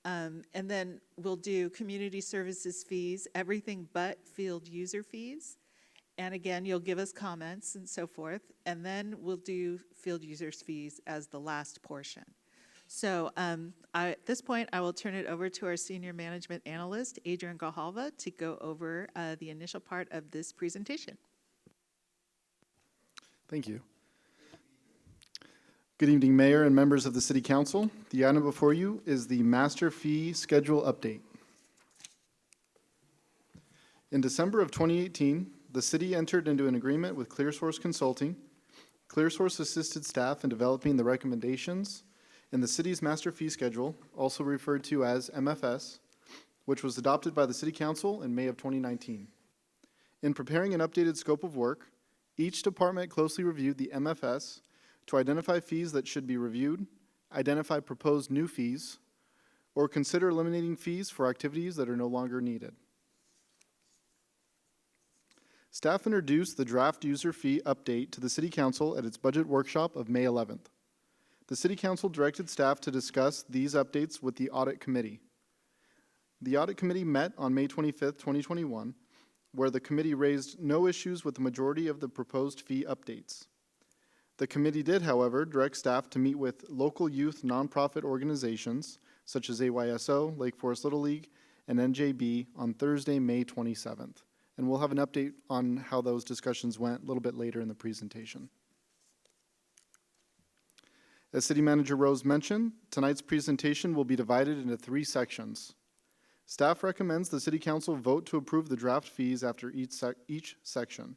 And then we'll do community services fees, everything but field user fees. And again, you'll give us comments and so forth. And then we'll do field users fees as the last portion. So at this point, I will turn it over to our senior management analyst, Adrian Gahalva, to go over the initial part of this presentation. Thank you. Good evening, Mayor and members of the City Council. The item before you is the master fee schedule update. In December of 2018, the city entered into an agreement with ClearSource Consulting. ClearSource assisted staff in developing the recommendations in the city's master fee schedule, also referred to as MFS, which was adopted by the City Council in May of 2019. In preparing an updated scope of work, each department closely reviewed the MFS to identify fees that should be reviewed, identify proposed new fees, or consider eliminating fees for activities that are no longer needed. Staff introduced the draft user fee update to the City Council at its budget workshop of May 11th. The City Council directed staff to discuss these updates with the Audit Committee. The Audit Committee met on May 25th, 2021, where the committee raised no issues with the majority of the proposed fee updates. The committee did, however, direct staff to meet with local youth nonprofit organizations such as AYSO, Lake Forest Little League, and NJB on Thursday, May 27th. And we'll have an update on how those discussions went a little bit later in the presentation. As City Manager Rose mentioned, tonight's presentation will be divided into 3 sections. Staff recommends the City Council vote to approve the draft fees after each section.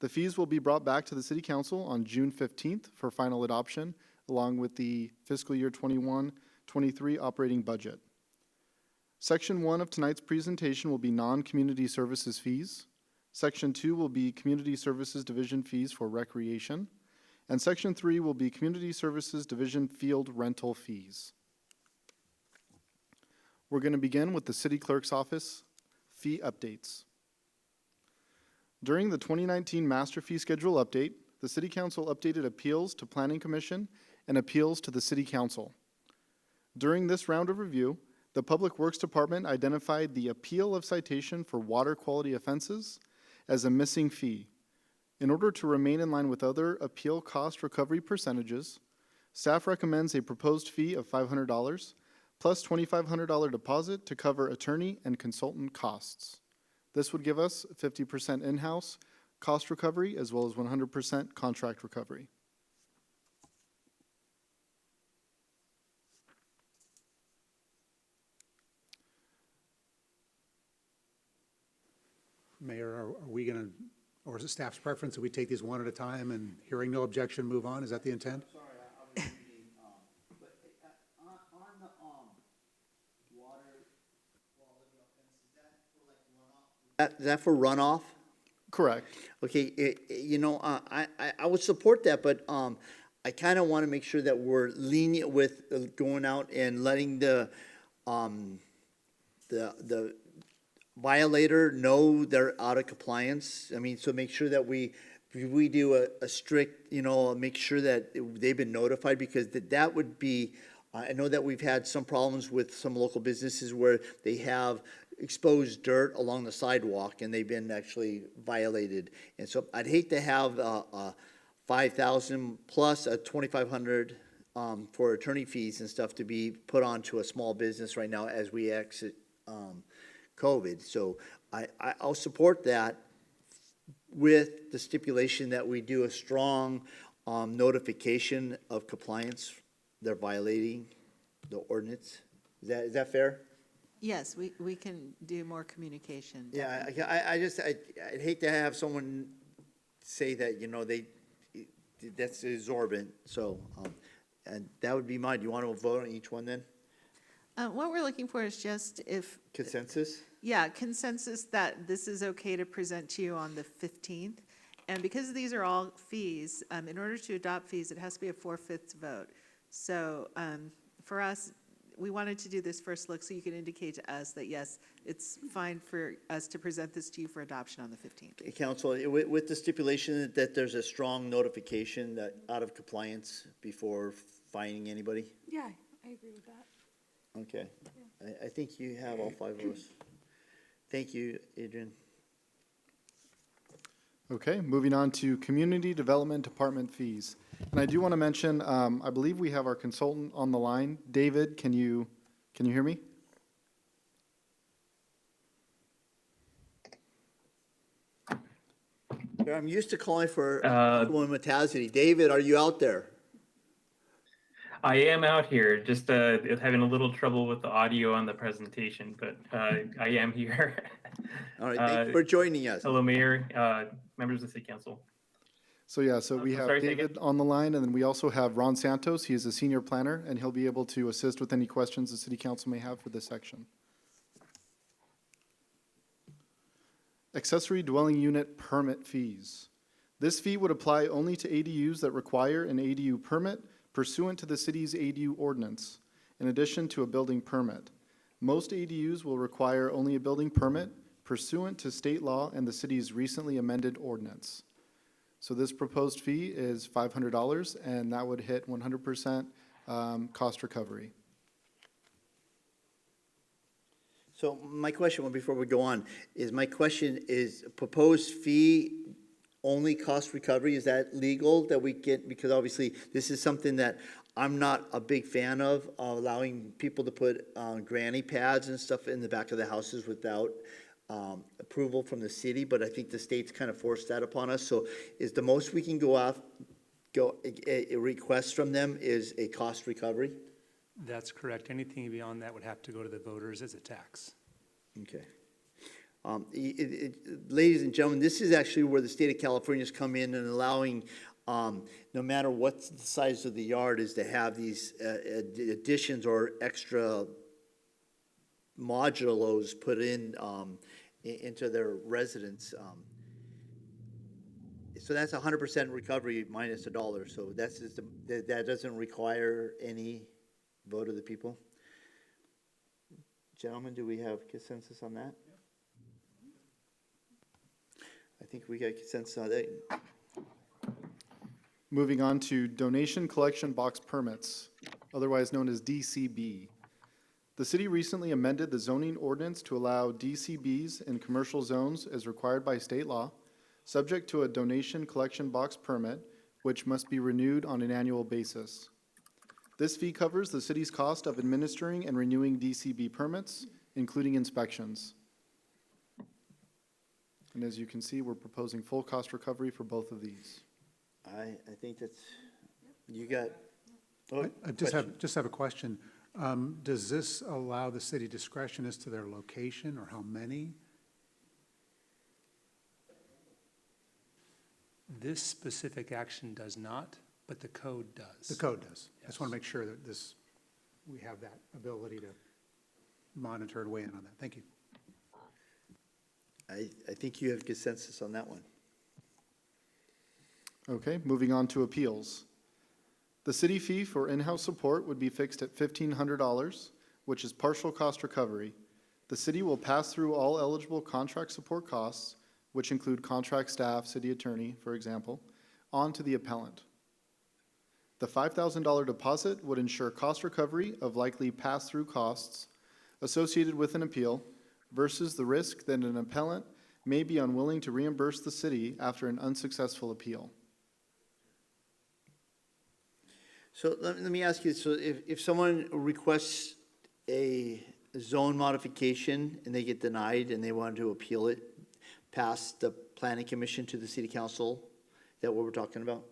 The fees will be brought back to the City Council on June 15th for final adoption, along with the fiscal year 21-23 operating budget. Section 1 of tonight's presentation will be non-community services fees. Section 2 will be community services division fees for recreation. And Section 3 will be community services division field rental fees. We're going to begin with the City Clerk's Office fee updates. During the 2019 Master Fee Schedule update, the City Council updated appeals to Planning Commission and appeals to the City Council. During this round of review, the Public Works Department identified the appeal of citation for water quality offenses as a missing fee. In order to remain in line with other appeal cost recovery percentages, staff recommends a proposed fee of $500 plus $2,500 deposit to cover attorney and consultant costs. This would give us 50% in-house cost recovery as well as 100% contract recovery. Mayor, are we going to, or is it staff's preference that we take these one at a time and hearing no objection, move on? Is that the intent? Sorry, I was reading, but on the water quality offense, is that for like runoff? Is that for runoff? Correct. Okay, I would support that, but I kind of want to make sure that we're lenient with going out and letting the violator know they're out of compliance. I mean, so make sure that we we do a strict, make sure that they've been notified, because that would be, I know that we've had some problems with some local businesses where they have exposed dirt along the sidewalk and they've been actually violated. And so I'd hate to have 5,000 plus a 2,500 for attorney fees and stuff to be put onto a small business right now as we exit COVID. So I'll support that with the stipulation that we do a strong notification of compliance. They're violating the ordinance. Is that fair? Yes, we can do more communication. Yeah, I'd hate to have someone say that, that's exorbitant, so, and that would be mine. Do you want to vote on each one then? What we're looking for is just if, Consensus? yeah, consensus that this is okay to present to you on the 15th. And because these are all fees, in order to adopt fees, it has to be a 4/5 vote. So for us, we wanted to do this first look so you can indicate to us that, yes, it's fine for us to present this to you for adoption on the 15th. Council, with the stipulation that there's a strong notification that out of compliance before fining anybody? Yeah, I agree with that. Okay. I think you have all 5 of us. Thank you, Adrian. Okay, moving on to Community Development Department fees. And I do want to mention, I believe we have our consultant on the line. David, can you hear me? I'm used to calling for one Matazzi. David, are you out there? I am out here, just having a little trouble with the audio on the presentation, but I am here. All right, thank you for joining us. Hello, Mayor, members of the City Council. So yeah, so we I'm have sorry, say David on the line, and then we also have Ron Santos. He is a senior planner, and he'll be able to assist with any questions the City Council may have for this section. Accessory dwelling unit permit fees. This fee would apply only to ADUs that require an ADU permit pursuant to the city's ADU ordinance, in addition to a building permit. Most ADUs will require only a building permit pursuant to state law and the city's recently amended ordinance. So this proposed fee is $500, and that would hit 100% cost recovery. So my question, before we go on, is proposed fee only cost recovery? Is that legal that we get? Because obviously this is something that I'm not a big fan of, allowing people to put granny pads and stuff in the back of the houses without approval from the city, but I think the state's kind of forced that upon us. So is the most we can a request from them is a cost recovery? That's correct. Anything beyond that would have to go to the voters as a tax. Okay. Ladies and gentlemen, this is actually where the state of California's come in and allowing, no matter what the size of the yard is, to have these additions or extra modulos put in into their residence. So that's 100% recovery minus $1. So that's just that doesn't require any vote of the people. Gentlemen, do we have consensus on that? I think we got consensus on that. Moving on to donation collection box permits, otherwise known as DCB. The city recently amended the zoning ordinance to allow DCBs in commercial zones as required by state law, subject to a donation collection box permit, which must be renewed on an annual basis. This fee covers the city's cost of administering and renewing DCB permits, including inspections. And as you can see, we're proposing full cost recovery for both of these. I think that's, you got. I just have a question. Does this allow the city discretion as to their location or how many? This specific action does not, but the code does. The code does. I just want to make sure that we have that ability to monitor and weigh in on that. Thank you. I think you have consensus on that one. Okay, moving on to appeals. The city fee for in-house support would be fixed at $1,500, which is partial cost recovery. The city will pass through all eligible contract support costs, which include contract staff, city attorney, for example, onto the appellant. The $5,000 deposit would ensure cost recovery of likely pass-through costs associated with an appeal versus the risk that an appellant may be unwilling to reimburse the city after an unsuccessful appeal. So let me ask you, so if someone requests a zone modification and they get denied and they want to appeal it past the planning commission to the city council, is that what we're talking about?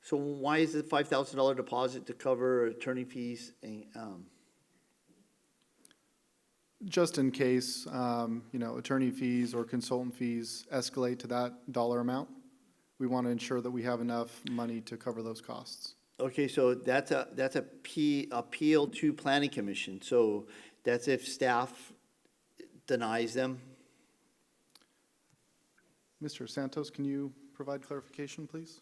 So why is it $5,000 deposit to cover attorney fees and, Just in case, attorney fees or consultant fees escalate to that dollar amount, we want to ensure that we have enough money to cover those costs. okay, so that's a appeal to planning commission, so that's if staff denies them? Mr. Santos, can you provide clarification, please?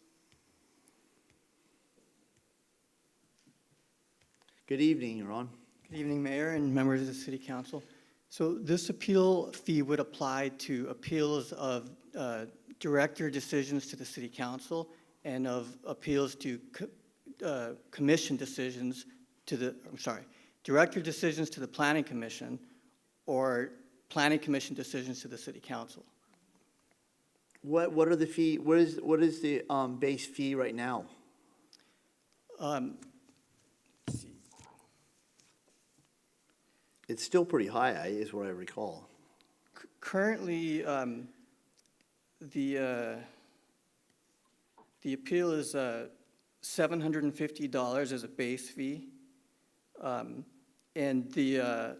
Good evening, you're on. Good evening, Mayor and members of the City Council. So this appeal fee would apply to appeals of director decisions to the City Council and of appeals to commission decisions to the, director decisions to the Planning Commission or Planning Commission decisions to the City Council. What are the fee, what is the base fee right now? It's still pretty high, is what I recall. Currently, the appeal is $750 as a base fee. And the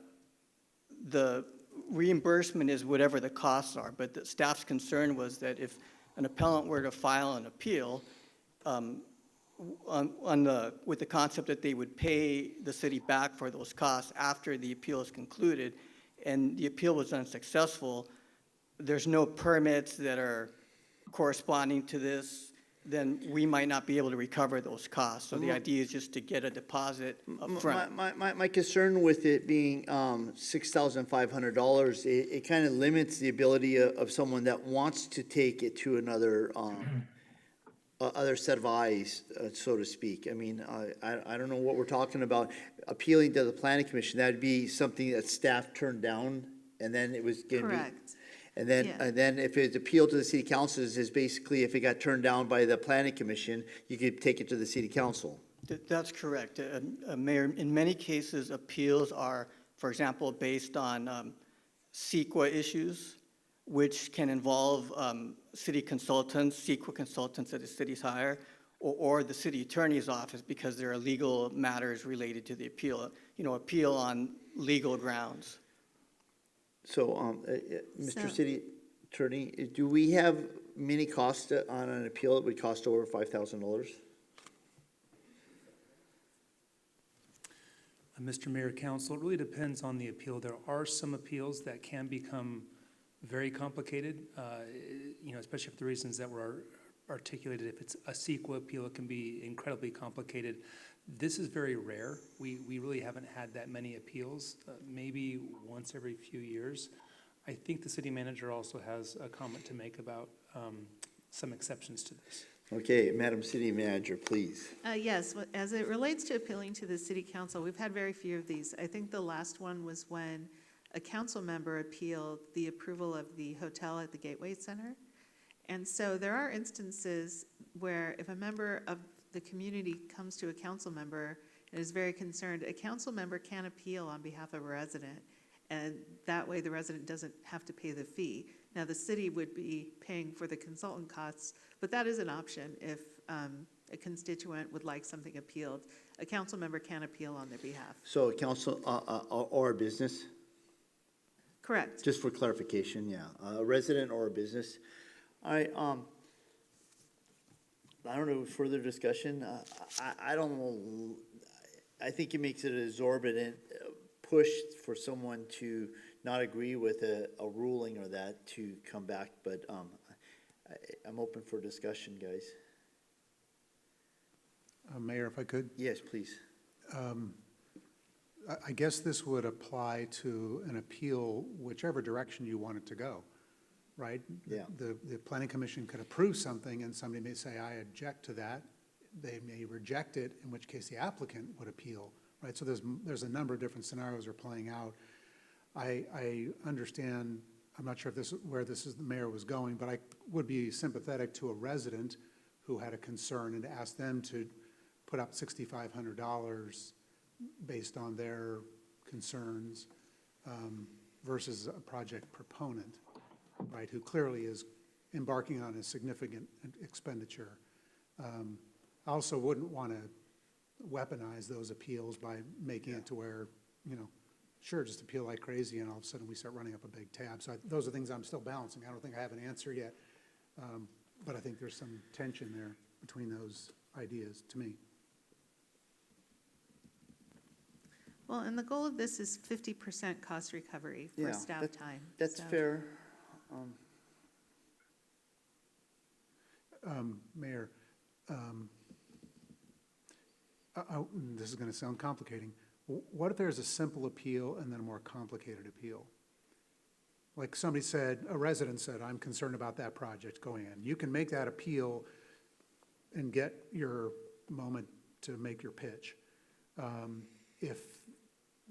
reimbursement is whatever the costs are. But the staff's concern was that if an appellant were to file an appeal, with the concept that they would pay the city back for those costs after the appeal is concluded, and the appeal was unsuccessful, there's no permits that are corresponding to this, then we might not be able to recover those costs. So the idea is just to get a deposit up front. My concern with it being $6,500, it kind of limits the ability of someone that wants to take it to another other set of eyes, so to speak. I mean, I don't know what we're talking about. Appealing to the planning commission, that'd be something that staff turned down, and then it was gonna be. Correct. And then, Yeah. and then if it's appealed to the city council, is basically if it got turned down by the planning commission, you could take it to the city council. That's correct. Mayor, in many cases, appeals are, for example, based on CEQA issues, which can involve city consultants, CEQA consultants that the cities hire, or the city attorney's office because there are legal matters related to the appeal, appeal on legal grounds. So, Mr. So- City Attorney, do we have many costs on an appeal that would cost over $5,000? Mr. Mayor, Council, it really depends on the appeal. There are some appeals that can become very complicated, especially for the reasons that were articulated. If it's a CEQA appeal, it can be incredibly complicated. This is very rare. We really haven't had that many appeals, maybe once every few years. I think the city manager also has a comment to make about some exceptions to this. Okay, Madam City Manager, please. Yes, as it relates to appealing to the city council, we've had very few of these. I think the last one was when a council member appealed the approval of the hotel at the Gateway Center. And so there are instances where if a member of the community comes to a council member and is very concerned, a council member can appeal on behalf of a resident, and that way the resident doesn't have to pay the fee. Now, the city would be paying for the consultant costs, but that is an option if a constituent would like something appealed. A council member can appeal on their behalf. So council, or a business, Correct. just for clarification, yeah, a resident or a business. All right, I don't know, further discussion, I don't know, I think it makes it an exorbitant push for someone to not agree with a ruling or that to come back, but I'm open for discussion, guys. Mayor, if I could. Yes, please. I guess this would apply to an appeal whichever direction you want it to go, right? Yeah. The planning commission could approve something and somebody may say, I object to that. They may reject it, in which case the applicant would appeal, right? So there's a number of different scenarios are playing out. I understand, I'm not sure if this, where the mayor was going, but I would be sympathetic to a resident who had a concern and to ask them to put up $6,500 based on their concerns versus a project proponent, right, who clearly is embarking on a significant expenditure. I also wouldn't want to weaponize those appeals by making it to where, sure, just appeal like crazy and all of a sudden we start running up a big tab. So those are things I'm still balancing. I don't think I have an answer yet, but I think there's some tension there between those ideas to me. Well, and the goal of this is 50% cost recovery for Yeah, staff time. That's so- fair. Mayor, this is going to sound complicating. What if there's a simple appeal and then a more complicated appeal? Like somebody said, a resident said, I'm concerned about that project going in. You can make that appeal and get your moment to make your pitch. If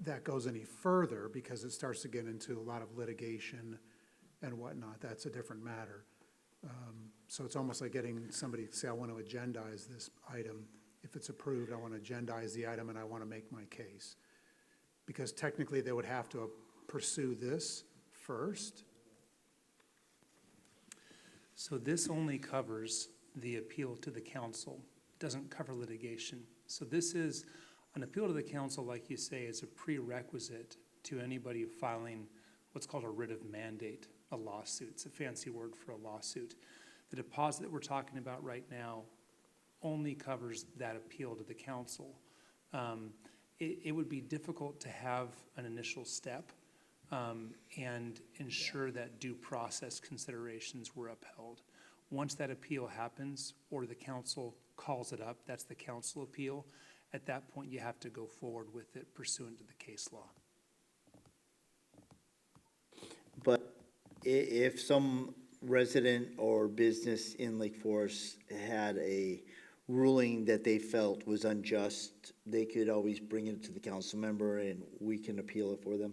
that goes any further, because it starts to get into a lot of litigation and whatnot, that's a different matter. So it's almost like getting somebody to say, I want to agendize this item. If it's approved, I want to agendize the item and I want to make my case. Because technically, they would have to pursue this first. So this only covers the appeal to the council, doesn't cover litigation. So this is, an appeal to the council, like you say, is a prerequisite to anybody filing what's called a writ of mandate, a lawsuit. It's a fancy word for a lawsuit. The deposit that we're talking about right now only covers that appeal to the council. It would be difficult to have an initial step and ensure that due process considerations were upheld. Once that appeal happens or the council calls it up, that's the council appeal. At that point, you have to go forward with it pursuant to the case law. But if some resident or business in Lake Forest had a ruling that they felt was unjust, they could always bring it to the council member and we can appeal it for them.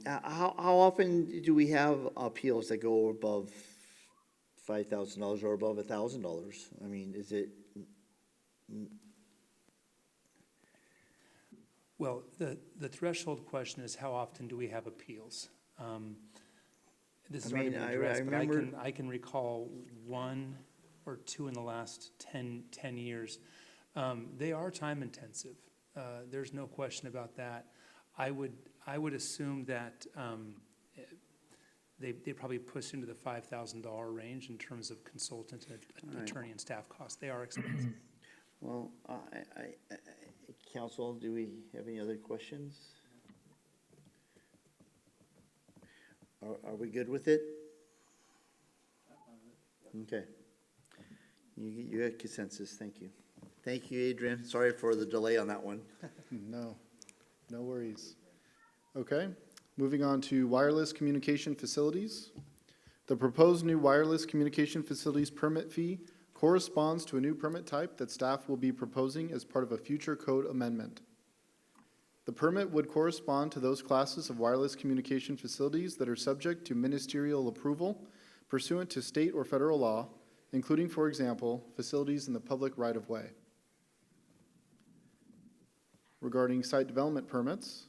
How often do we have appeals that go above $5,000 or above $1,000? I mean, is it? Well, the threshold question is how often do we have appeals? This has already been addressed, but I can recall one or two in the last 10 years. They are time intensive. There's no question about that. I would assume that they probably push into the $5,000 range in terms of consultant, attorney, and staff costs. They are expensive. Well, council, do we have any other questions? Are we good with it? Okay. You got consensus, thank you. Thank you, Adrian. Sorry for the delay on that one. No worries. Okay, moving on to wireless communication facilities. The proposed new wireless communication facilities permit fee corresponds to a new permit type that staff will be proposing as part of a future code amendment. The permit would correspond to those classes of wireless communication facilities that are subject to ministerial approval pursuant to state or federal law, including, for example, facilities in the public right-of-way. Regarding site development permits,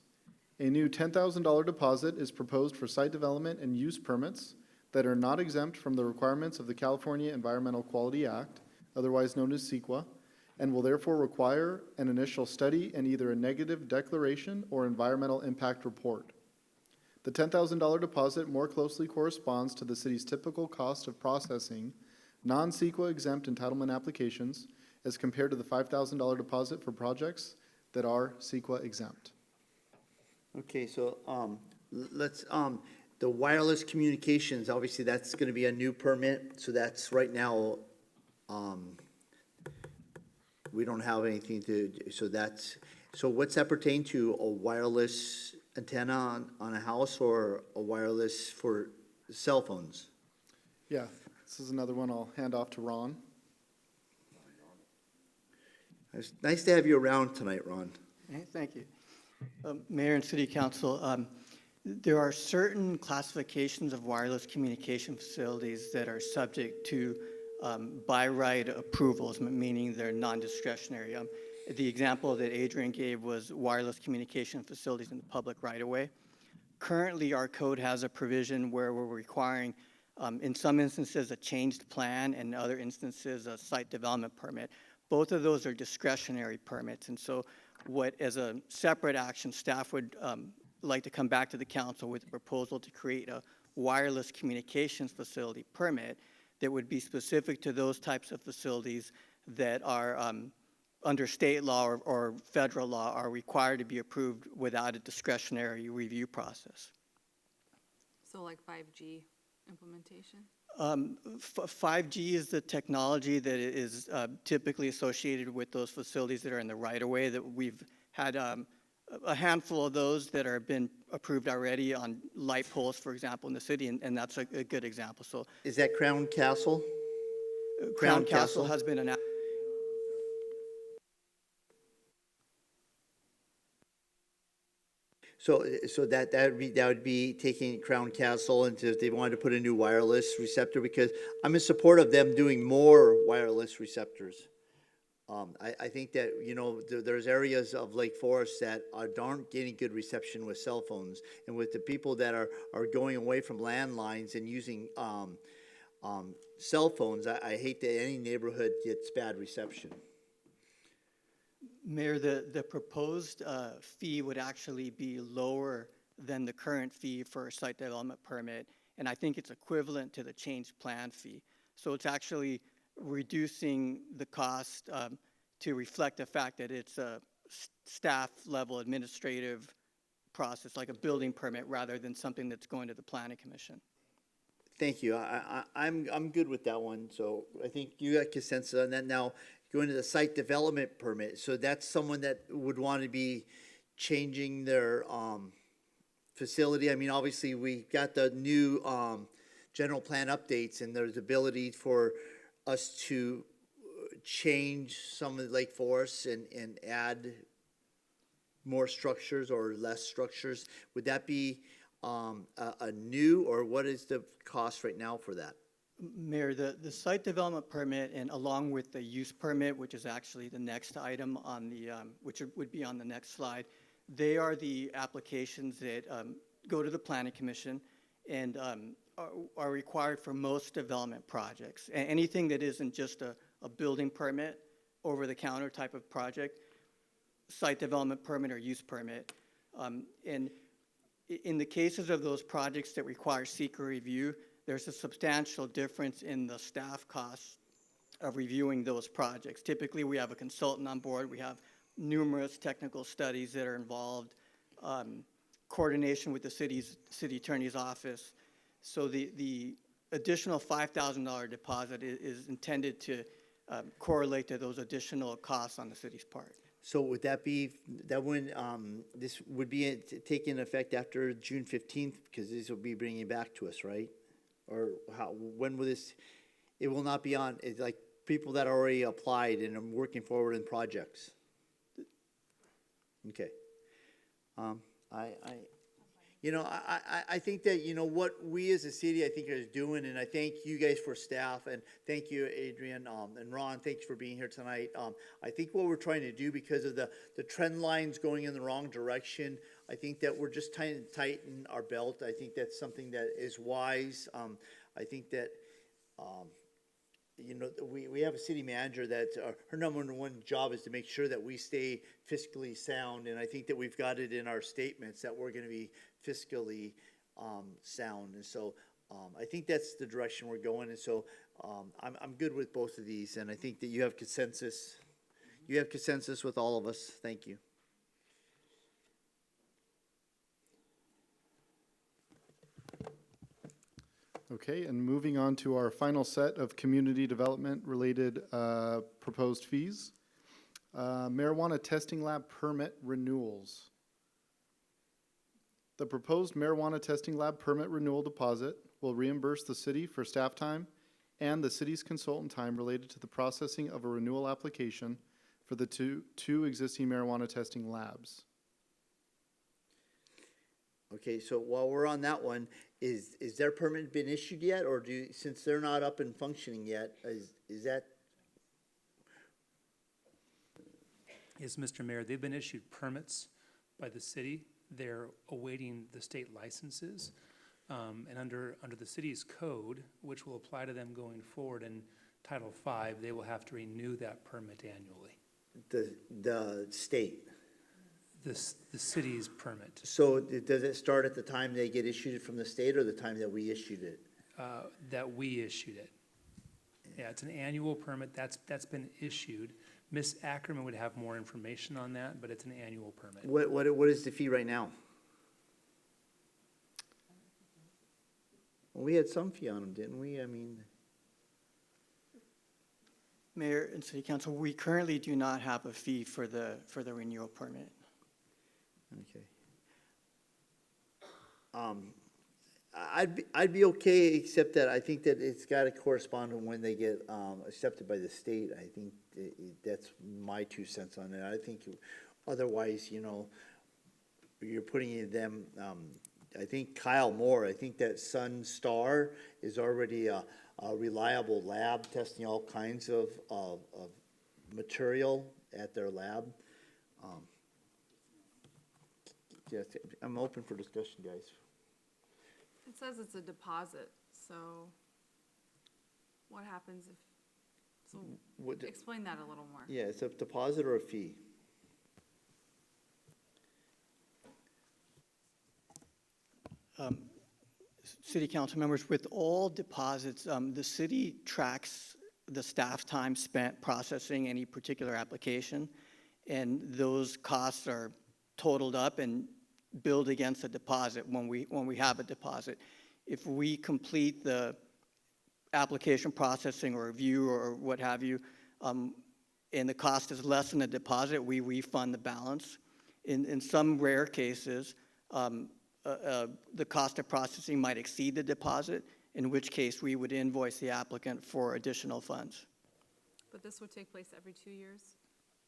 a new $10,000 deposit is proposed for site development and use permits that are not exempt from the requirements of the California Environmental Quality Act, otherwise known as CEQA, and will therefore require an initial study and either a negative declaration or environmental impact report. The $10,000 deposit more closely corresponds to the city's typical cost of processing non-CEQA exempt entitlement applications as compared to the $5,000 deposit for projects that are CEQA exempt. Okay, so let's, the wireless communications, obviously that's going to be a new permit, so that's right now, we don't have anything to, so that's, So what's that pertain to, a wireless antenna on a house or a wireless for cell phones? Yeah, this is another one I'll hand off to Ron. It's nice to have you around tonight, Ron. Hey, thank you. Mayor and City Council, there are certain classifications of wireless communication facilities that are subject to by right approvals, meaning they're non-discretionary. The example that Adrian gave was wireless communication facilities in the public right-of-way. Currently, our code has a provision where we're requiring, in some instances, a changed plan, and in other instances, a site development permit. Both of those are discretionary permits, and so what, as a separate action, staff would like to come back to the council with a proposal to create a wireless communications facility permit that would be specific to those types of facilities that are under state law or federal law are required to be approved without a discretionary review process. So like 5G implementation? 5G is the technology that is typically associated with those facilities that are in the right-of-way. That we've had a handful of those that have been approved already on light poles, for example, in the city, and that's a good example. So Is that Crown Castle? Crown Castle has been an. So that would be taking Crown Castle into, if they wanted to put a new wireless receptor, because I'm in support of them doing more wireless receptors. I think that, there's areas of Lake Forest that aren't getting good reception with cell phones, and with the people that are going away from landlines and using cell phones, I hate that any neighborhood gets bad reception. Mayor, the proposed fee would actually be lower than the current fee for a site development permit, and I think it's equivalent to the changed plan fee. So it's actually reducing the cost to reflect the fact that it's a staff-level administrative process, like a building permit, rather than something that's going to the planning commission. Thank you. I'm good with that one. So I think you got consensus on that. Now, going to the site development permit. So that's someone that would want to be changing their facility. I mean, obviously, we got the new general plan updates, and there's ability for us to change some of the Lake Forest and add more structures or less structures. Would that be a new, or what is the cost right now for that? Mayor, the site development permit, and along with the use permit, which is actually the next item on the, which would be on the next slide, they are the applications that go to the planning commission and are required for most development projects. Anything that isn't just a building permit, over-the-counter type of project, site development permit or use permit. And in the cases of those projects that require seeker review, there's a substantial difference in the staff costs of reviewing those projects. Typically, we have a consultant on board. We have numerous technical studies that are involved, coordination with the city attorney's office. So the additional $5,000 deposit is intended to correlate to those additional costs on the city's part. So would that be, this would be taking effect after June 15th, because this will be bringing it back to us, right? Or when will this, it will not be on, it's like people that already applied and are working forward in projects? Okay. I think that, what we as a city, I think, are doing, and I thank you guys for staff, and thank you, Adrian, and Ron, thanks for being here tonight. I think what we're trying to do, because of the trend lines going in the wrong direction, I think that we're just trying to tighten our belt. I think that's something that is wise. I think that, we have a city manager that her number one job is to make sure that we stay fiscally sound, and I think that we've got it in our statements that we're going to be fiscally sound, and so I think that's the direction we're going, and so I'm good with both of these, and I think that you have consensus. You have consensus with all of us. Thank you. Okay, and moving on to our final set of community development related proposed fees. Marijuana testing lab permit renewals. The proposed marijuana testing lab permit renewal deposit will reimburse the city for staff time and the city's consultant time related to the processing of a renewal application for the two existing marijuana testing labs. Okay, so while we're on that one, is their permit been issued yet, or since they're not up and functioning yet, is that? Yes, Mr. Mayor, they've been issued permits by the city. They're awaiting the state licenses. And under the city's code, which will apply to them going forward in Title V, they will have to renew that permit annually. The state? The city's permit. So does it start at the time they get issued it from the state or the time that we issued it? That we issued it. Yeah, it's an annual permit. That's been issued. Ms. Ackerman would have more information on that, but it's an annual permit. What is the fee right now? Well, we had some fee on them, didn't we? I mean, Mayor and City Council, we currently do not have a fee for the renewal permit. okay. I'd be okay, except that I think that it's gotta correspond to when they get, accepted by the state. I think that's my 2 cents on it. I think otherwise, you're putting them, I think Kyle Moore, I think that Sun Star is already a reliable lab testing all kinds of material at their lab. Yes, I'm open for discussion, guys. It says it's a deposit, so what happens if, so explain that a little more. Yeah, it's a deposit or a fee. City Council members, with all deposits, the city tracks the staff time spent processing any particular application, and those costs are totaled up and billed against a deposit when we have a deposit. If we complete the application processing or review or what have you, and the cost is less than the deposit, we refund the balance. In some rare cases, the cost of processing might exceed the deposit, in which case we would invoice the applicant for additional funds. But this would take place every 2 years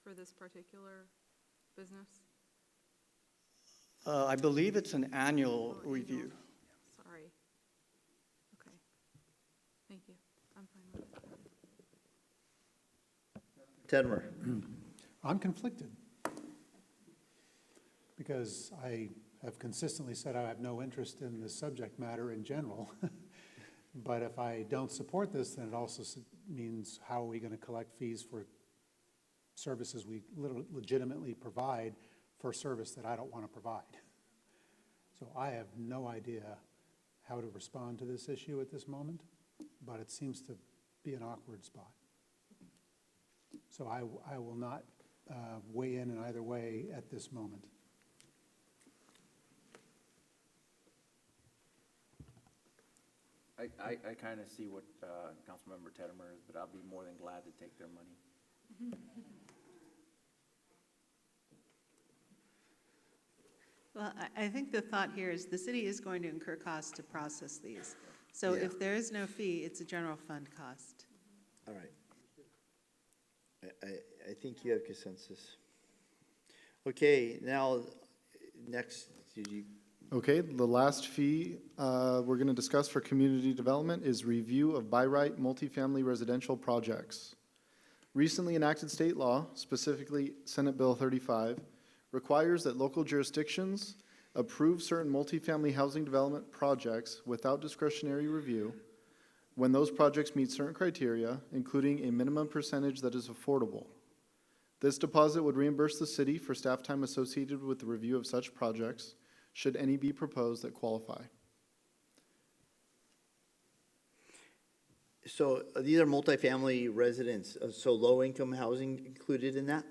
for this particular business? I believe it's an annual review. Sorry. Okay. Thank you. I'm fine with it. Tedmer. I'm conflicted because I have consistently said I have no interest in this subject matter in general. But if I don't support this, then it also means how are we going to collect fees for services we legitimately provide for a service that I don't want to provide? So I have no idea how to respond to this issue at this moment, but it seems to be an awkward spot. So I will not weigh in either way at this moment. I kind of see what Councilmember Tedmer is, but I'll be more than glad to take their money. Well, I think the thought here is the city is going to incur costs to process these. So Yeah. if there is no fee, it's a general fund cost. All right. I think you have consensus. Okay, now, next, did you? Okay, the last fee we're going to discuss for community development is review of by right multifamily residential projects. Recently enacted state law, specifically Senate Bill 35, requires that local jurisdictions approve certain multifamily housing development projects without discretionary review when those projects meet certain criteria, including a minimum percentage that is affordable. This deposit would reimburse the city for staff time associated with the review of such projects, should any be proposed that qualify. So these are multifamily residents, so low-income housing included in that?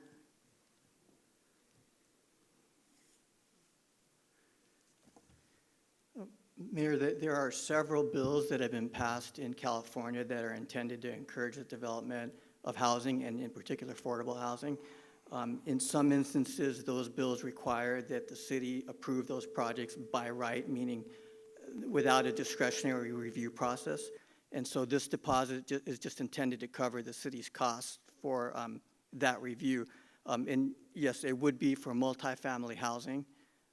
Mayor, there are several bills that have been passed in California that are intended to encourage the development of housing and in particular affordable housing. In some instances, those bills require that the city approve those projects by right, meaning without a discretionary review process. And so this deposit is just intended to cover the city's costs for that review. And yes, it would be for multifamily housing.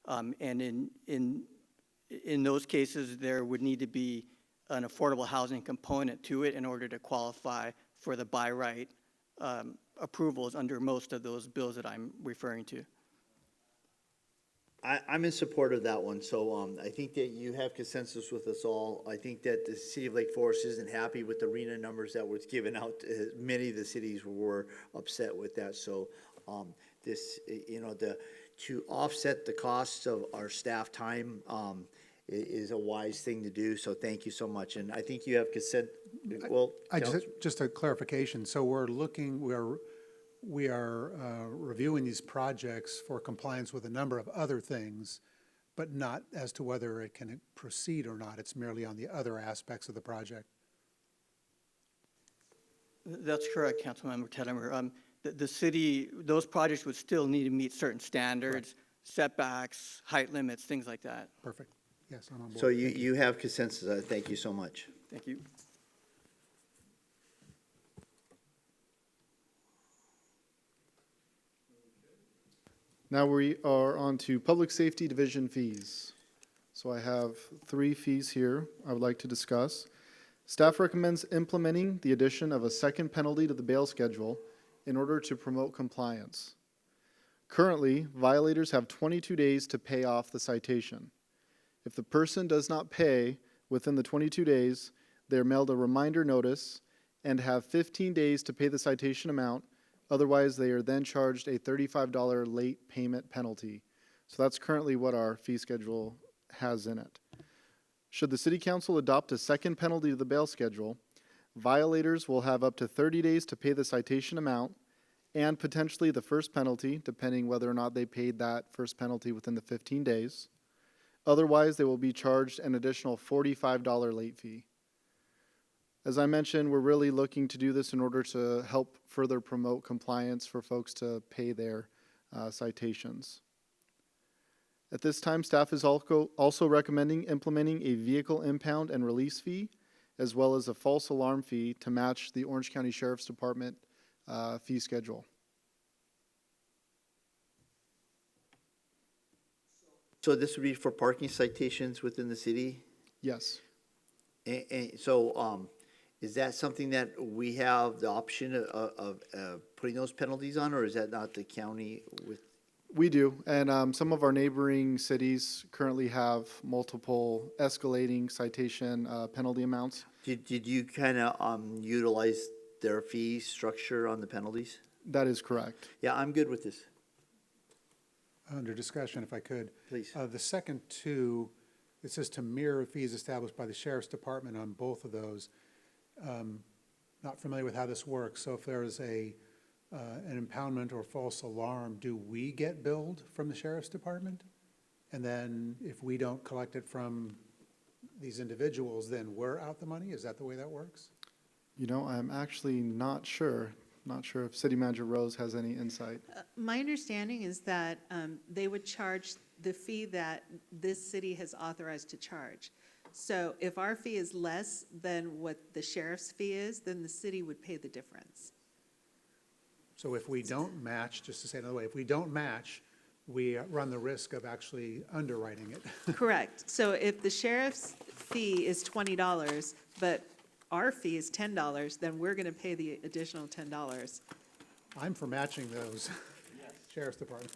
And in those cases, there would need to be an affordable housing component to it in order to qualify for the by right approvals under most of those bills that I'm referring to. I'm in support of that one, so I think that you have consensus with us all. I think that the city of Lake Forest isn't happy with the RENA numbers that was given out. Many of the cities were upset with that, so this, to offset the costs of our staff time is a wise thing to do, so thank you so much. And I think you have consent, well, Just a clarification, so we are reviewing these projects for compliance with a number of other things, but not as to whether it can proceed or not. It's merely on the other aspects of the project. That's correct, Councilmember Teddinger. The city, those projects would still need to meet certain standards, setbacks, height limits, things like that. Perfect. Yes, I'm on board. so Thank you. you have consensus. Thank you so much. Thank you. Now we are on to Public Safety Division fees. So I have 3 fees here I would like to discuss. Staff recommends implementing the addition of a second penalty to the bail schedule in order to promote compliance. Currently, violators have 22 days to pay off the citation. If the person does not pay within the 22 days, they are mailed a reminder notice and have 15 days to pay the citation amount. Otherwise, they are then charged a $35 late payment penalty. So that's currently what our fee schedule has in it. Should the City Council adopt a second penalty to the bail schedule, violators will have up to 30 days to pay the citation amount and potentially the first penalty, depending whether or not they paid that first penalty within the 15 days. Otherwise, they will be charged an additional $45 late fee. As I mentioned, we're really looking to do this in order to help further promote compliance for folks to pay their citations. At this time, staff is also recommending implementing a vehicle impound and release fee, as well as a false alarm fee to match the Orange County Sheriff's Department fee schedule. So this would be for parking citations within the city? Yes. And so, is that something that we have the option of putting those penalties on, or is that not the county with? We do, and some of our neighboring cities currently have multiple escalating citation penalty amounts. Did you kind of utilize their fee structure on the penalties? That is correct. Yeah, I'm good with this. Under discussion, if I could. Please. The second 2, it says to mirror fees established by the Sheriff's Department on both of those. Not familiar with how this works, so if there is an impoundment or false alarm, do we get billed from the Sheriff's Department? And then if we don't collect it from these individuals, then we're out the money? Is that the way that works? You know, I'm actually not sure. Not sure if City Manager Rose has any insight. My understanding is that they would charge the fee that this city has authorized to charge. So if our fee is less than what the sheriff's fee is, then the city would pay the difference. So if we don't match, just to say it another way, if we don't match, we run the risk of actually underwriting it. Correct. So if the sheriff's fee is $20, but our fee is $10, then we're going to pay the additional $10. I'm for matching those. Sheriff's Department.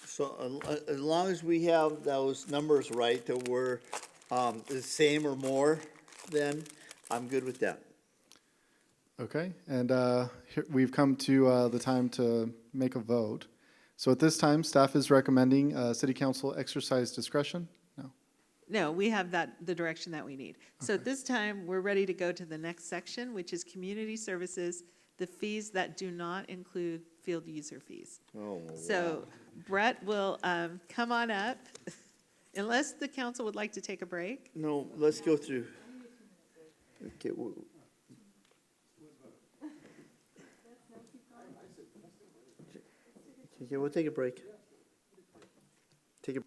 So as long as we have those numbers right, that we're the same or more, then I'm good with that. Okay, and here we've come to the time to make a vote. So at this time, staff is recommending City Council exercise discretion. No. No, we have the direction that we need. So at this time, we're ready to go to the next section, which is community services, the fees that do not include field user fees. Oh, So Brett will come on up, unless the council would like to take a break. No, let's go through. Okay, Okay, we'll take a break. Take a.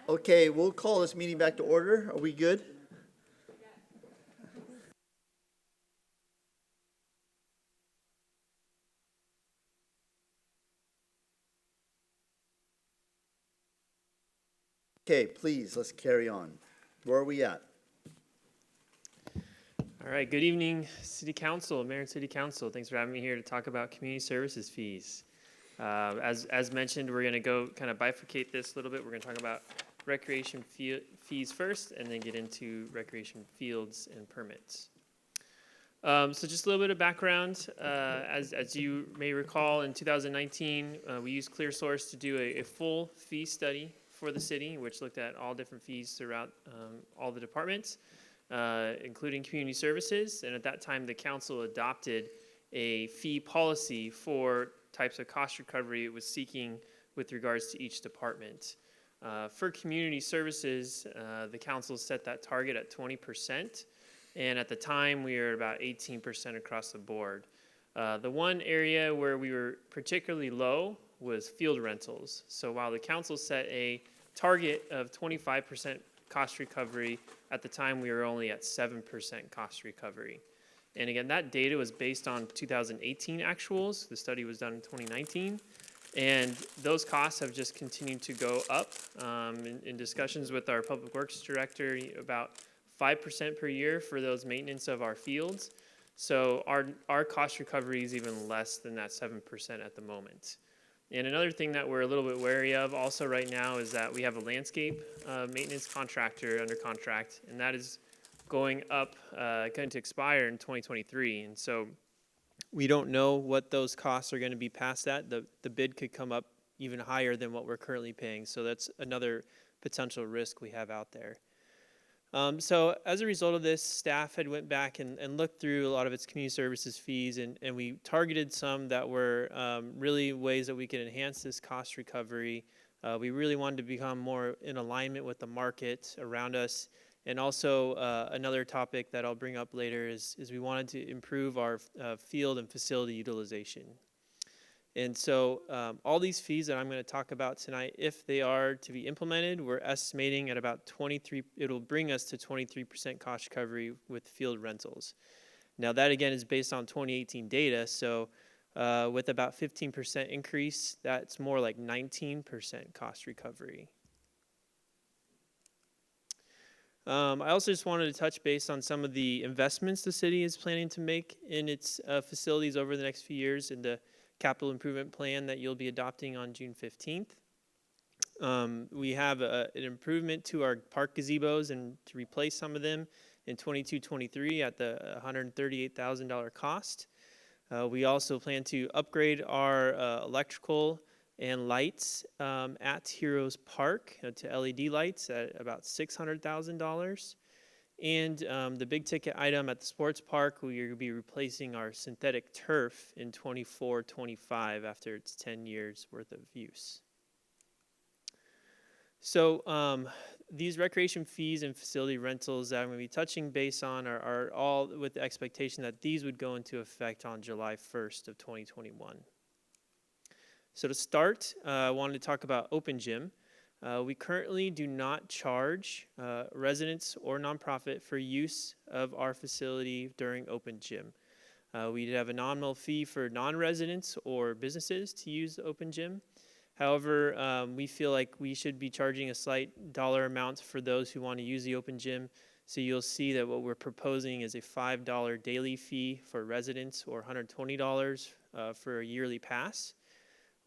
Okay, we'll call this meeting back to order. Are we good? Okay, please, let's carry on. Where are we at? All right, good evening, City Council, Mayor and City Council. Thanks for having me here to talk about community services fees. As mentioned, we're going to go kind of bifurcate this a little bit. We're going to talk about recreation fees first and then get into recreation fields and permits. So just a little bit of background. As you may recall, in 2019, we used ClearSource to do a full fee study for the city, which looked at all different fees throughout all the departments, including community services. And at that time, the council adopted a fee policy for types of cost recovery it was seeking with regards to each department. For community services, the council set that target at 20%. And at the time, we were about 18% across the board. The one area where we were particularly low was field rentals. So while the council set a target of 25% cost recovery, at the time we were only at 7% cost recovery. And again, that data was based on 2018 actuals. The study was done in 2019. And those costs have just continued to go up. In discussions with our Public Works Director, about 5% per year for those maintenance of our fields. So our cost recovery is even less than that 7% at the moment. And another thing that we're a little bit wary of also right now is that we have a landscape maintenance contractor under contract, and that is going up, going to expire in 2023. And so we don't know what those costs are going to be passed at. The bid could come up even higher than what we're currently paying. So that's another potential risk we have out there. So as a result of this, staff had went back and looked through a lot of its community services fees, and we targeted some that were really ways that we could enhance this cost recovery. We really wanted to become more in alignment with the market around us. And also another topic that I'll bring up later is we wanted to improve our field and facility utilization. And so all these fees that I'm going to talk about tonight, if they are to be implemented, we're estimating at about 23, it'll bring us to 23% cost recovery with field rentals. Now that again is based on 2018 data, so with about 15% increase, that's more like 19% cost recovery. I also just wanted to touch base on some of the investments the city is planning to make in its facilities over the next few years in the capital improvement plan that you'll be adopting on June 15th. We have an improvement to our park gazebos and to replace some of them in 22-23 at the $138,000 cost. We also plan to upgrade our electrical and lights at Heroes Park to LED lights at about $600,000. And the big ticket item at the sports park, we are going to be replacing our synthetic turf in 24-25 after its 10 years worth of use. So these recreation fees and facility rentals that I'm going to be touching base on are all with the expectation that these would go into effect on July 1st of 2021. So to start, I wanted to talk about Open Gym. We currently do not charge residents or nonprofit for use of our facility during Open Gym. We have a nominal fee for non-residents or businesses to use the Open Gym. However, we feel like we should be charging a slight dollar amount for those who want to use the Open Gym. So you'll see that what we're proposing is a $5 daily fee for residents or $120 for a yearly pass.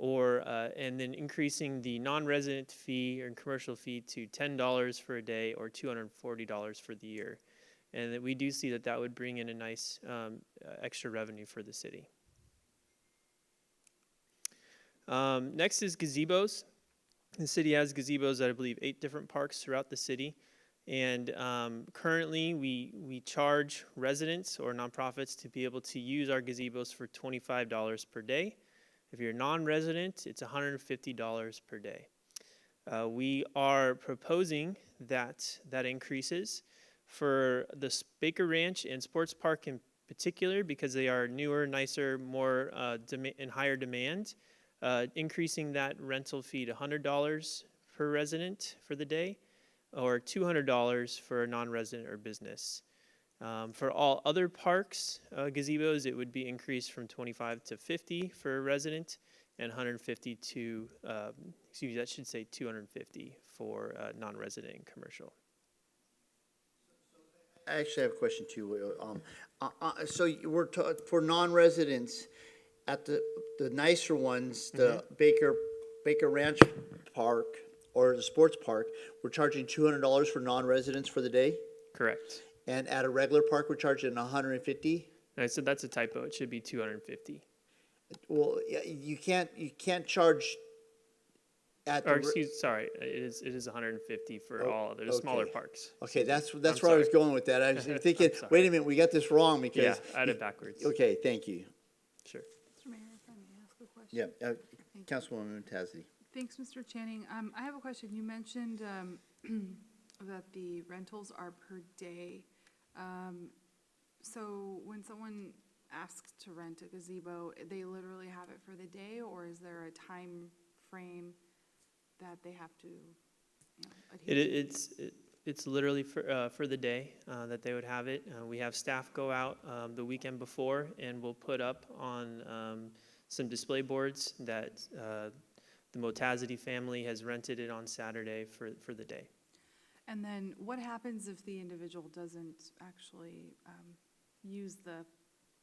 And then increasing the non-resident fee or commercial fee to $10 for a day or $240 for the year. And that we do see that would bring in a nice extra revenue for the city. Next is gazebos. The city has gazebos at, I believe, 8 different parks throughout the city. And currently we charge residents or nonprofits to be able to use our gazebos for $25 per day. If you're non-resident, it's $150 per day. We are proposing that increases for the Baker Ranch and Sports Park in particular because they are newer, nicer, more in higher demand, increasing that rental fee to $100 per resident for the day, or $200 for a non-resident or business. For all other parks, gazebos, it would be increased from 25 to 50 for a resident, and 150 to, excuse me, that should say 250 for non-resident and commercial. I actually have a question too. So for non-residents, at the nicer ones, the Baker Ranch Park or the sports park, we're charging $200 for non-residents for the day? Correct. And at a regular park, we're charging $150? I said that's a typo. It should be 250. Well, yeah, you can't charge at the. Or sorry, it is 150 for all other smaller okay. parks. Okay, that's I'm where I was sorry. going with that. I was thinking, I'm sorry. wait a minute, we got this wrong because. Yeah, I had it backwards. Okay, thank you. Sure. Mr. Mayor, if I may ask a question? Yeah, Councilwoman Tazzy. Thanks, Mr. Channing. I have a question. You mentioned that the rentals are per day. So when someone asks to rent a gazebo, they literally have it for the day, or is there a time frame that they have to, adhere to? It's literally for the day that they would have it. We have staff go out the weekend before, and we'll put up on some display boards that the Motazity family has rented it on Saturday for the day. And then what happens if the individual doesn't actually use the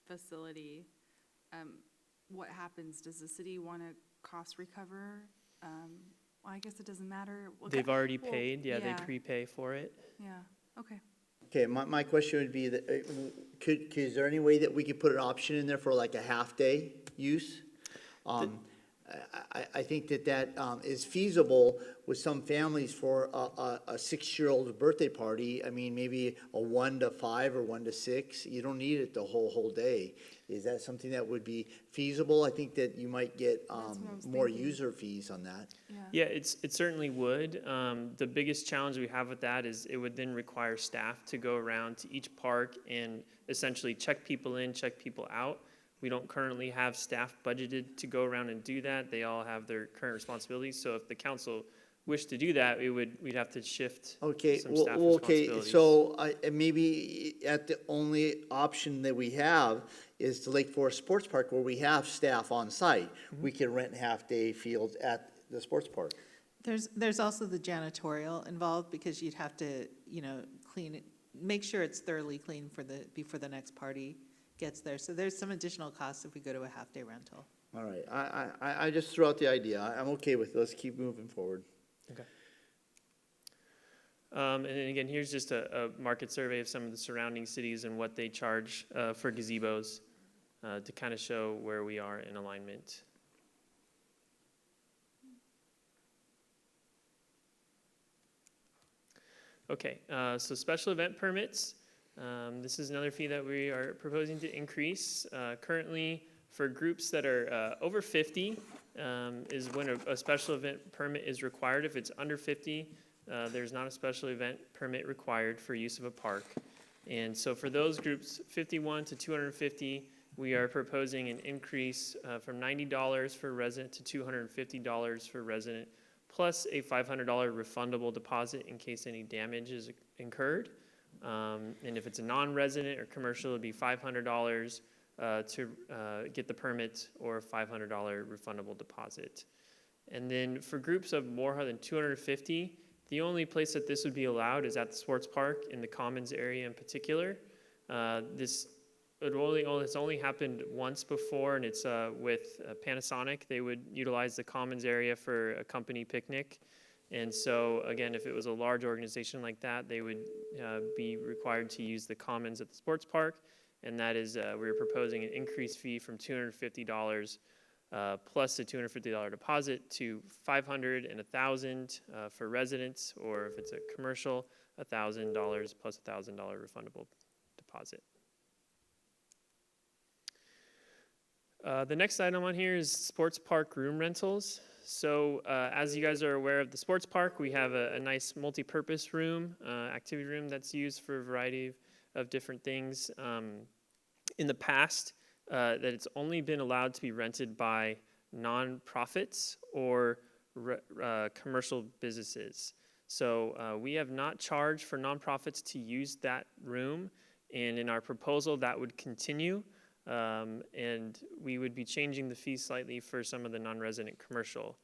facility? What happens? Does the city want to cost recover? Well, I guess it doesn't matter. They've already paid. Yeah, they prepay for it. Yeah, okay. Okay, my question would be that, is there any way that we could put an option in there for like a half-day use? I think that is feasible with some families for a 6-year-old birthday party. I mean, maybe a 1 to 5 or 1 to 6. You don't need it the whole day. Is that something that would be feasible? I think that you might get more user fees on that. Yeah, it certainly would. The biggest challenge we have with that is it would then require staff to go around to each park and essentially check people in, check people out. We don't currently have staff budgeted to go around and do that. They all have their current responsibilities. So if the council wished to do that, we'd have to shift Okay, some staff okay, responsibilities. so maybe at the only option that we have is the Lake Forest Sports Park where we have staff on site. We can rent half-day fields at the sports park. There's also the janitorial involved because you'd have to, clean it, make sure it's thoroughly clean before the next party gets there. So there's some additional costs if we go to a half-day rental. All right, I just threw out the idea. I'm okay with it. Let's keep moving forward. Okay. And then again, here's just a market survey of some of the surrounding cities and what they charge for gazebos to kind of show where we are in alignment. Okay, so special event permits. This is another fee that we are proposing to increase. Currently, for groups that are over 50, is when a special event permit is required. If it's under 50, there's not a special event permit required for use of a park. And so for those groups, 51 to 250, we are proposing an increase from $90 for resident to $250 for resident, plus a $500 refundable deposit in case any damage is incurred. And if it's a non-resident or commercial, it'd be $500 to get the permit, or a $500 refundable deposit. And then for groups of more than 250, the only place that this would be allowed is at the sports park in the Commons area in particular. It's only happened once before, and it's with Panasonic. They would utilize the Commons area for a company picnic. And so, again, if it was a large organization like that, they would be required to use the Commons at the sports park. And that is, we're proposing an increased fee from $250 plus a $250 deposit to $500 and $1,000 for residents, or if it's a commercial, $1,000 plus a $1,000 refundable deposit. The next item on here is sports park room rentals. So as you guys are aware of the sports park, we have a nice multi-purpose room, activity room that's used for a variety of different things. In the past, that it's only been allowed to be rented by nonprofits or commercial businesses. So we have not charged for nonprofits to use that room, and in our proposal, that would continue. And we would be changing the fee slightly for some of the non-resident commercial.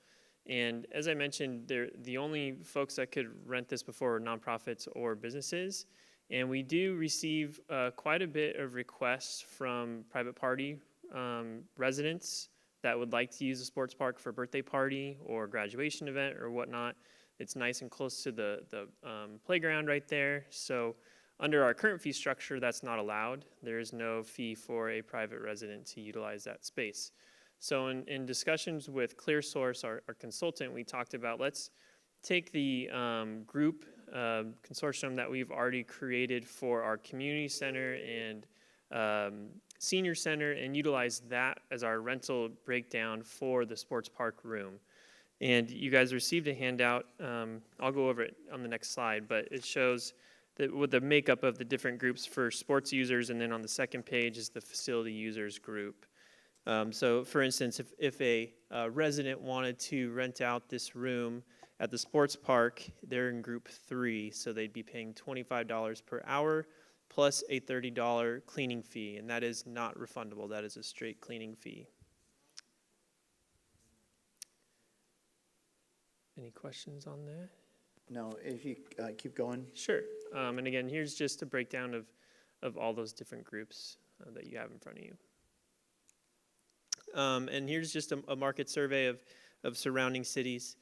And as I mentioned, the only folks that could rent this before were nonprofits or businesses. And we do receive quite a bit of requests from private party residents that would like to use the sports park for a birthday party or graduation event or whatnot. It's nice and close to the playground right there. So under our current fee structure, that's not allowed. There is no fee for a private resident to utilize that space. So in discussions with ClearSource, our consultant, we talked about let's take the group consortium that we've already created for our community center and senior center and utilize that as our rental breakdown for the sports park room. And you guys received a handout. I'll go over it on the next slide, but it shows that with the makeup of the different groups for sports users, and then on the second page is the facility users group. So for instance, if a resident wanted to rent out this room at the sports park, they're in group 3, so they'd be paying $25 per hour plus a $30 cleaning fee, and that is not refundable. That is a straight cleaning fee. Any questions on that? No, if you keep going. Sure. And again, here's just a breakdown of all those different groups that you have in front of you. And here's just a market survey of surrounding cities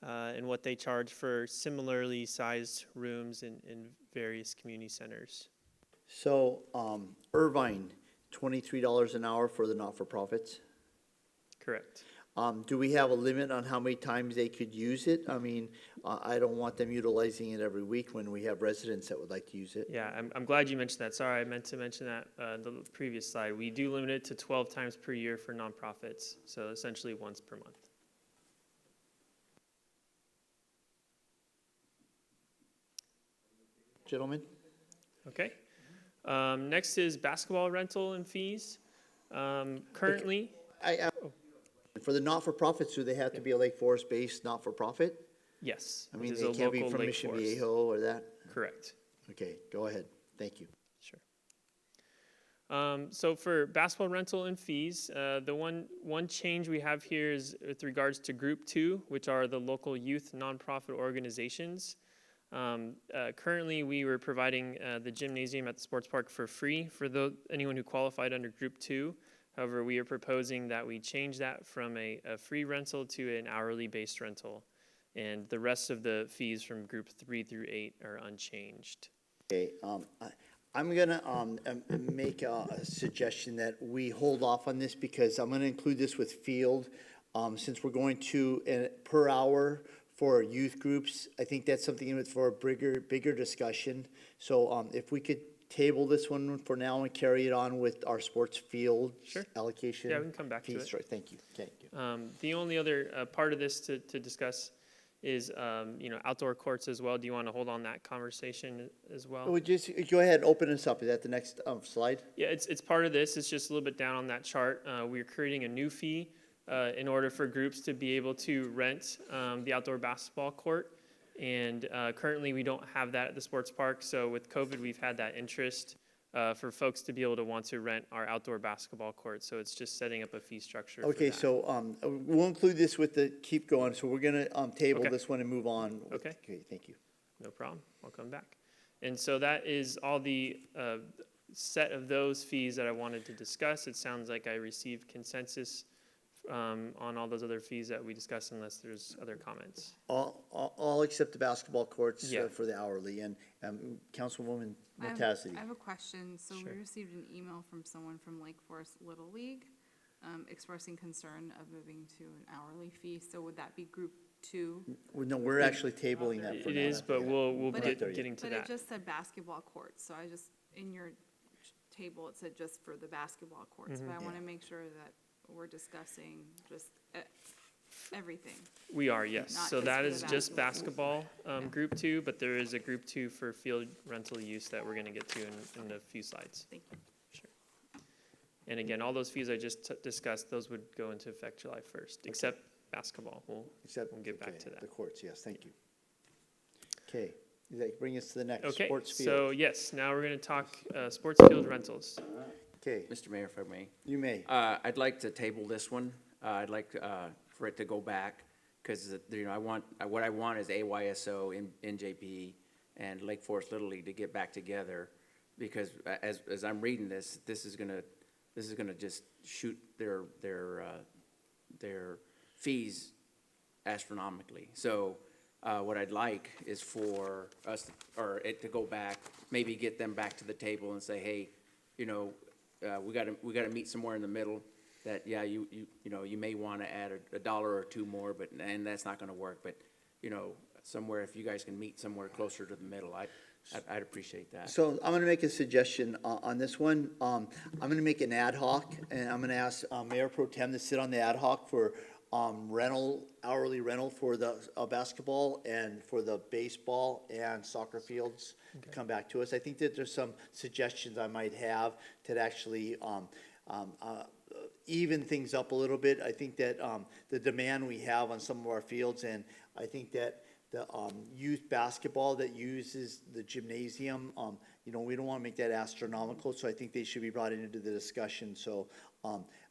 and what they charge for similarly sized rooms in various community centers. So, Irvine, $23 an hour for the not-for-profits. Correct. Do we have a limit on how many times they could use it? I mean, I don't want them utilizing it every week when we have residents that would like to use it. Yeah, I'm glad you mentioned that. Sorry, I meant to mention that the previous slide. We do limit it to 12 times per year for nonprofits, so essentially once per month. Gentlemen? Okay. Next is basketball rental and fees. Currently, For the not-for-profits, do they have to be a Lake Forest-based not-for-profit? yes. I mean, this they is a can't be local from Lake Mission Forest. Viejo or that? Correct. Okay, go ahead. Thank you. So for basketball rental and fees, the one change we have here is with regards to Group 2, which are the local youth nonprofit organizations. Currently, we were providing the gymnasium at the sports park for free for anyone who qualified under Group 2. However, we are proposing that we change that from a free rental to an hourly based rental. And the rest of the fees from Group 3 through 8 are unchanged. Okay, I'm gonna make a suggestion that we hold off on this because I'm gonna include this with field. Since we're going to per hour for youth groups, I think that's something for a bigger discussion. So if we could table this one for now and carry it on with our sports field allocation. Yeah, we can come back to fees. it. Sure, thank you. Thank you. The only other part of this to discuss is, outdoor courts as well. Do you want to hold on that conversation as well? Would you just go ahead and open us up? Is that the next slide? Yeah, it's part of this. It's just a little bit down on that chart. We're creating a new fee in order for groups to be able to rent the outdoor basketball court. And currently, we don't have that at the sports park. So with COVID, we've had that interest for folks to be able to want to rent our outdoor basketball court. So it's just setting up a fee structure. Okay, so we'll include this with the keep going. So we're gonna table Okay. this one and move on. Okay. Okay, thank you. No problem. I'll come back. And so that is all the set of those fees that I wanted to discuss. It sounds like I received consensus on all those other fees that we discussed, unless there's other comments. All except the basketball courts Yeah. for the hourly. And Councilwoman I Matazzi. have a question. So Sure. we received an email from someone from Lake Forest Little League expressing concern of moving to an hourly fee. So would that be Group 2? No, we're actually tabling that for It now. is, but we'll But be it- getting to But that. it just said basketball courts, so I just, in your table, it said just for the basketball courts. But I want to make sure that we're discussing just everything. We are, yes. Not So just that for the is just basketball, Group 2, but there is a Group 2 for field rental use that we're going to get to in a few slides. Thank you. Sure. And again, all those fees I just discussed, those would go into effect July 1st, except basketball. Except, We'll get back okay, to that. The courts, yes, thank you. Okay, that bring us to the next, Okay, sports field. so yes, now we're gonna talk, sports field rentals. Okay, Mr. Mayor, if I may. you may. I'd like to table this one. I'd like for it to go back, because, you know, what I want is AYSO, NJP, and Lake Forest Little League to get back together, because as I'm reading this, this is gonna just shoot their fees astronomically. So, what I'd like is for us, or it to go back, maybe get them back to the table and say, hey, you know, we gotta meet somewhere in the middle, that, yeah, you know, you may wanna add a dollar or two more, and that's not gonna work, but, you know, somewhere, if you guys can meet somewhere closer to the middle, I'd appreciate that. So I'm gonna make a suggestion on this one. I'm gonna make an ad hoc, and I'm gonna ask Mayor Pro Tem to sit on the ad hoc for hourly rental for the basketball and for the baseball and soccer fields to come back to us. I think that there's some suggestions I might have to actually even things up a little bit. I think that the demand we have on some of our fields, and I think that the youth basketball that uses the gymnasium, you know, we don't want to make that astronomical, so I think they should be brought into the discussion. So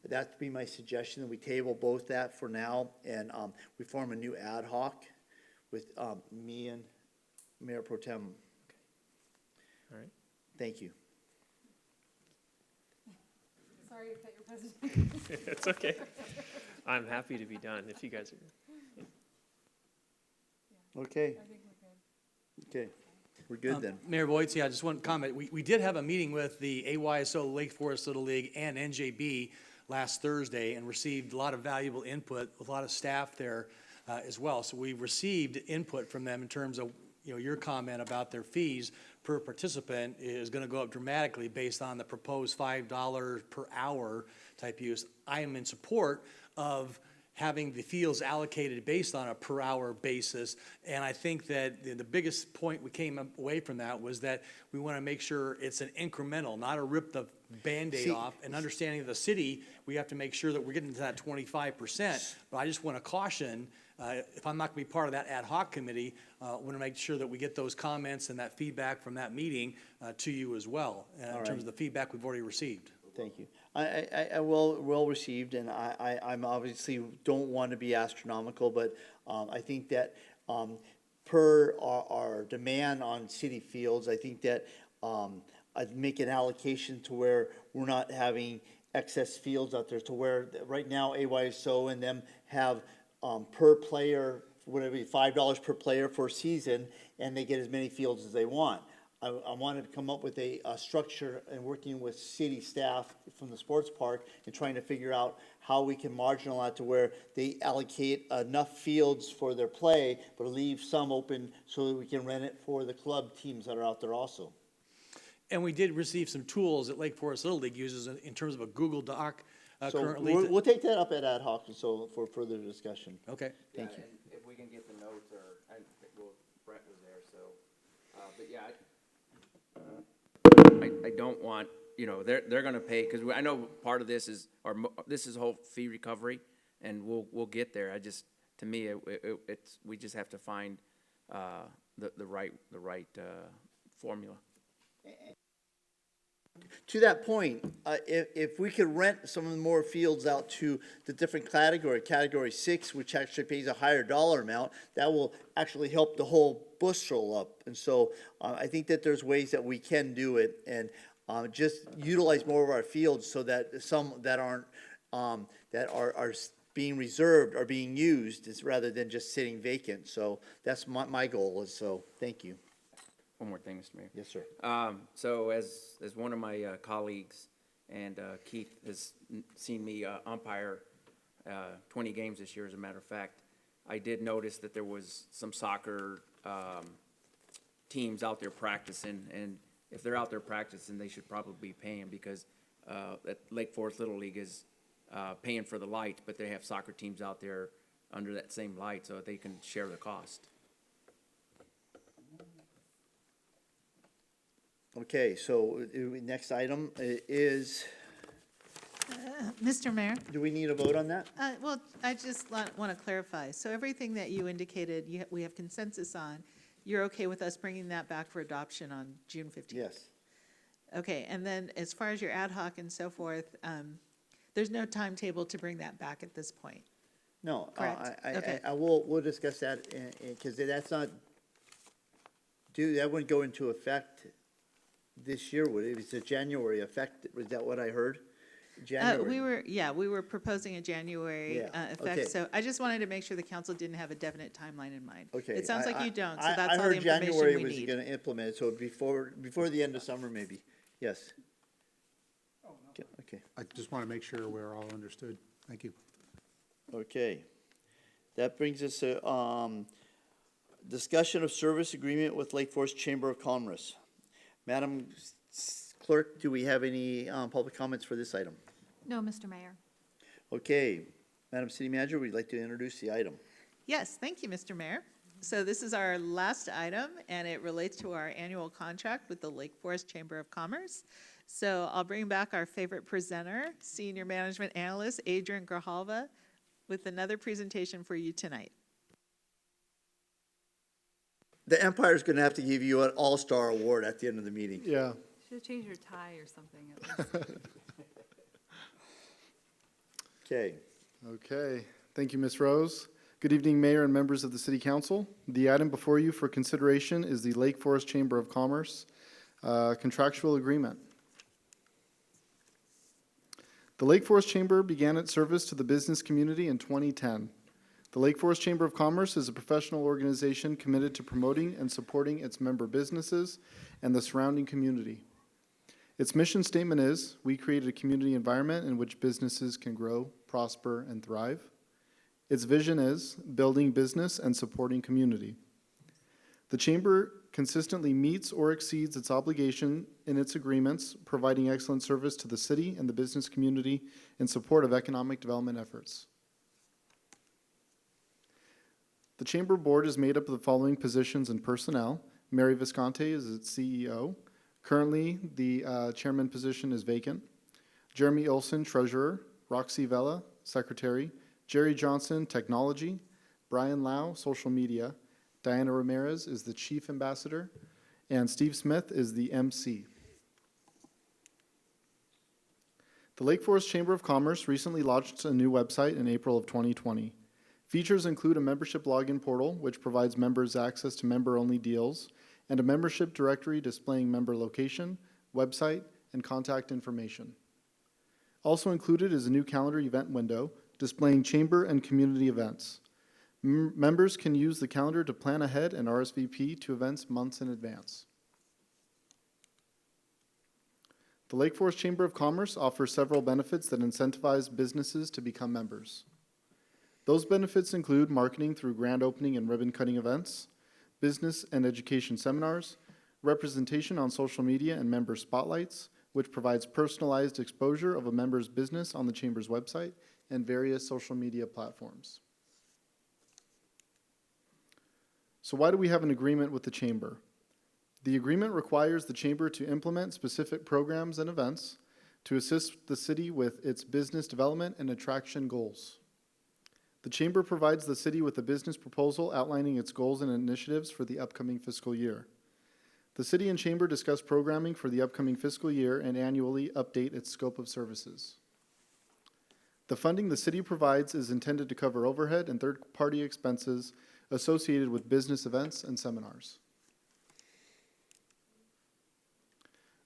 that'd be my suggestion, that we table both that for now, and we form a new ad hoc with me and Mayor Pro Tem. All right. Thank you. Sorry to cut your presentation. It's okay. I'm happy to be done if you guys are. Okay. Okay, we're good then. Mayor Voigt, yeah, just one comment. We did have a meeting with the AYSO Lake Forest Little League and NJB last Thursday and received a lot of valuable input with a lot of staff there as well. So we received input from them in terms of, you know, your comment about their fees per participant is going to go up dramatically based on the proposed $5 per hour type use. I am in support of having the fields allocated based on a per hour basis. And I think that the biggest point we came away from that was that we want to make sure it's an incremental, not a rip the Band-Aid See- off. And understanding the city, we have to make sure that we're getting to that 25%. But I just want to caution, if I'm not going to be part of that ad hoc committee, I want to make sure that we get those comments and that feedback from that meeting to you as well, in All terms right. of the feedback we've already received. Thank you. I well received, and I'm obviously don't want to be astronomical, but I think that per our demand on city fields, I think that I'd make an allocation to where we're not having excess fields out there, to where right now AYSO and them have per player, whatever, $5 per player for a season, and they get as many fields as they want. I wanted to come up with a structure and working with city staff from the sports park and trying to figure out how we can marginal that to where they allocate enough fields for their play, but leave some open so that we can rent it for the club teams that are out there also. And we did receive some tools that Lake Forest Little League uses in terms of a Google Doc So currently. we'll take that up at ad hoc, so for further discussion. Okay. Thank you. If we can get the notes, or, Brett was there, so, but yeah, I don't want, you know, they're gonna pay, because I know part of this is, this is whole fee recovery, and we'll get there. To me, it's, we just have to find, the right formula. To that point, if we could rent some of the more fields out to the different category 6, which actually pays a higher dollar amount, that will actually help the whole bushel up. And so I think that there's ways that we can do it, and just utilize more of our fields so that some that aren't, that are being reserved are being used, rather than just sitting vacant. So that's my goal is, so thank you. One more thing, Mr. Mayor. Yes, sir. So as one of my colleagues, and Keith has seen me umpire 20 games this year, as a matter of fact, I did notice that there was some soccer teams out there practicing, and if they're out there practicing, they should probably be paying, because that Lake Forest Little League is paying for the light, but they have soccer teams out there under that same light, so they can share the cost. Okay, so next item is Mr. Mayor? Do we need a vote on that? Well, I just want to clarify. So everything that you indicated, we have consensus on, you're okay with us bringing that back for adoption on June 15th? Yes. Okay, and then as far as your ad hoc and so forth, there's no timetable to bring that back at this point? No, Correct. Okay. we'll discuss that, because that's not, that wouldn't go into effect this year, would it? It's a January effect, was that what I heard? January? We were proposing a January Yeah, effect, okay. so I just wanted to make sure the council didn't have a definite timeline in mind. Okay. It sounds like you don't, so I that's all the heard information January we was need. gonna implement it, so before the end of summer, maybe, yes. Okay. I just want to make sure we're all understood. Thank you. Okay. That brings us to, discussion of service agreement with Lake Forest Chamber of Commerce. Madam Clerk, do we have any, public comments for this item? No, Mr. Mayor. Okay. Madam City Manager, would you like to introduce the item? Yes, thank you, Mr. Mayor. So this is our last item, and it relates to our annual contract with the Lake Forest Chamber of Commerce. So I'll bring back our favorite presenter, Senior Management Analyst Adrian Grijalva, with another presentation for you tonight. The Empire's gonna have to give you an all-star award at the end of the meeting. Yeah. Should have changed your tie or something at least. Okay. Okay, thank you, Ms. Rose. Good evening, Mayor and members of the City Council. The item before you for consideration is the Lake Forest Chamber of Commerce contractual agreement. The Lake Forest Chamber began its service to the business community in 2010. The Lake Forest Chamber of Commerce is a professional organization committed to promoting and supporting its member businesses and the surrounding community. Its mission statement is, "We create a community environment in which businesses can grow, prosper, and thrive." Its vision is, building business and supporting community. The Chamber consistently meets or exceeds its obligation in its agreements, providing excellent service to the city and the business community in support of economic development efforts. The Chamber Board is made up of the following positions and personnel. Mary Visconti is its CEO. Currently, the chairman position is vacant. Jeremy Olson, treasurer. Roxy Vela, secretary. Jerry Johnson, technology. Brian Lau, social media. Diana Ramirez is the chief ambassador. And Steve Smith is the MC. The Lake Forest Chamber of Commerce recently launched a new website in April of 2020. Features include a membership login portal, which provides members access to member-only deals, and a membership directory displaying member location, website, and contact information. Also included is a new calendar event window displaying chamber and community events. Members can use the calendar to plan ahead and RSVP to events months in advance. The Lake Forest Chamber of Commerce offers several benefits that incentivize businesses to become members. Those benefits include marketing through grand opening and ribbon-cutting events, business and education seminars, representation on social media and member spotlights, which provides personalized exposure of a member's business on the Chamber's website and various social media platforms. So why do we have an agreement with the Chamber? The agreement requires the Chamber to implement specific programs and events to assist the city with its business development and attraction goals. The Chamber provides the city with a business proposal outlining its goals and initiatives for the upcoming fiscal year. The city and Chamber discuss programming for the upcoming fiscal year and annually update its scope of services. The funding the city provides is intended to cover overhead and third-party expenses associated with business events and seminars.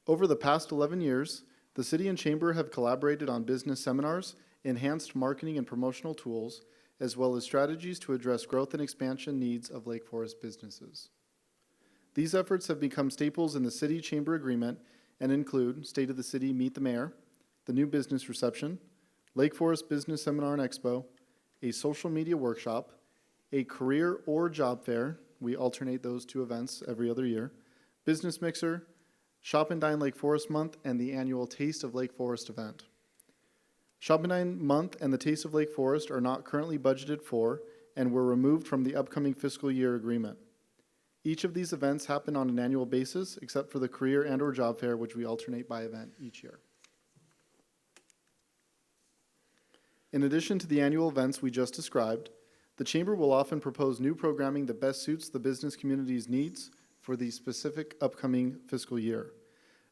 Over the past 11 years, the city and Chamber have collaborated on business seminars, enhanced marketing and promotional tools, as well as strategies to address growth and expansion needs of Lake Forest businesses. These efforts have become staples in the City-Chamber agreement and include State of the City Meet the Mayor, the new business reception, Lake Forest Business Seminar and Expo, a social media workshop, a career or job fair, we alternate those two events every other year, Business Mixer, Shop and Dine Lake Forest Month, and the annual Taste of Lake Forest event. Shop and Dine Month and the Taste of Lake Forest are not currently budgeted for and were removed from the upcoming fiscal year agreement. Each of these events happen on an annual basis, except for the career and/or job fair, which we alternate by event each year. In addition to the annual events we just described, the Chamber will often propose new programming that best suits the business community's needs for the specific upcoming fiscal year.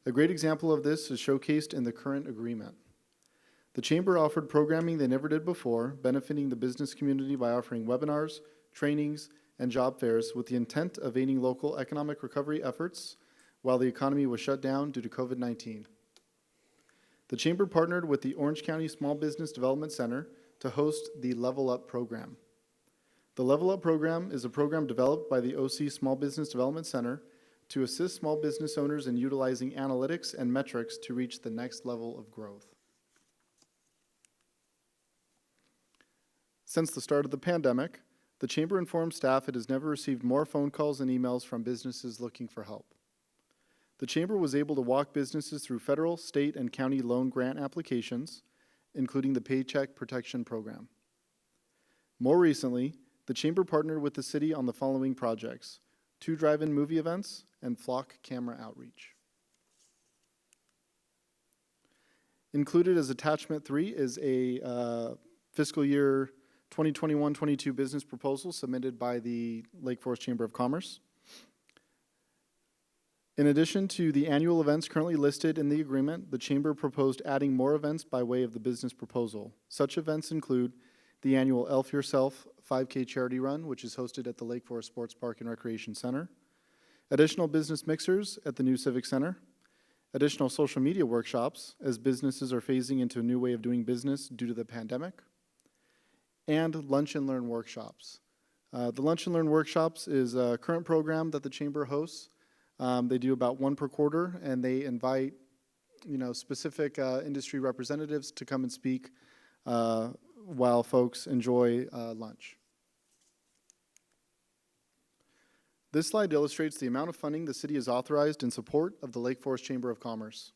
A great example of this is showcased in the current agreement. The Chamber offered programming they never did before, benefiting the business community by offering webinars, trainings, and job fairs with the intent of aiding local economic recovery efforts while the economy was shut down due to COVID-19. The Chamber partnered with the Orange County Small Business Development Center to host the Level Up program. The Level Up program is a program developed by the OC Small Business Development Center to assist small business owners in utilizing analytics and metrics to reach the next level of growth. Since the start of the pandemic, the Chamber informed staff it has never received more phone calls and emails from businesses looking for help. The Chamber was able to walk businesses through federal, state, and county loan grant applications, including the Paycheck Protection Program. More recently, the Chamber partnered with the city on the following projects: 2 drive-in movie events and flock camera outreach. Included as attachment 3 is a fiscal year 2021-22 business proposal submitted by the Lake Forest Chamber of Commerce. In addition to the annual events currently listed in the agreement, the Chamber proposed adding more events by way of the business proposal. Such events include the annual Elf Yourself 5K charity run, which is hosted at the Lake Forest Sports Park and Recreation Center, additional business mixers at the new Civic Center, additional social media workshops as businesses are phasing into a new way of doing business due to the pandemic, and Lunch and Learn workshops. The Lunch and Learn workshops is a current program that the Chamber hosts. They do about 1 per quarter, and they invite, specific industry representatives to come and speak while folks enjoy lunch. This slide illustrates the amount of funding the city has authorized in support of the Lake Forest Chamber of Commerce.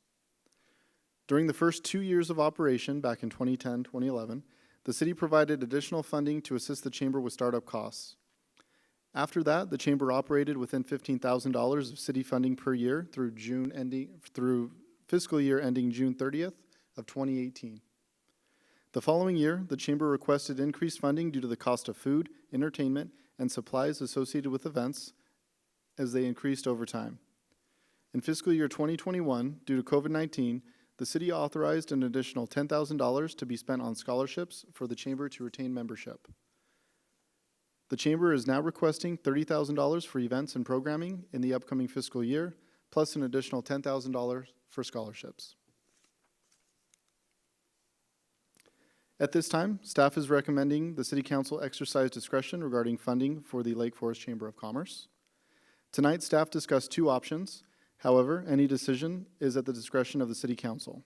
During the first 2 years of operation, back in 2010, 2011, the city provided additional funding to assist the Chamber with startup costs. After that, the Chamber operated within $15,000 of city funding per year through fiscal year ending June 30th of 2018. The following year, the Chamber requested increased funding due to the cost of food, entertainment, and supplies associated with events as they increased over time. In fiscal year 2021, due to COVID-19, the city authorized an additional $10,000 to be spent on scholarships for the Chamber to retain membership. The Chamber is now requesting $30,000 for events and programming in the upcoming fiscal year, plus an additional $10,000 for scholarships. At this time, staff is recommending the City Council exercise discretion regarding funding for the Lake Forest Chamber of Commerce. Tonight, staff discussed 2 options. However, any decision is at the discretion of the City Council.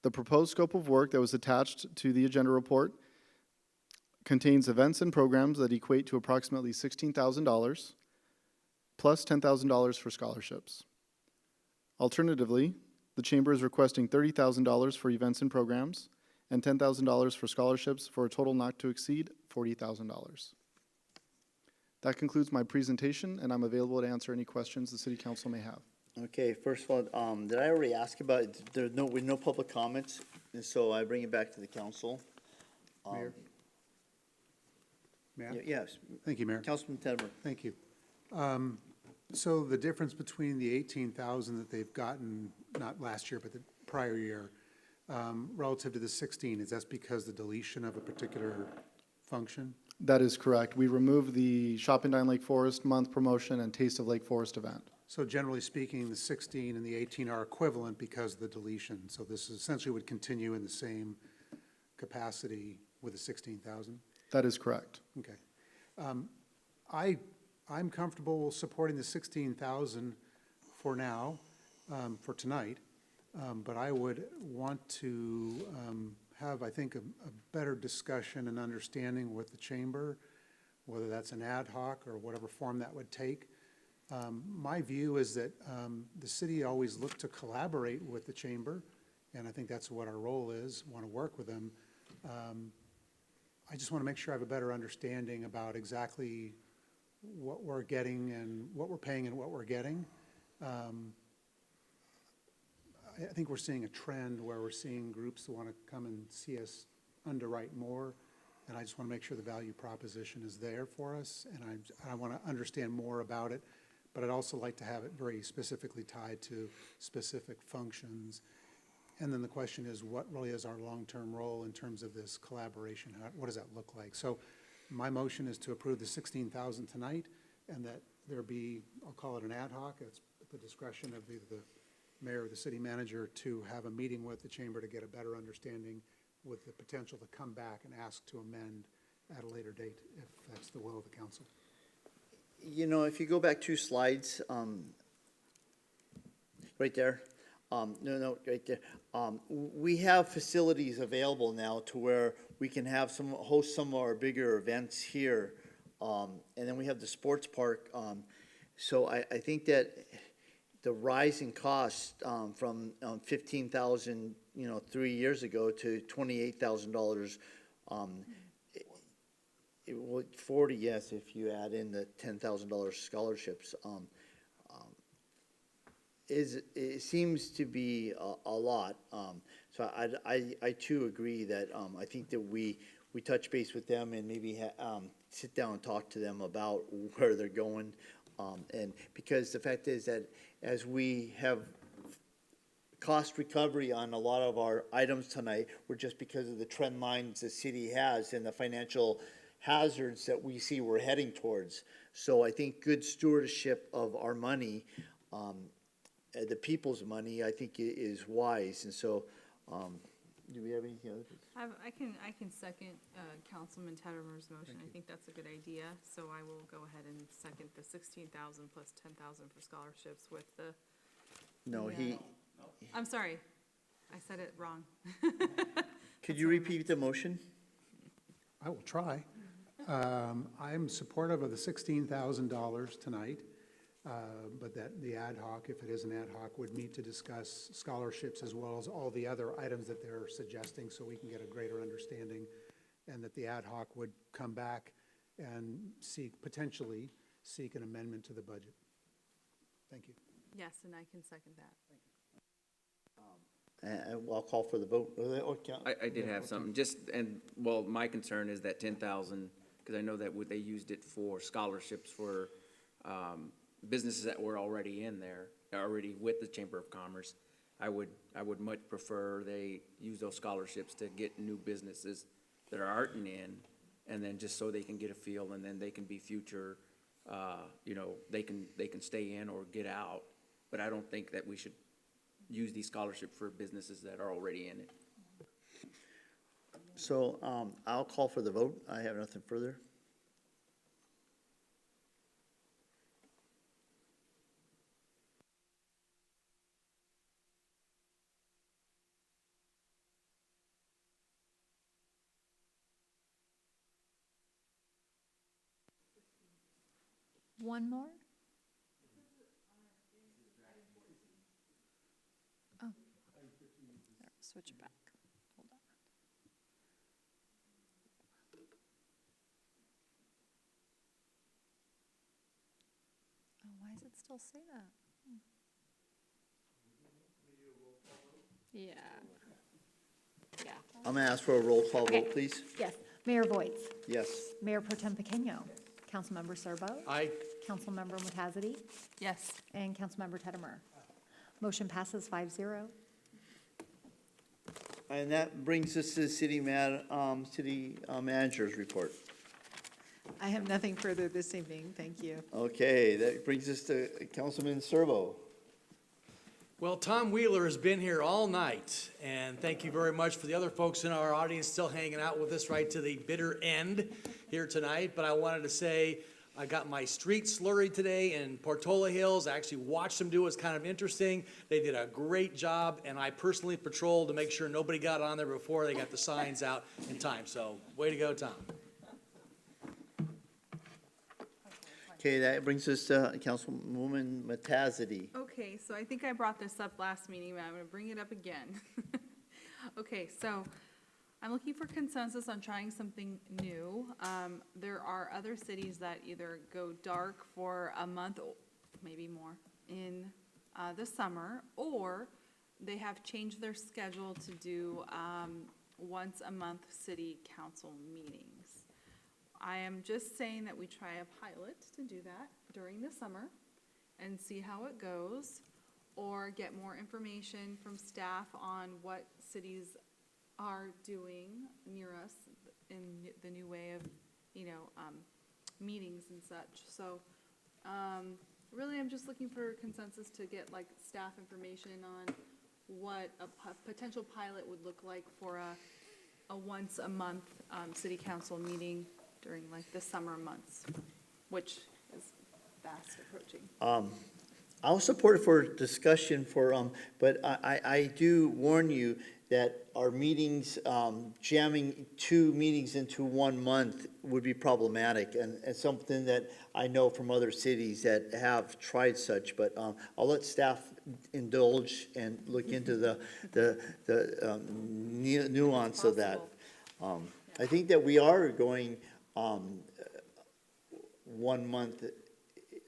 The proposed scope of work that was attached to the agenda report contains events and programs that equate to approximately $16,000, plus $10,000 for scholarships. Alternatively, the Chamber is requesting $30,000 for events and programs and $10,000 for scholarships for a total not to exceed $40,000. That concludes my presentation, and I'm available to answer any questions the City Council may have. Okay, first of all, did I already ask about, there's no public comments, and so I bring it back to the council. Mayor? May I? Yes. Thank you, Mayor. Councilman Tedmer. Thank you. So the difference between the 18,000 that they've gotten, not last year, but the prior year, relative to the 16, is that because the deletion of a particular function? That is correct. We removed the Shop and Dine Lake Forest month promotion and Taste of Lake Forest event. So generally speaking, the 16 and the 18 are equivalent because of the deletion. So this essentially would continue in the same capacity with the 16,000? That is correct. Okay. I'm comfortable supporting the 16,000 for now, for tonight, but I would want to have, I think, a better discussion and understanding with the chamber, whether that's an ad hoc or whatever form that would take. My view is that the city always looked to collaborate with the chamber, and I think that's what our role is, want to work with them. I just want to make sure I have a better understanding about exactly what we're getting and what we're paying and what we're getting. I think we're seeing a trend where we're seeing groups that want to come and see us underwrite more, and I just want to make sure the value proposition is there for us, and I want to understand more about it, but I'd also like to have it very specifically tied to specific functions. And then the question is, what really is our long-term role in terms of this collaboration? What does that look like? So my motion is to approve the 16,000 tonight, and that there be, I'll call it an ad hoc, it's at the discretion of either the mayor or the city manager to have a meeting with the chamber to get a better understanding, with the potential to come back and ask to amend at a later date, if that's the will of the council. You know, if you go back 2 slides, right there, no, right there. We have facilities available now to where we can have host some of our bigger events here. And then we have the sports park. So I think that the rise in cost from 15,000, 3 years ago to $28,000, it would 40, yes, if you add in the $10,000 scholarships. It seems to be a lot. So I too agree that I think that we touch base with them and maybe sit down and talk to them about where they're going. And because the fact is that as we have cost recovery on a lot of our items tonight, we're just because of the trend lines the city has and the financial hazards that we see we're heading towards. So I think good stewardship of our money, the people's money, I think is wise. And so, do we have anything else? I can second Councilman Teddermer's motion. I think that's a good idea. So I will go ahead and second the 16,000 plus 10,000 for scholarships with the. No, I'm sorry, I said it wrong. Could you repeat the motion? I will try. I'm supportive of the $16,000 tonight, but that the ad hoc, if it is an ad hoc, would meet to discuss scholarships as well as all the other items that they're suggesting, so we can get a greater understanding, and that the ad hoc would come back and potentially seek an amendment to the budget. Thank you. Yes, and I can second that. I'll call for the vote. I did have something, my concern is that 10,000, because I know that they used it for scholarships for businesses that were already in there, already with the Chamber of Commerce. I would much prefer they use those scholarships to get new businesses that aren't in, and then just so they can get a feel, and then they can be future, they can stay in or get out. But I don't think that we should use these scholarships for businesses that are already in it. So I'll call for the vote. I have nothing further. One more? Oh. There, switch it back. Hold on. Oh, why does it still say that? Yeah. Yeah. I'm going to ask for a roll call Okay. vote, please. Yes. Mayor Voight. Yes. Mayor Pro Tem Pequeño. Councilmember Serbo. Aye. Councilmember Mutazadi. Yes. And Councilmember Teddemer. Motion passes 5-0. And that brings us to the city manager's report. I have nothing further this evening, thank you. Okay, that brings us to Councilman Serbo. Well, Tom Wheeler has been here all night, and thank you very much for the other folks in our audience still hanging out with us right to the bitter end here tonight. But I wanted to say, I got my street slurry today in Portola Hills. I actually watched them do it. It was kind of interesting. They did a great job, and I personally patrolled to make sure nobody got on there before they got the signs out in time. So, way to go, Tom. Okay, that brings us to Councilwoman Mutazadi. Okay, so I think I brought this up last meeting, but I'm gonna bring it up again. Okay, so I'm looking for consensus on trying something new. There are other cities that either go dark for a month, or maybe more, in the summer, or they have changed their schedule to do once-a-month city council meetings. I am just saying that we try a pilot to do that during the summer and see how it goes, or get more information from staff on what cities are doing near us in the new way of, meetings and such. So, really, I'm just looking for consensus to get like staff information on what a potential pilot would look like for a once-a-month, city council meeting during like the summer months, which is fast approaching. I'll support it for discussion but I do warn you that our meetings, jamming 2 meetings into 1 month would be problematic, and something that I know from other cities that have tried such, but I'll let staff indulge and look into the nuance of that. I think that we are going 1 month,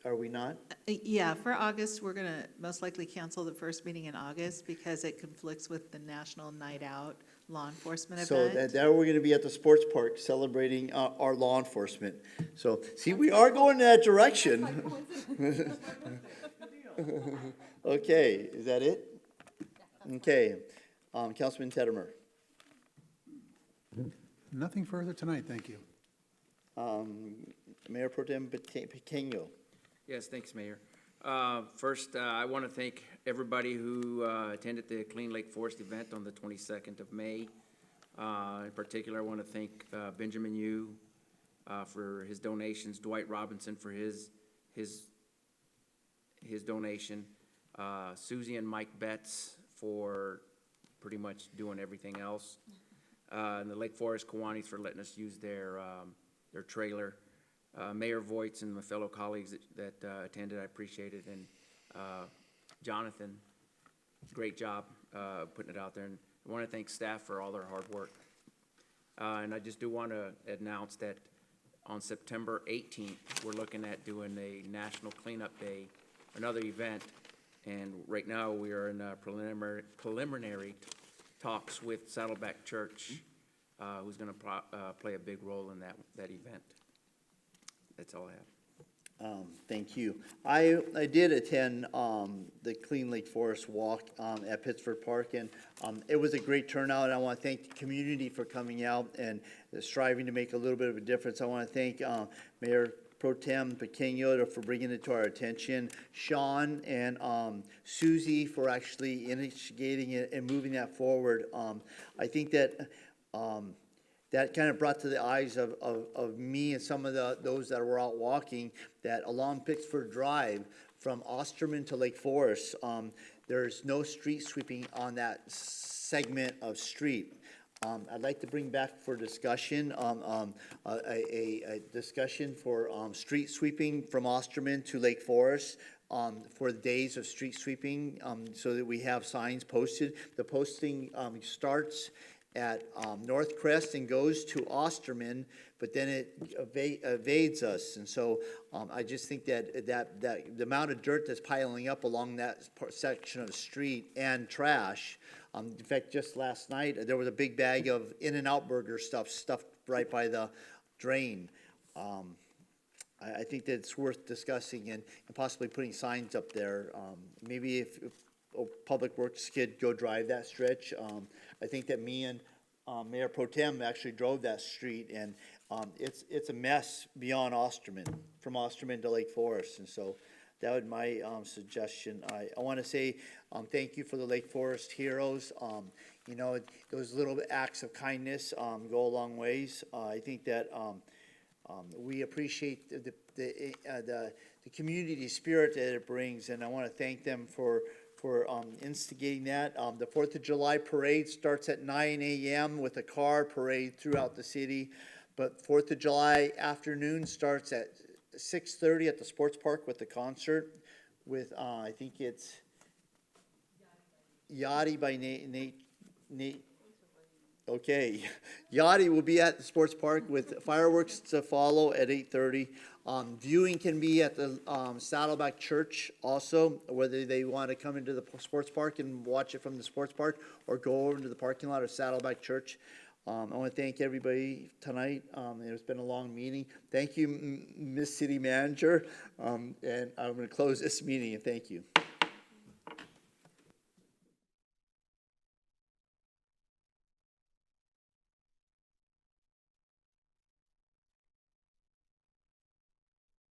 are we not? Yeah, for August, we're going to most likely cancel the first meeting in August because it conflicts with the National Night Out Law Enforcement So event. that we're gonna be at the sports park celebrating our law enforcement. So, see, we are going in that direction. Okay, is that it? Okay, Councilman Teddemer. Nothing further tonight, thank you. Mayor Pro Tem Pequeño. Yes, thanks, Mayor. First, I want to thank everybody who attended the Clean Lake Forest event on the 22nd of May. In particular, I want to thank Benjamin Yu for his donations, Dwight Robinson for his donation, Susie and Mike Betts for pretty much doing everything else, and the Lake Forest Kiwanis for letting us use their trailer. Mayor Voights and my fellow colleagues that attended, I appreciate it, and Jonathan, great job putting it out there, and I want to thank staff for all their hard work. And I just do want to announce that on September 18th, we're looking at doing a National Cleanup Day, another event, and right now we are in preliminary talks with Saddleback Church, who's going to play a big role in that event. That's all I have. Thank you. I did attend the Clean Lake Forest Walk at Pittsford Park, and it was a great turnout. And I want to thank the community for coming out and striving to make a little bit of a difference. I want to thank Mayor Pro Tem Pequeño for bringing it to our attention, Sean and Susie for actually instigating it and moving that forward. I think that that kind of brought to the eyes of me and some of those that were out walking that along Pittsford Drive from Osterman to Lake Forest, there's no street sweeping on that segment of street. I'd like to bring back for discussion, a discussion for street sweeping from Osterman to Lake Forest for the days of street sweeping, so that we have signs posted. The posting starts at North Crest and goes to Osterman, but then it evades us. And so I just think that the amount of dirt that's piling up along that section of the street and trash, in fact, just last night, there was a big bag of In-N-Out Burger stuffed right by the drain. I think that it's worth discussing and possibly putting signs up there. Maybe if Public Works could go drive that stretch. I think that me and Mayor Pro Tem actually drove that street, and it's a mess beyond Osterman, from Osterman to Lake Forest, and so that would be my suggestion. I want to say thank you for the Lake Forest heroes. Those little acts of kindness go a long ways. I think that we appreciate the community spirit that it brings, and I want to thank them for instigating that. The 4th of July parade starts at 9 a.m. with a car parade throughout the city, but 4th of July afternoon starts at 6:30 at the sports park with the concert with, I think it's Yachty by Nate. Okay, Yachty will be at the sports park with fireworks to follow at 8:30. Viewing can be at the Saddleback Church also, whether they want to come into the sports park and watch it from the sports park or go over into the parking lot of Saddleback Church. I want to thank everybody tonight. It's been a long meeting. Thank you, Miss City Manager. And I'm going to close this meeting, and thank you.